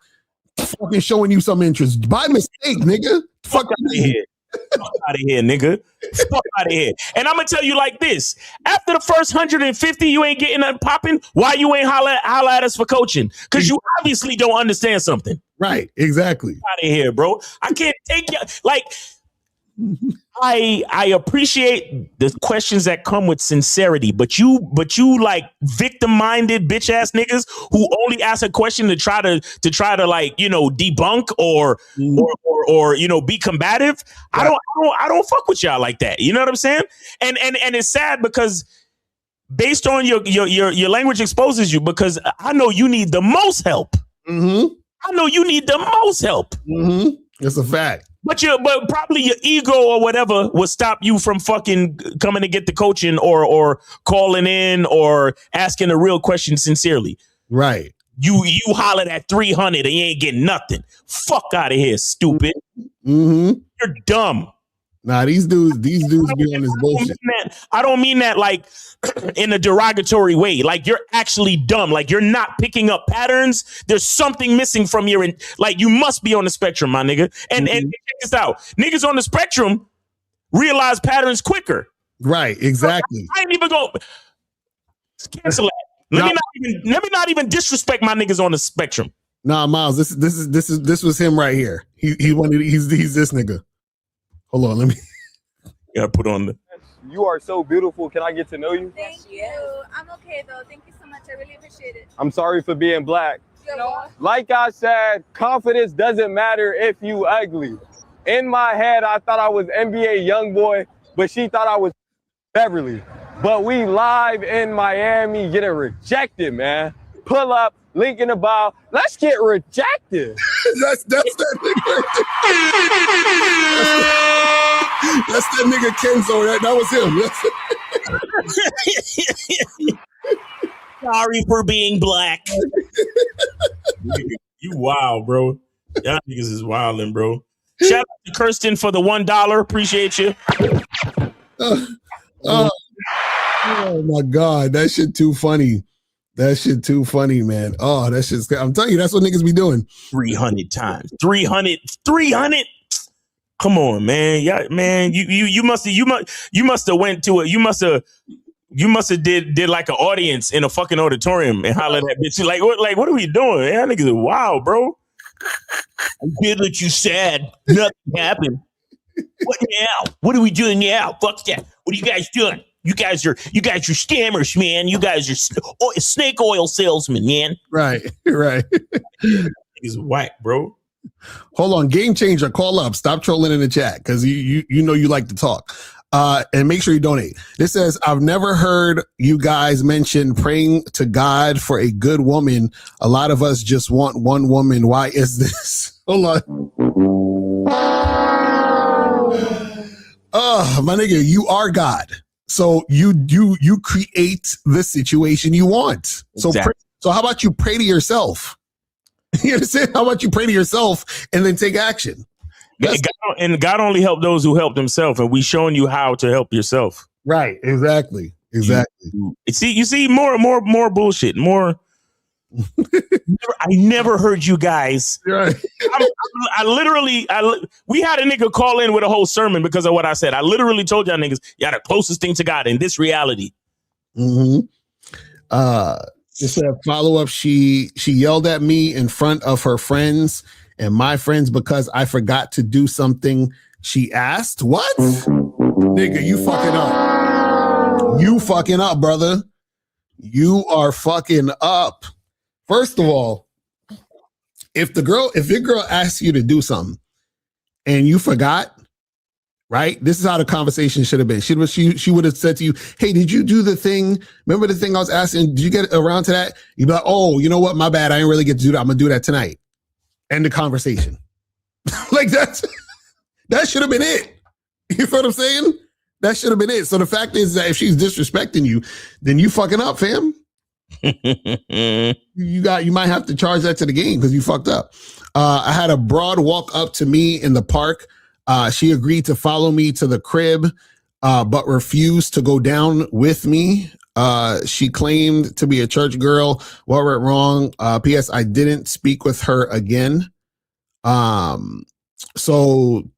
S20: fucking showing you some interest. By mistake, nigga. Fuck out of here.
S12: Fuck out of here, nigga. Fuck out of here. And I'm gonna tell you like this: after the first 150, you ain't getting nothing popping. Why you ain't holla at us for coaching? Because you obviously don't understand something.
S20: Right? Exactly.
S12: Out of here, bro. I can't take you. Like, I appreciate the questions that come with sincerity, but you like victim-minded bitch ass niggas who only ask a question to try to like, you know, debunk or you know, be combative. Right. I don't fuck with y'all like that. You know what I'm saying? And it's sad because based on your language exposes you, because I know you need the most help. I know you need the most help.
S20: It's a fact.
S12: But probably your ego or whatever will stop you from fucking coming to get the coaching or calling in or asking a real question sincerely.
S20: Right.
S12: You hollered at 300 and you ain't getting nothing. Fuck out of here, stupid.
S20: You're
S12: dumb.
S20: Nah, these dudes be on this bullshit.
S12: I don't mean that like in a derogatory way. Like you're actually dumb. Like you're not picking up patterns. There's something missing from your like you must be on the spectrum, my nigga. And check this out. Niggas on the spectrum realize patterns quicker.
S20: Right, exactly.
S12: I ain't even go cancel that. Let me not even disrespect my niggas on the spectrum.
S20: Nah, Miles, this was him right here. He's this nigga. Hold on, let me.
S12: Yeah, put on the.
S13: You are so beautiful. Can I get to know you?
S16: Thank you. I'm okay though. Thank you so much. I really appreciate it.
S13: I'm sorry for being black. Like I said, confidence doesn't matter if you ugly. In my head, I thought I was NBA YoungBoy, but she thought I was Beverly. But we live in Miami getting rejected, man. Pull up, link in the bio. Let's get rejected.
S20: That's that nigga. That's that nigga Kenzo. That was him.
S12: Sorry for being black. You wild, bro. Y'all niggas is wilding, bro. Shout out to Kirsten for the $1. Appreciate you.
S20: Oh my God, that shit too funny. That shit too funny, man. Oh, that shit's. I'm telling you, that's what niggas be doing.
S12: 300 times. 300. Come on, man. Yeah, man. You must have went to it. You must have did like an audience in a fucking auditorium and hollered at bitch. Like what are we doing? Man, niggas are wild, bro. I did what you said. Nothing happened. What now? What are we doing now? Fuck that. What are you guys doing? You guys are scammers, man. You guys are snake oil salesmen, man.
S20: Right.
S12: He's whack, bro.
S20: Hold on, Game Changer, call up. Stop trolling in the chat because you know you like to talk. And make sure you donate. This says, I've never heard you guys mention praying to God for a good woman. A lot of us just want one woman. Why is this? Hold on. Oh, my nigga, you are God. So you create the situation you want.
S12: Exactly.
S20: So how about you pray to yourself? You understand? How about you pray to yourself and then take action?
S12: God only helped those who helped themselves, and we showing you how to help yourself.
S20: Right. Exactly.
S12: You see more bullshit. More. I never heard you guys.
S20: Right.
S12: We had a nigga call in with a whole sermon because of what I said. I literally told y'all niggas, y'all the closest thing to God in this reality.
S20: Just a follow up. She yelled at me in front of her friends and my friends because I forgot to do something she asked. What? Nigga, you fucking up. You fucking up, brother. You are fucking up. First of all, if your girl asks you to do something and you forgot, right? This is how the conversation should have been. She would have said to you, hey, did you do the thing? Remember the thing I was asking? Did you get around to that? You'd be like, oh, you know what? My bad. I didn't really get to do that. I'm going to do that tonight. End the conversation. Like that should have been it. You feel what I'm saying? That should have been it. So the fact is that if she's disrespecting you, then you fucking up, fam. You might have to charge that to the game because you fucked up. I had a broad walk up to me in the park. She agreed to follow me to the crib, but refused to go down with me. She claimed to be a church girl. What went wrong? P.S. I didn't speak with her again. So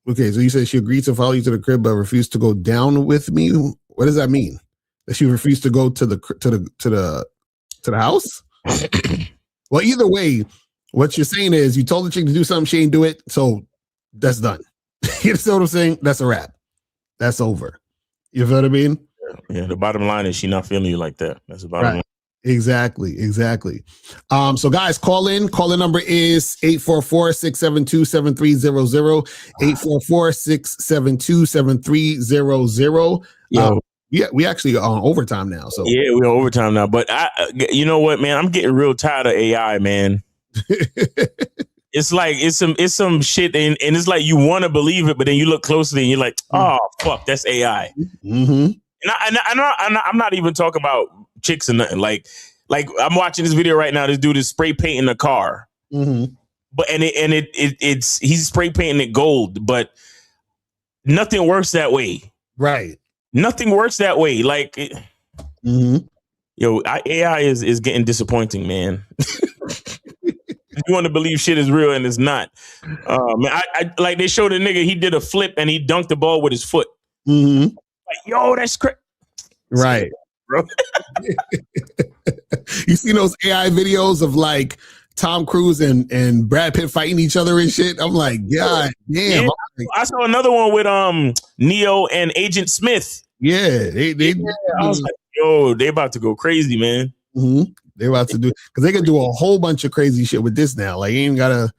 S20: you said she agreed to follow you to the crib, but refused to go down with me. What does that mean? That she refused to go to the house? Well, either way, what you're saying is you told the chick to do something, she ain't do it, so that's done. You know what I'm saying? That's a wrap. That's over. You feel what I mean?
S12: Yeah, the bottom line is she not feeling you like that. That's the bottom line.
S20: Exactly. So guys, call in. Call-in number is 844-672-7300. 844-672-7300. Yeah, we actually are on overtime now. So
S12: yeah, we're on overtime now. But you know what, man? I'm getting real tired of AI, man. It's like it's some shit, and it's like you want to believe it, but then you look closely and you're like, oh fuck, that's AI.
S20: Mm-hmm.
S12: And I'm not even talking about chicks or nothing. Like I'm watching this video right now. This dude is spray painting a car,
S20: mm-hmm.
S12: but it's he's spray painting it gold, but nothing works that way.
S20: Right.
S12: Nothing works that way. Like,
S20: mm-hmm.
S12: AI is getting disappointing, man. You want to believe shit is real and it's not. Man, I like they showed a nigga, he did a flip and he dunked the ball with his foot.
S20: Mm-hmm.
S12: Like, yo, that's crazy.
S20: Right.
S12: Bro.
S20: You seen those AI videos of like Tom Cruise and Brad Pitt fighting each other and shit? I'm like, God damn.
S12: Yeah, I saw another one with Neo and Agent Smith.
S20: Yeah,
S12: I was like, yo, they about to go crazy, man.
S20: Mm-hmm. They're about to do because they can do a whole bunch of crazy shit with this now. Like, you ain't gotta,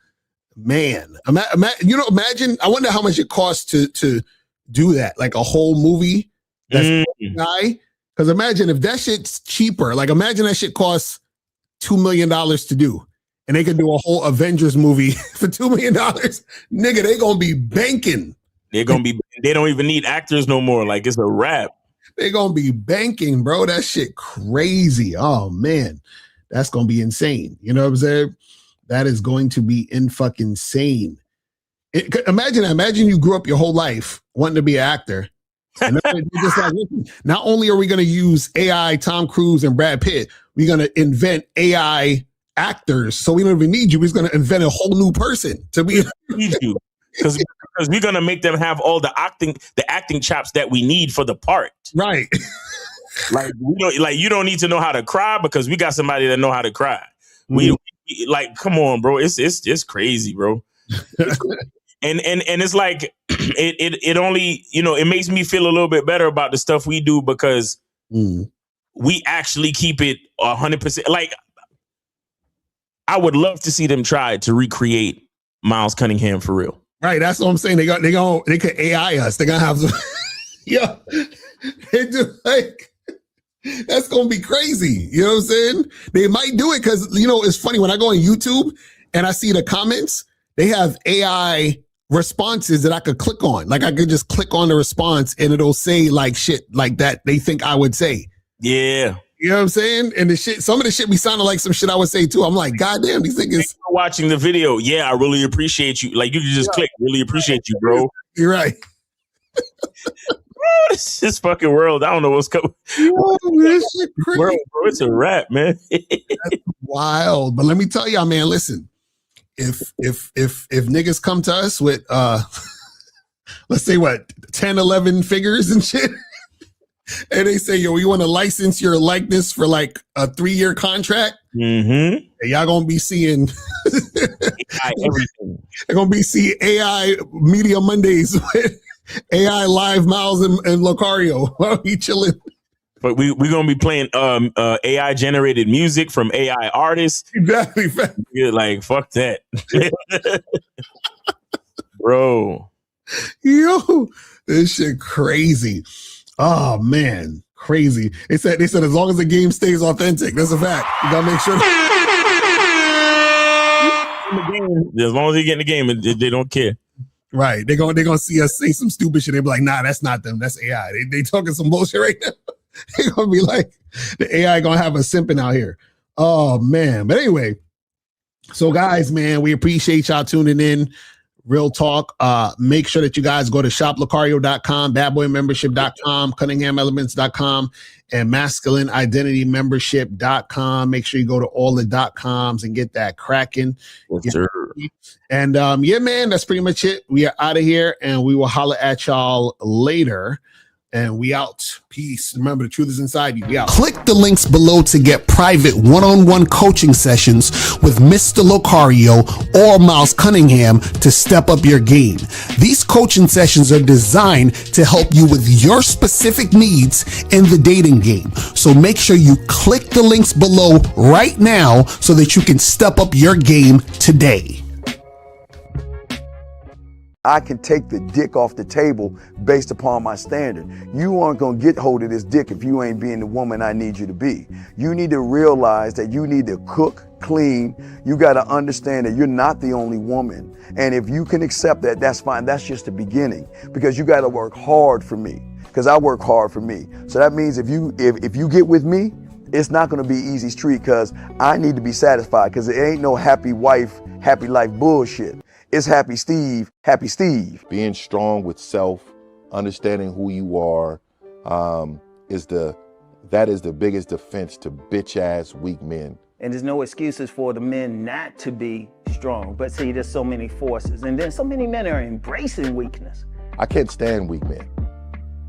S20: man. Imagine. I wonder how much it costs to do that, like a whole movie. That's guy. Because imagine if that shit's cheaper. Like, imagine that shit costs $2 million to do, and they can do a whole Avengers movie for $2 million. Nigga, they gonna be banking.
S12: They don't even need actors no more. Like, it's a wrap.
S20: They gonna be banking, bro. That shit crazy. Oh man, that's gonna be insane. You know what I'm saying? That is going to be fucking insane. Imagine you grew up your whole life wanting to be an actor. And just like, not only are we going to use AI, Tom Cruise and Brad Pitt, we're going to invent AI actors. So we don't even need you. We're going to invent a whole new person to be.
S12: Need you because we're going to make them have all the acting chops that we need for the part.
S20: Right.
S12: Like you don't need to know how to cry because we got somebody that know how to cry. We come on, bro. It's crazy, bro. And it's like it only, it makes me feel a little bit better about the stuff we do because we actually keep it 100%. Like, I would love to see them try to recreate Miles Cunningham for real.
S20: Right, that's what I'm saying. They could AI us. They're gonna have some. Yeah, they do, like, that's gonna be crazy. You know what I'm saying? They might do it because it's funny when I go on YouTube and I see the comments. They have AI responses that I could click on. Like, I could just click on the response and it'll say like shit like that they think I would say.
S12: Yeah.
S20: You know what I'm saying? And some of the shit be sounding like some shit I would say too. I'm like, God damn, these niggas.
S12: Thanks for watching the video. Yeah, I really appreciate you. Like, you can just click, really appreciate you, bro.
S20: You're right.
S12: Bro, this fucking world. I don't know what's coming.
S20: This shit crazy.
S12: Bro, it's a wrap, man.
S20: That's wild. But let me tell y'all, man, listen. If niggas come to us with let's say 10, 11 figures and shit, and they say, yo, we want to license your likeness for like a 3-year contract, y'all gonna be seeing
S12: AI everything.
S20: They're gonna be seeing AI Media Mondays with AI Live Miles and Locario while we chilling.
S12: But we're gonna be playing AI generated music from AI artists.
S20: Exactly.
S12: You're like, fuck that. Bro.
S20: Yo, this shit crazy. Oh man, crazy. They said as long as the game stays authentic, that's a fact. You gotta make sure.
S12: As long as they get in the game, they don't care.
S20: Right. They're gonna see us say some stupid shit. They be like, nah, that's not them. That's AI. They talking some bullshit right now. They're gonna be like, the AI gonna have us simping out here. Oh man. But anyway, so guys, man, we appreciate y'all tuning in. Real talk. Make sure that you guys go to shoplocario.com, badboymembership.com, cunninghamelements.com, and masculineidentitymembership.com. Make sure you go to all the .coms and get that cracking.
S12: Yes, sir.
S20: And yeah, man, that's pretty much it. We are out of here, and we will holler at y'all later. And we out. Peace. Remember, the truth is inside you. We out.
S21: Click the links below to get private one-on-one coaching sessions with Mr. Locario or Miles Cunningham to step up your game. These coaching sessions are designed to help you with your specific needs in the dating game. So make sure you click the links below right now so that you can step up your game today.
S17: I can take the dick off the table based upon my standard. You aren't gonna get hold of this dick if you ain't being the woman I need you to be. You need to realize that you need to cook, clean. You gotta understand that you're not the only woman. And if you can accept that, that's fine. That's just the beginning, because you gotta work hard for me, because I work hard for me. So that means if you get with me, it's not gonna be easy street, because I need to be satisfied, because it ain't no happy wife, happy life bullshit. It's happy Steve, happy Steve.
S15: Being strong with self, understanding who you are, that is the biggest defense to bitch ass weak men.
S14: And there's no excuses for the men not to be strong. But see, there's so many forces, and then so many men are embracing weakness.
S15: I can't stand weak men.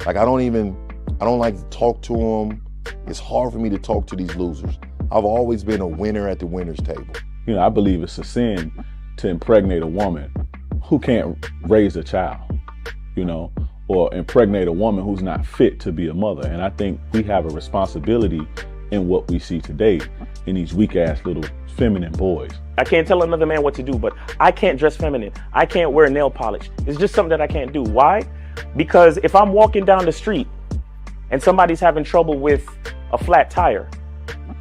S15: Like I don't like to talk to them. It's hard for me to talk to these losers. I've always been a winner at the winner's table.
S18: You know, I believe it's a sin to impregnate a woman who can't raise a child, you know, or impregnate a woman who's not fit to be a mother. And I think we have a responsibility in what we see today in these weak ass little feminine boys.
S23: I can't tell another man what to do, but I can't dress feminine. I can't wear nail polish. It's just something that I can't do. Why? Because if I'm walking down the street and somebody's having trouble with a flat tire,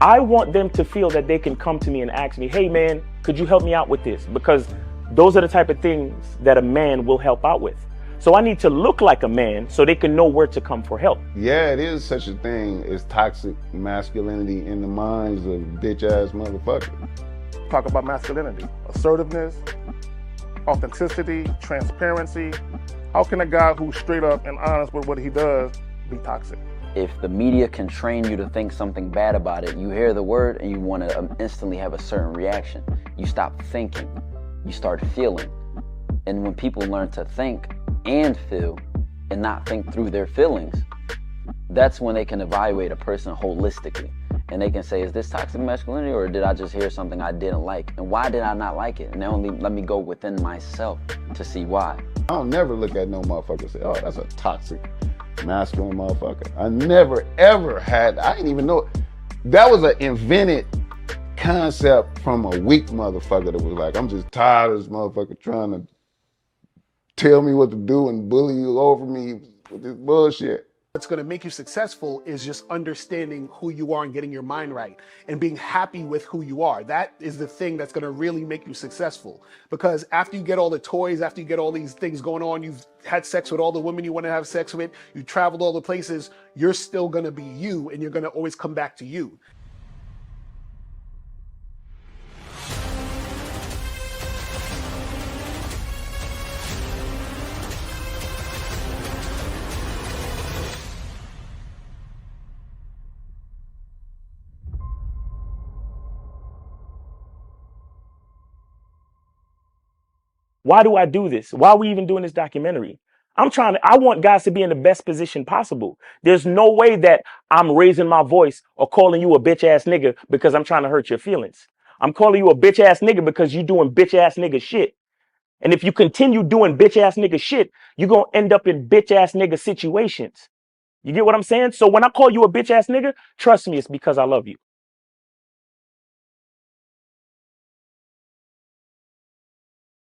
S23: I want them to feel that they can come to me and ask me, hey man, could you help me out with this? Because those are the type of things that a man will help out with. So I need to look like a man so they can know where to come for help.
S19: Yeah, it is such a thing as toxic masculinity in the minds of bitch ass motherfuckers.
S24: Talk about masculinity, assertiveness, authenticity, transparency. How can a guy who's straight up and honest with what he does be toxic?
S25: If the media can train you to think something bad about it, you hear the word and you want to instantly have a certain reaction. You stop thinking, you start feeling. And when people learn to think and feel and not think through their feelings, that's when they can evaluate a person holistically. And they can say, is this toxic masculinity, or did I just hear something I didn't like? And why did I not like it? And only let me go within myself to see why.
S19: I don't never look at no motherfucker and say, oh, that's a toxic masculine motherfucker. I never ever had, I didn't even know. That was an invented concept from a weak motherfucker that was like, I'm just tired of this motherfucker trying to tell me what to do and bully you over me with this bullshit.
S20: What's going to make you successful is just understanding who you are and getting your mind right and being happy with who you are. That is the thing that's going to really make you successful. Because after you get all the toys, after you get all these things going on, you've had sex with all the women you want to have sex with, you traveled all the places, you're still going to be you, and you're going to always come back to you.
S23: Why do I do this? Why are we even doing this documentary? I want guys to be in the best position possible. There's no way that I'm raising my voice or calling you a bitch ass nigga because I'm trying to hurt your feelings. I'm calling you a bitch ass nigga because you're doing bitch ass nigga shit. And if you continue doing bitch ass nigga shit, you're going to end up in bitch ass nigga situations. You get what I'm saying? So when I call you a bitch ass nigga, trust me, it's because I love you.